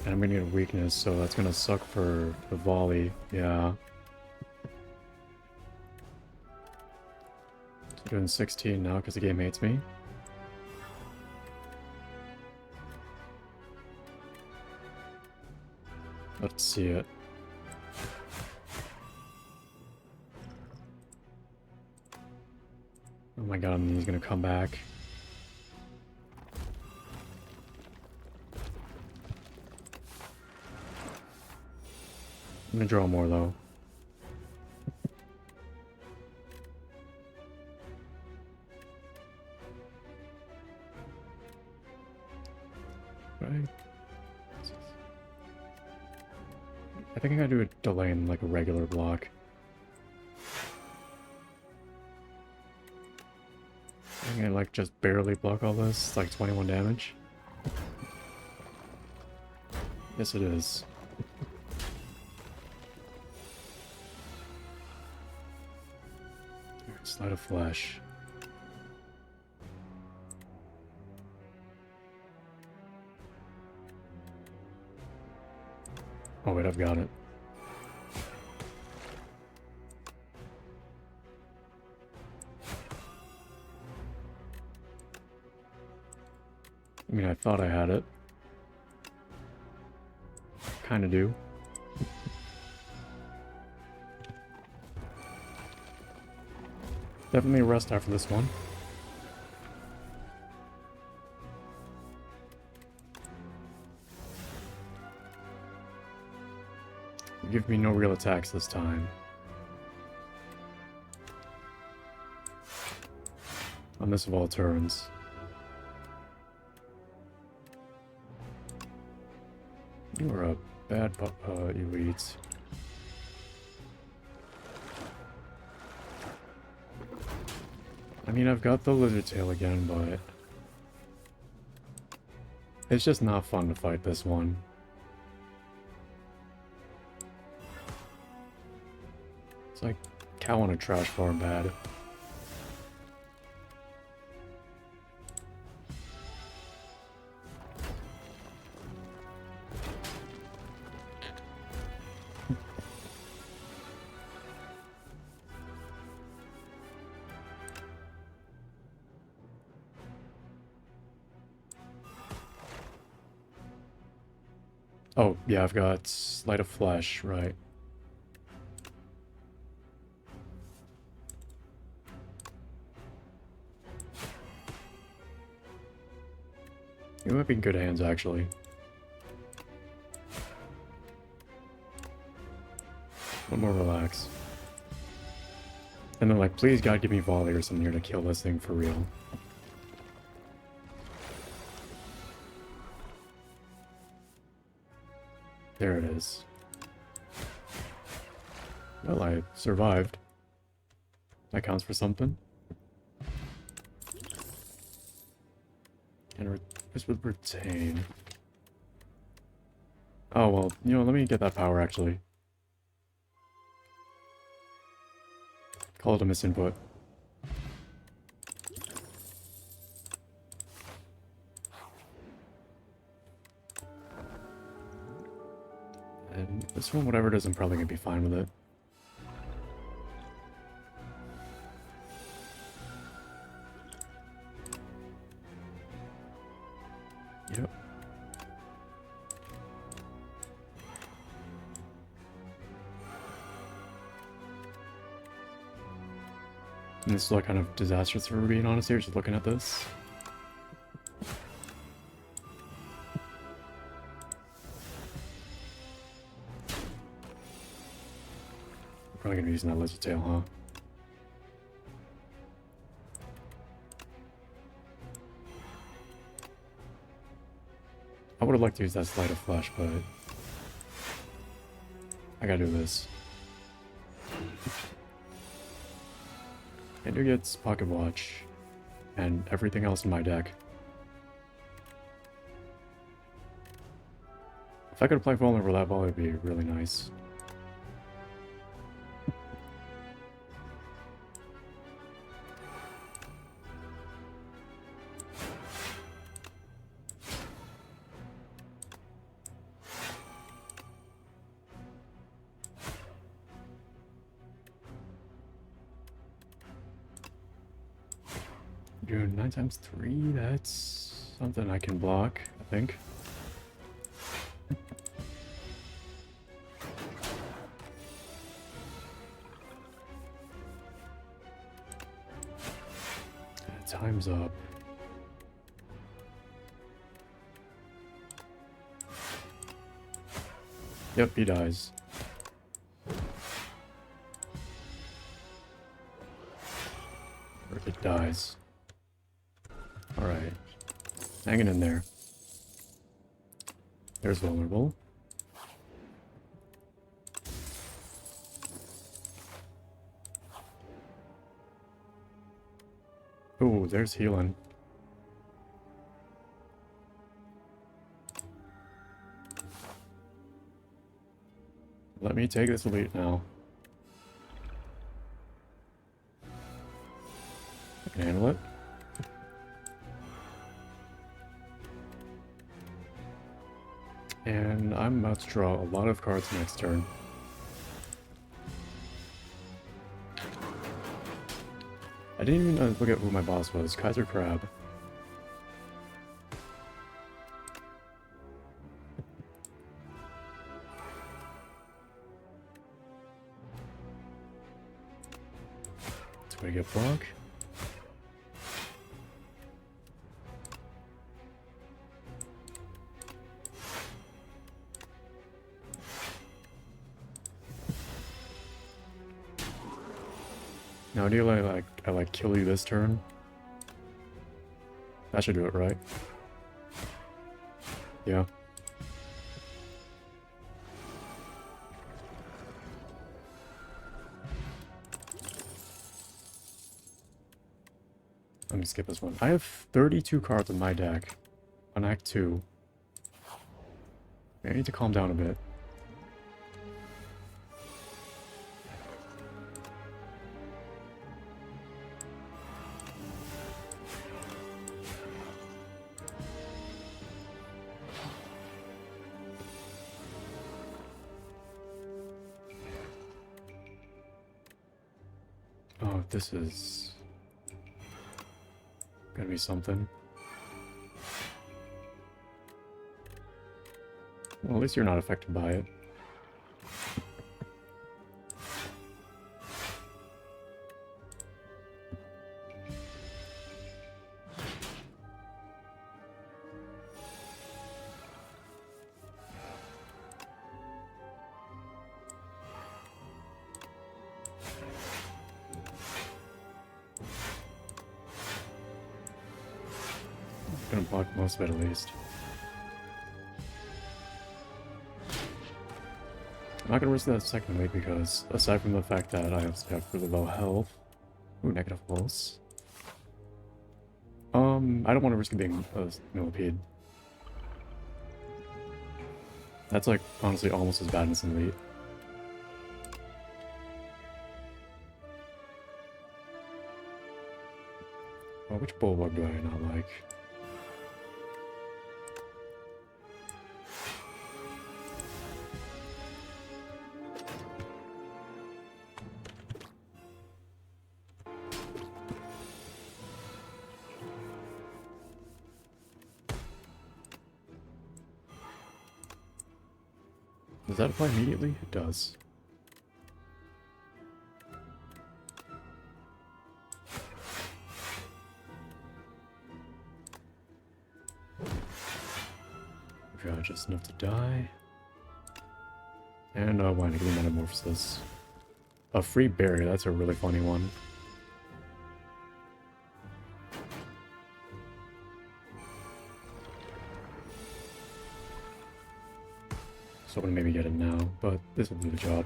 And I'm gonna get a weakness, so that's gonna suck for the volley. Yeah. So doing 16 now because the game hates me. Let's see it. Oh my god, and he's gonna come back. I'm gonna draw more though. Right. I think I gotta do a delay in like a regular block. I think I like just barely block all this. It's like 21 damage. Yes, it is. Slide of flesh. Oh wait, I've got it. I mean, I thought I had it. Kinda do. Definitely a rest after this one. Give me no real attacks this time. On this of all turns. You are a bad elite. I mean, I've got the lizard tail again, but it's just not fun to fight this one. It's like cow on a trash farm bad. Oh, yeah, I've got Sleight of Flesh, right. You might be in good hands, actually. One more relax. And then, like, please God, give me volley or something here to kill this thing for real. There it is. Well, I survived. That counts for something. And this would retain. Oh, well, you know, let me get that power, actually. Call it a misinput. And this one, whatever it is, I'm probably gonna be fine with it. Yep. And this is like kind of disastrous for being honest here, just looking at this. Probably gonna be using that lizard tail, huh? I would have liked to use that Sleight of Flesh, but I gotta do this. I do get Pocket Watch and everything else in my deck. If I could play Vulnerable that ball, it'd be really nice. Doing 9 times 3, that's something I can block, I think. Time's up. Yep, he dies. it dies. Alright. Hanging in there. There's vulnerable. Ooh, there's healing. Let me take this elite now. I can handle it. And I'm about to draw a lot of cards next turn. I didn't even look at who my boss was. Kaiser Crab. That's where I get block. Now, do I kill you this turn? That should do it, right? Yeah. Let me skip this one. I have 32 cards in my deck on Act 2. I need to calm down a bit. Oh, this is gonna be something. Well, at least you're not affected by it. Gonna block most of it at least. I'm not gonna risk that second week because, aside from the fact that I also have really low health. Ooh, negative pulse. I don't want to risk it being a millipede. That's like, honestly, almost as bad as an elite. Oh, which bulwark do I not like? Does that apply immediately? It does. We've got just enough to die. And why not give me metamorphosis? A free berry, that's a really funny one. So I'm gonna maybe get it now, but this will do the job.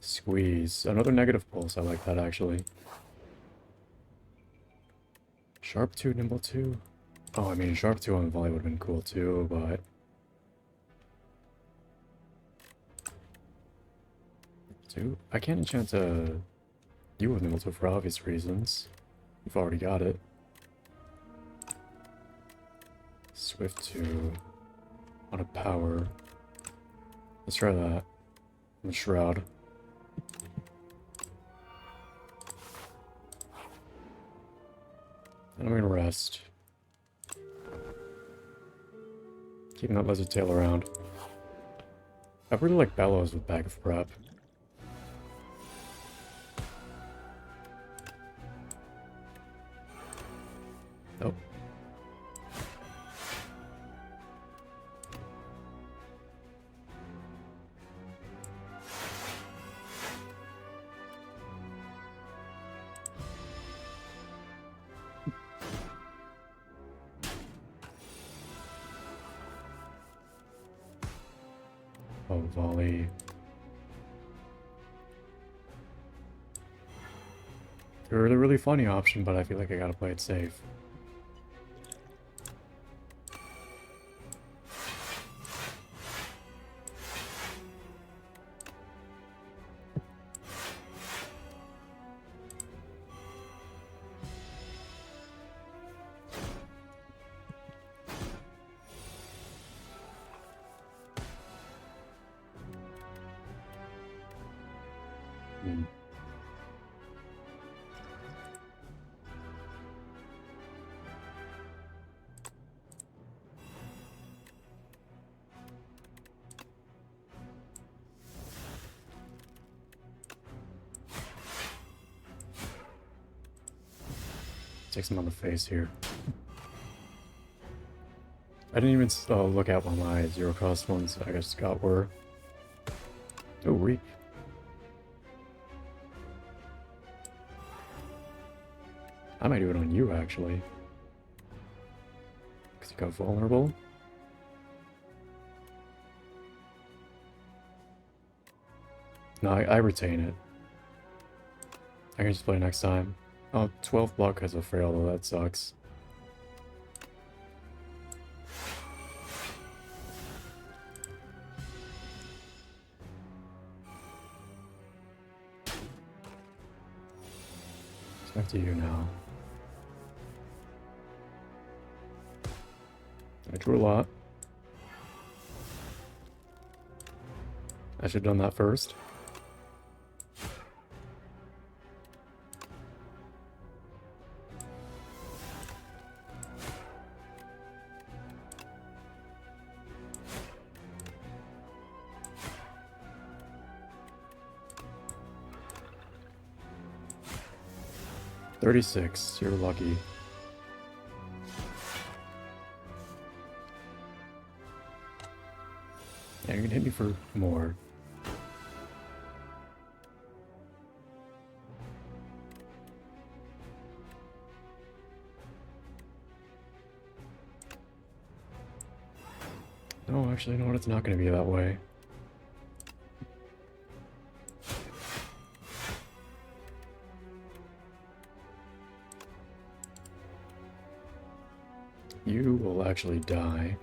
Squeeze. Another negative pulse, I like that actually. Sharp 2, nimble 2. Oh, I mean, sharp 2 on volley would have been cool too, but... I can't enchant you with nimble 2 for obvious reasons. You've already got it. Swift 2 on a power. Let's try that. On the shroud. And I'm gonna rest. Keeping that lizard tail around. I really like bellows with bag of prep. Nope. Oh, volley. They're a really funny option, but I feel like I gotta play it safe. Hmm. Takes him on the face here. I didn't even look at what my zero cost ones I just got were. Oh, Reap. I might do it on you, actually. Because you got vulnerable. No, I retain it. I can just play next time. Oh, 12 block has a frail, though. That sucks. It's back to you now. I drew a lot. I should have done that first. $36. You're lucky. Yeah, you can hit me for more. No, actually, no, it's not going to be that way. You will actually die.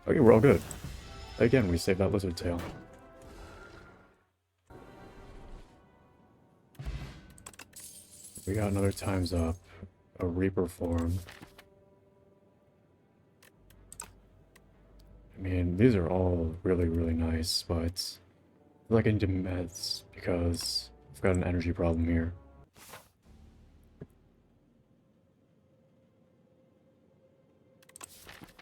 Okay, we're all good. Again, we saved that lizard tail. We got another time's up. A Reaper form. I mean, these are all really, really nice, but I feel like I need to meds because I've got an energy problem here.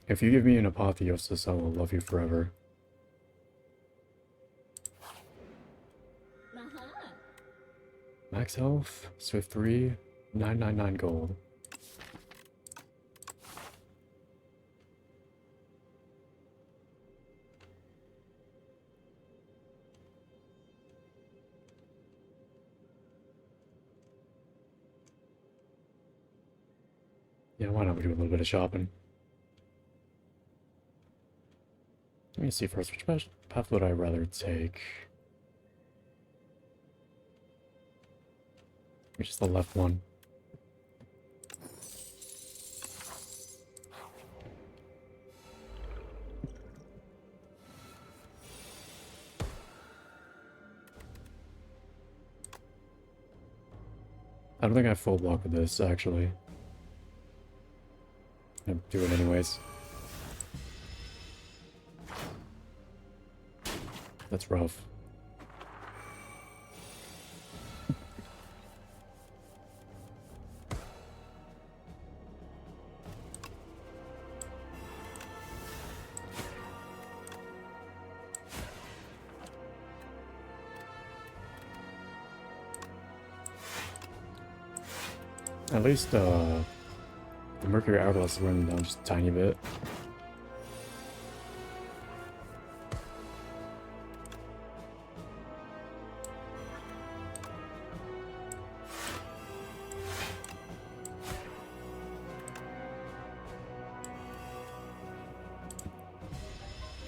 If you give me an apotheosis, I will love you forever. Max health, Swift 3, 999 gold. Yeah, why not we do a little bit of shopping? Let me see first, which path would I rather take? Maybe just the left one. I don't think I have full block with this, actually. I'll do it anyways. That's rough. At least, the Mercury Hourglass is running down just a tiny bit.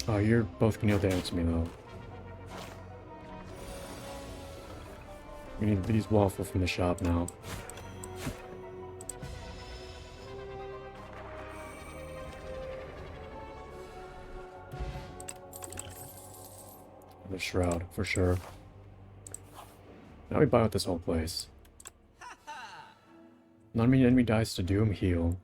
Oh, you're both can deal damage to me though. We need these waffle from the shop now. The shroud, for sure. Now we buy out this whole place. Not many enemy dies to doom heal.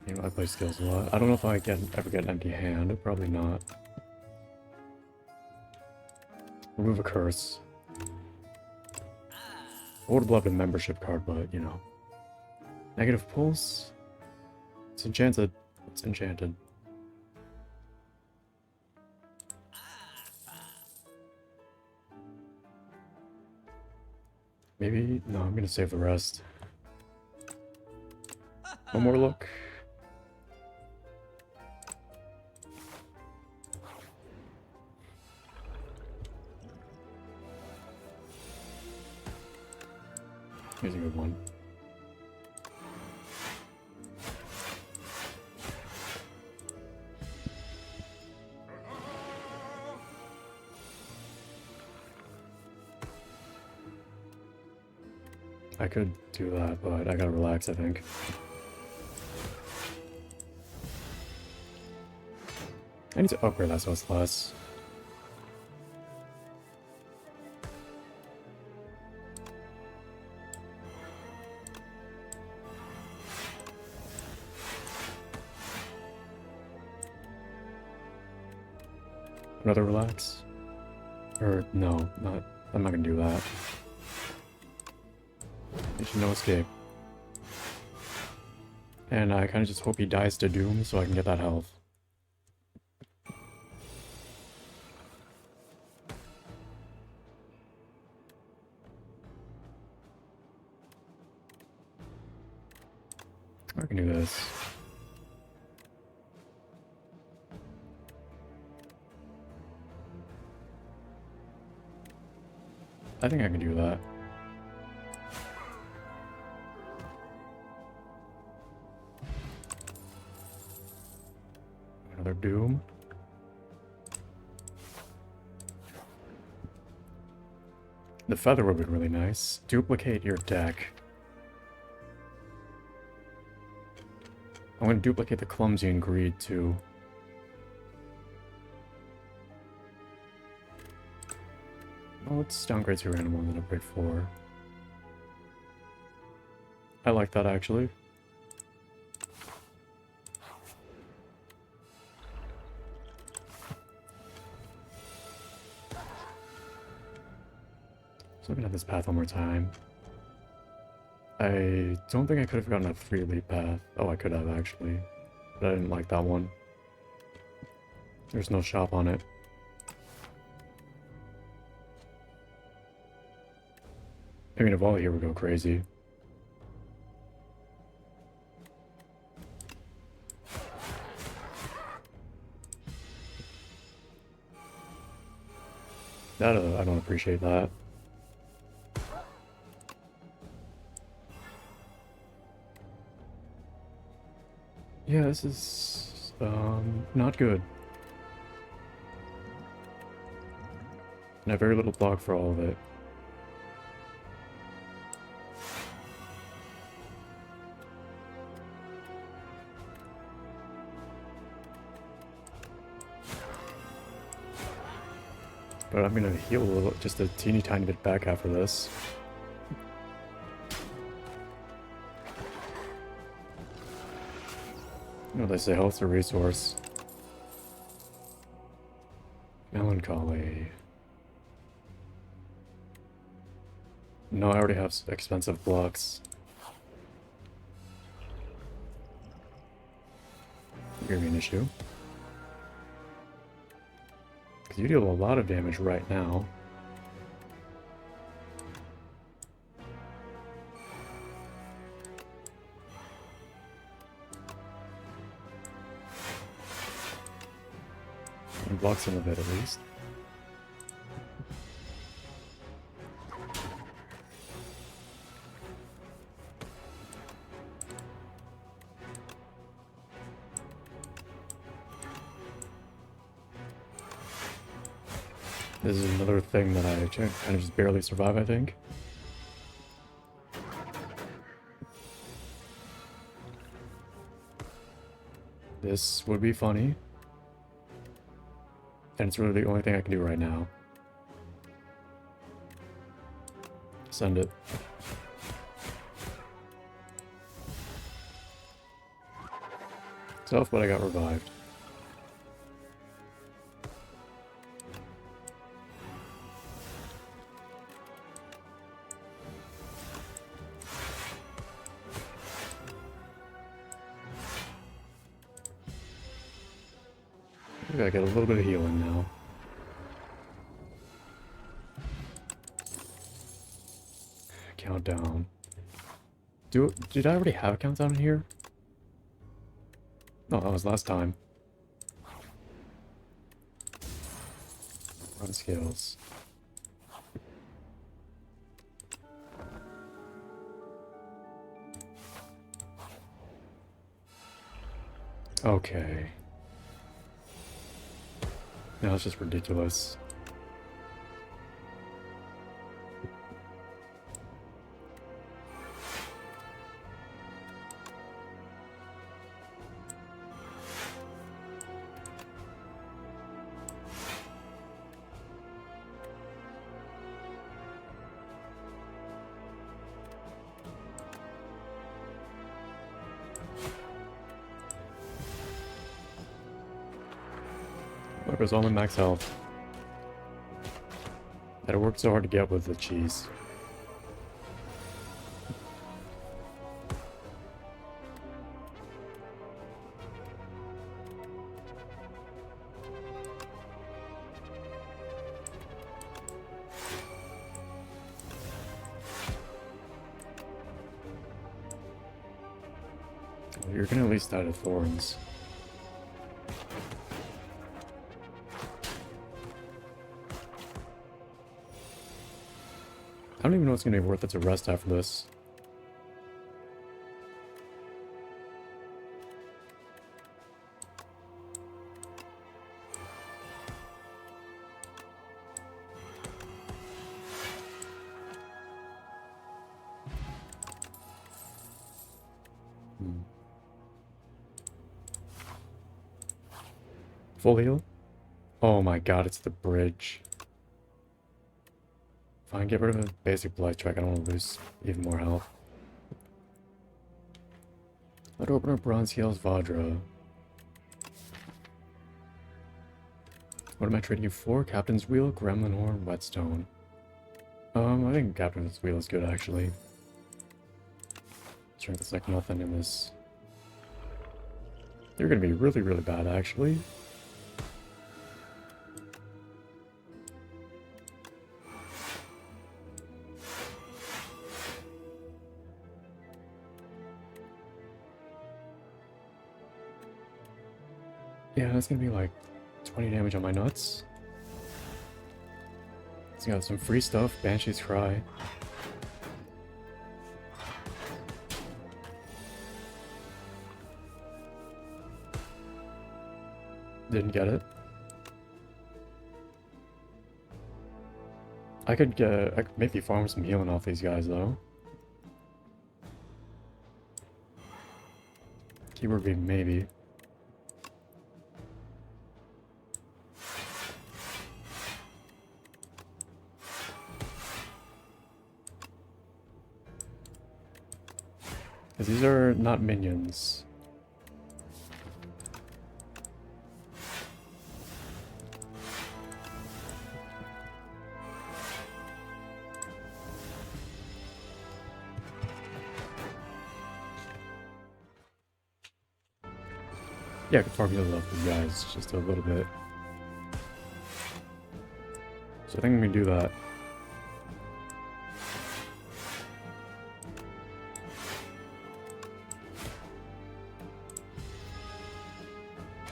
You know, I play skills a lot. I don't know if I ever get an empty hand. Probably not. Remove a curse. I would have loved a membership card, but you know. Negative pulse? It's enchanted. It's enchanted. Maybe? No, I'm gonna save the rest. One more look. Here's a good one. I could do that, but I gotta relax, I think. I need to upgrade that so it's less. Another relax? Or, no, not. I'm not gonna do that. Mission no escape. And I kinda just hope he dies to doom so I can get that health. I can do this. I think I can do that. Another doom. The feather would be really nice. Duplicate your deck. I'm going to duplicate the clumsy and greed too. Oh, let's downgrade to random one and upgrade 4. I like that actually. So looking at this path one more time. I don't think I could have gotten a free elite path. Oh, I could have actually. But I didn't like that one. There's no shop on it. I mean, if all here would go crazy. That, I don't appreciate that. Yeah, this is, not good. And I have very little block for all of it. But I'm gonna heal a little, just a teeny tiny bit back after this. You know, they say health's a resource. Melancholy. No, I already have expensive blocks. You're gonna be an issue. Because you deal a lot of damage right now. And block some of it at least. This is another thing that I kind of just barely survive, I think. This would be funny. And it's really the only thing I can do right now. Send it. Tough, but I got revived. Maybe I get a little bit of healing now. Countdown. Did I already have a countdown in here? No, that was last time. Run skills. Okay. Now it's just ridiculous. Look, it was all my max health. That I worked so hard to get with the cheese. Well, you're gonna at least die to thorns. I don't even know what's going to be worth it to rest after this. Full heal? Oh my god, it's the bridge. Fine, get rid of a basic blight track. I don't want to lose even more health. Let's open up Bronze Scales Vadra. What am I trading you for? Captain's Wheel, Gremlin Horn, Whetstone. I think Captain's Wheel is good actually. Strength is like nothing in this. They're gonna be really, really bad actually. Yeah, that's gonna be like 20 damage on my nuts. It's got some free stuff, Banshee's Cry. Didn't get it. I could maybe farm some healing off these guys though. Keyword being maybe. Because these are not minions. Yeah, I could farm heals off these guys just a little bit. So I think I'm gonna do that.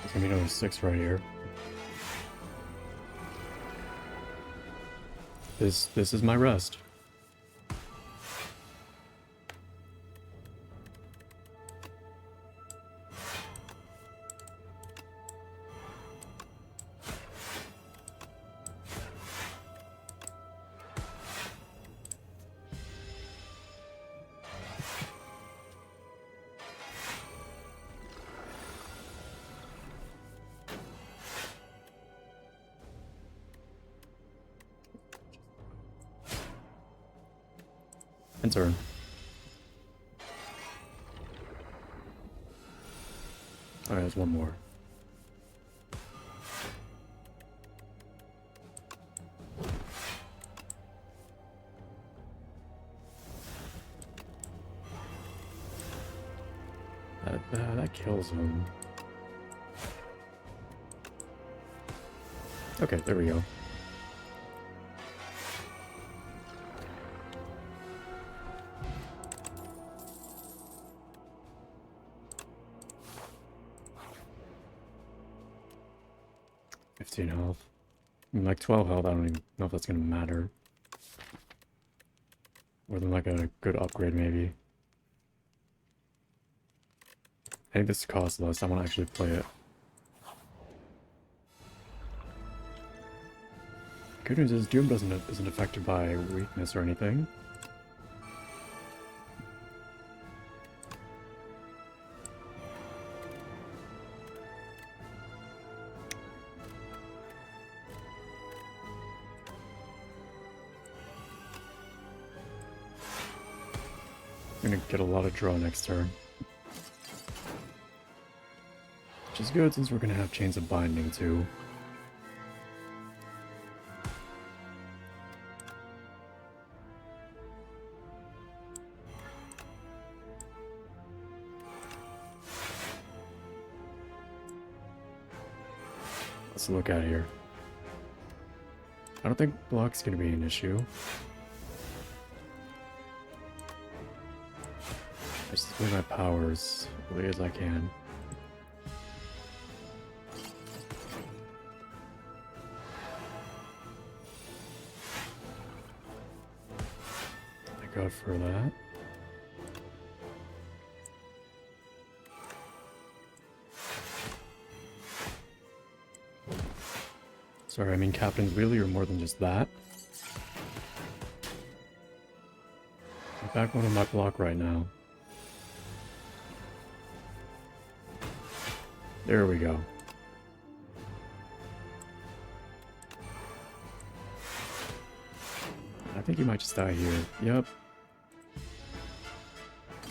There's gonna be another 6 right here. This is my rest. And turn. Alright, there's one more. That kills him. Okay, there we go. Health. I mean, like 12 health, I don't even know if that's gonna matter. More than like a good upgrade, maybe. I think this costs less. I want to actually play it. Good news is Doom isn't affected by weakness or anything. I'm gonna get a lot of draw next turn. Which is good since we're gonna have Chains of Binding too. Let's look at here. I don't think block's gonna be an issue. I just play my powers as early as I can. Thank God for that. Sorry, I mean Captain's Wheelie or more than just that. I'm back one on my block right now. There we go. I think you might just die here. Yep.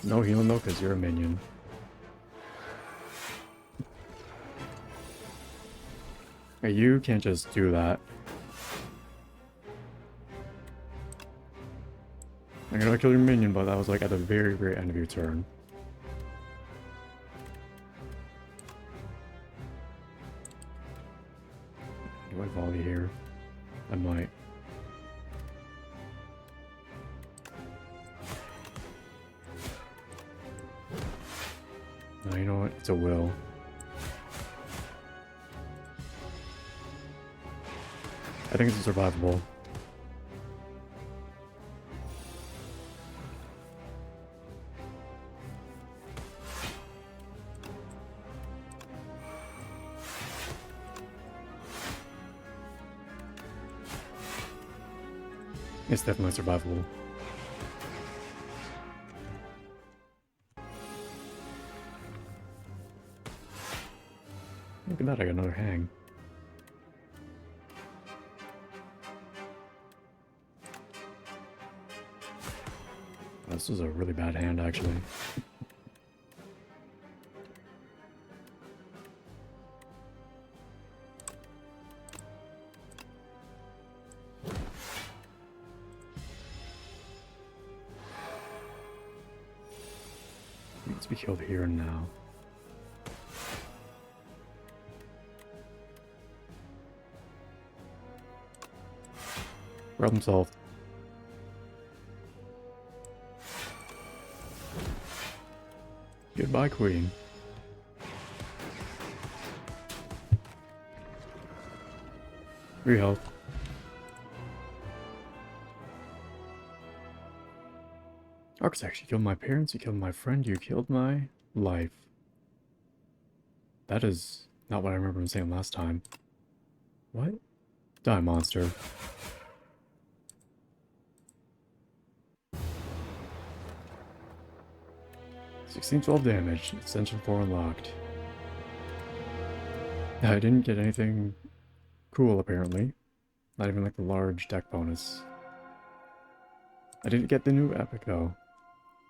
No healing though, because you're a minion. Hey, you can't just do that. I'm gonna kill your minion, but that was like at the very, very end of your turn. Do I volley here? I might. No, you know what? It's a will. I think it's survivable. It's definitely survivable. Look at that, I got another hang. This was a really bad hand, actually. Needs to be killed here and now. Problem solved. Goodbye, Queen. Free health. Architect, you killed my parents, you killed my friend, you killed my life. That is not what I remember him saying last time. What? Die, monster. $1612 damage. Ascension 4 unlocked. I didn't get anything cool, apparently. Not even like the large deck bonus. I didn't get the new epic though.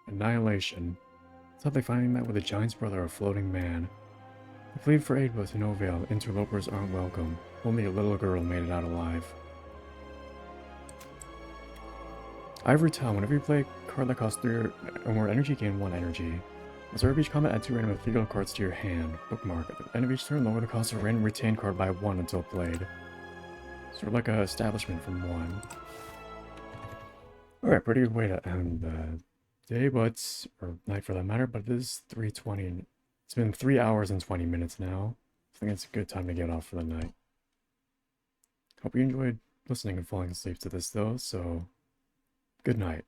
Annihilation. It's how they finally met with a giant's brother, a floating man. They pleaded for aid, but to no avail. Interlopers aren't welcome. Only a little girl made it out alive. Ivory Town. Whenever you play a card that costs 3 or more energy, gain 1 energy. At the start of each combat, add 2 random ethereal cards to your hand. Bookmark. At the end of each turn, lower the cost of a random retained card by 1 until played. Sort of like a establishment from 1. Alright, pretty good way to end the day, but, or night for that matter, but it is 3:20. It's been 3 hours and 20 minutes now. I think it's a good time to get off for the night. Hope you enjoyed listening and falling asleep to this though, so good night.